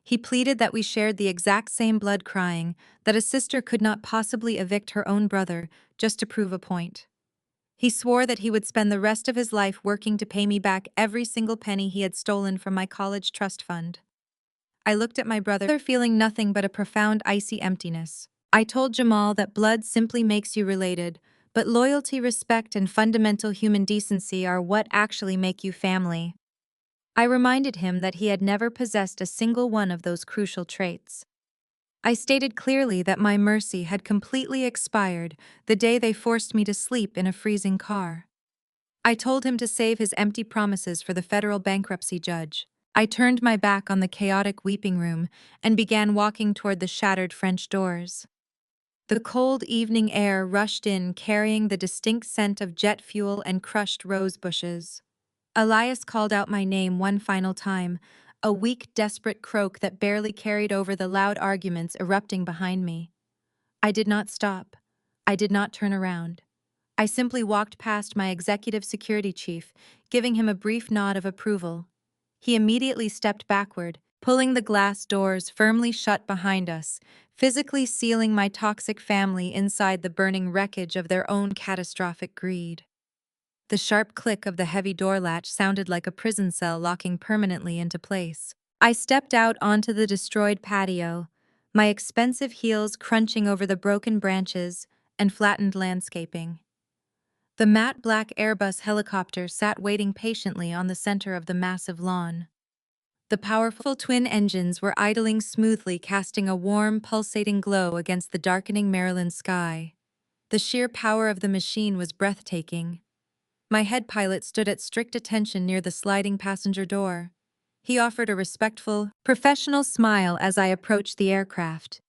Speaker 1: He pleaded that we shared the exact same blood, crying that a sister could not possibly evict her own brother just to prove a point. He swore that he would spend the rest of his life working to pay me back every single penny he had stolen from my college trust fund. I looked at my brother, feeling nothing but a profound, icy emptiness. I told Jamal that blood simply makes you related, but loyalty, respect, and fundamental human decency are what actually make you family. I reminded him that he had never possessed a single one of those crucial traits. I stated clearly that my mercy had completely expired the day they forced me to sleep in a freezing car. I told him to save his empty promises for the federal bankruptcy judge. I turned my back on the chaotic weeping room and began walking toward the shattered French doors. The cold evening air rushed in, carrying the distinct scent of jet fuel and crushed rose bushes. Elias called out my name one final time, a weak, desperate croak that barely carried over the loud arguments erupting behind me. I did not stop. I did not turn around. I simply walked past my executive security chief, giving him a brief nod of approval. He immediately stepped backward, pulling the glass doors firmly shut behind us, physically sealing my toxic family inside the burning wreckage of their own catastrophic greed. The sharp click of the heavy door latch sounded like a prison cell locking permanently into place. I stepped out onto the destroyed patio, my expensive heels crunching over the broken branches and flattened landscaping. The matte black Airbus helicopter sat waiting patiently on the center of the massive lawn. The powerful twin engines were idling smoothly, casting a warm, pulsating glow against the darkening Maryland sky. The sheer power of the machine was breathtaking. My head pilot stood at strict attention near the sliding passenger door. He offered a respectful, professional smile as I approached the aircraft.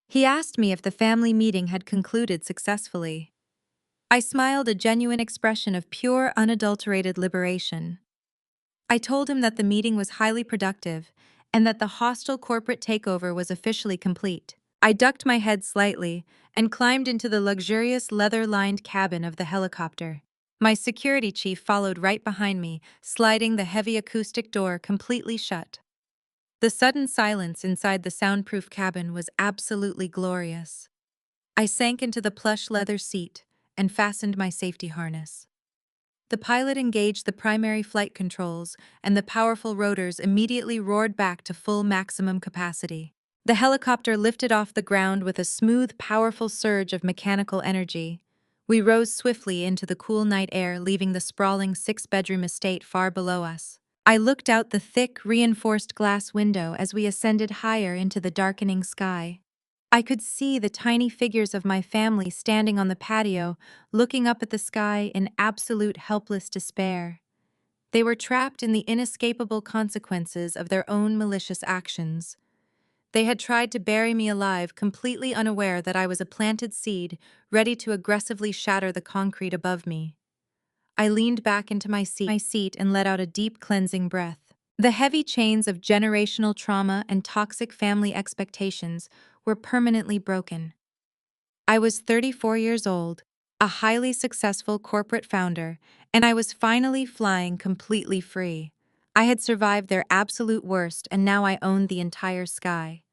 Speaker 1: He asked me if the family meeting had concluded successfully. I smiled, a genuine expression of pure, unadulterated liberation. I told him that the meeting was highly productive and that the hostile corporate takeover was officially complete. I ducked my head slightly and climbed into the luxurious leather-lined cabin of the helicopter. My security chief followed right behind me, sliding the heavy acoustic door completely shut. The sudden silence inside the soundproof cabin was absolutely glorious. I sank into the plush leather seat and fastened my safety harness. The pilot engaged the primary flight controls, and the powerful rotors immediately roared back to full maximum capacity. The helicopter lifted off the ground with a smooth, powerful surge of mechanical energy. We rose swiftly into the cool night air, leaving the sprawling six-bedroom estate far below us. I looked out the thick, reinforced glass window as we ascended higher into the darkening sky. I could see the tiny figures of my family standing on the patio, looking up at the sky in absolute helpless despair. They were trapped in the inescapable consequences of their own malicious actions. They had tried to bury me alive, completely unaware that I was a planted seed, ready to aggressively shatter the concrete above me. I leaned back into my seat and let out a deep, cleansing breath. The heavy chains of generational trauma and toxic family expectations were permanently broken. I was 34 years old, a highly successful corporate founder, and I was finally flying completely free. I had survived their absolute worst, and now I owned the entire sky.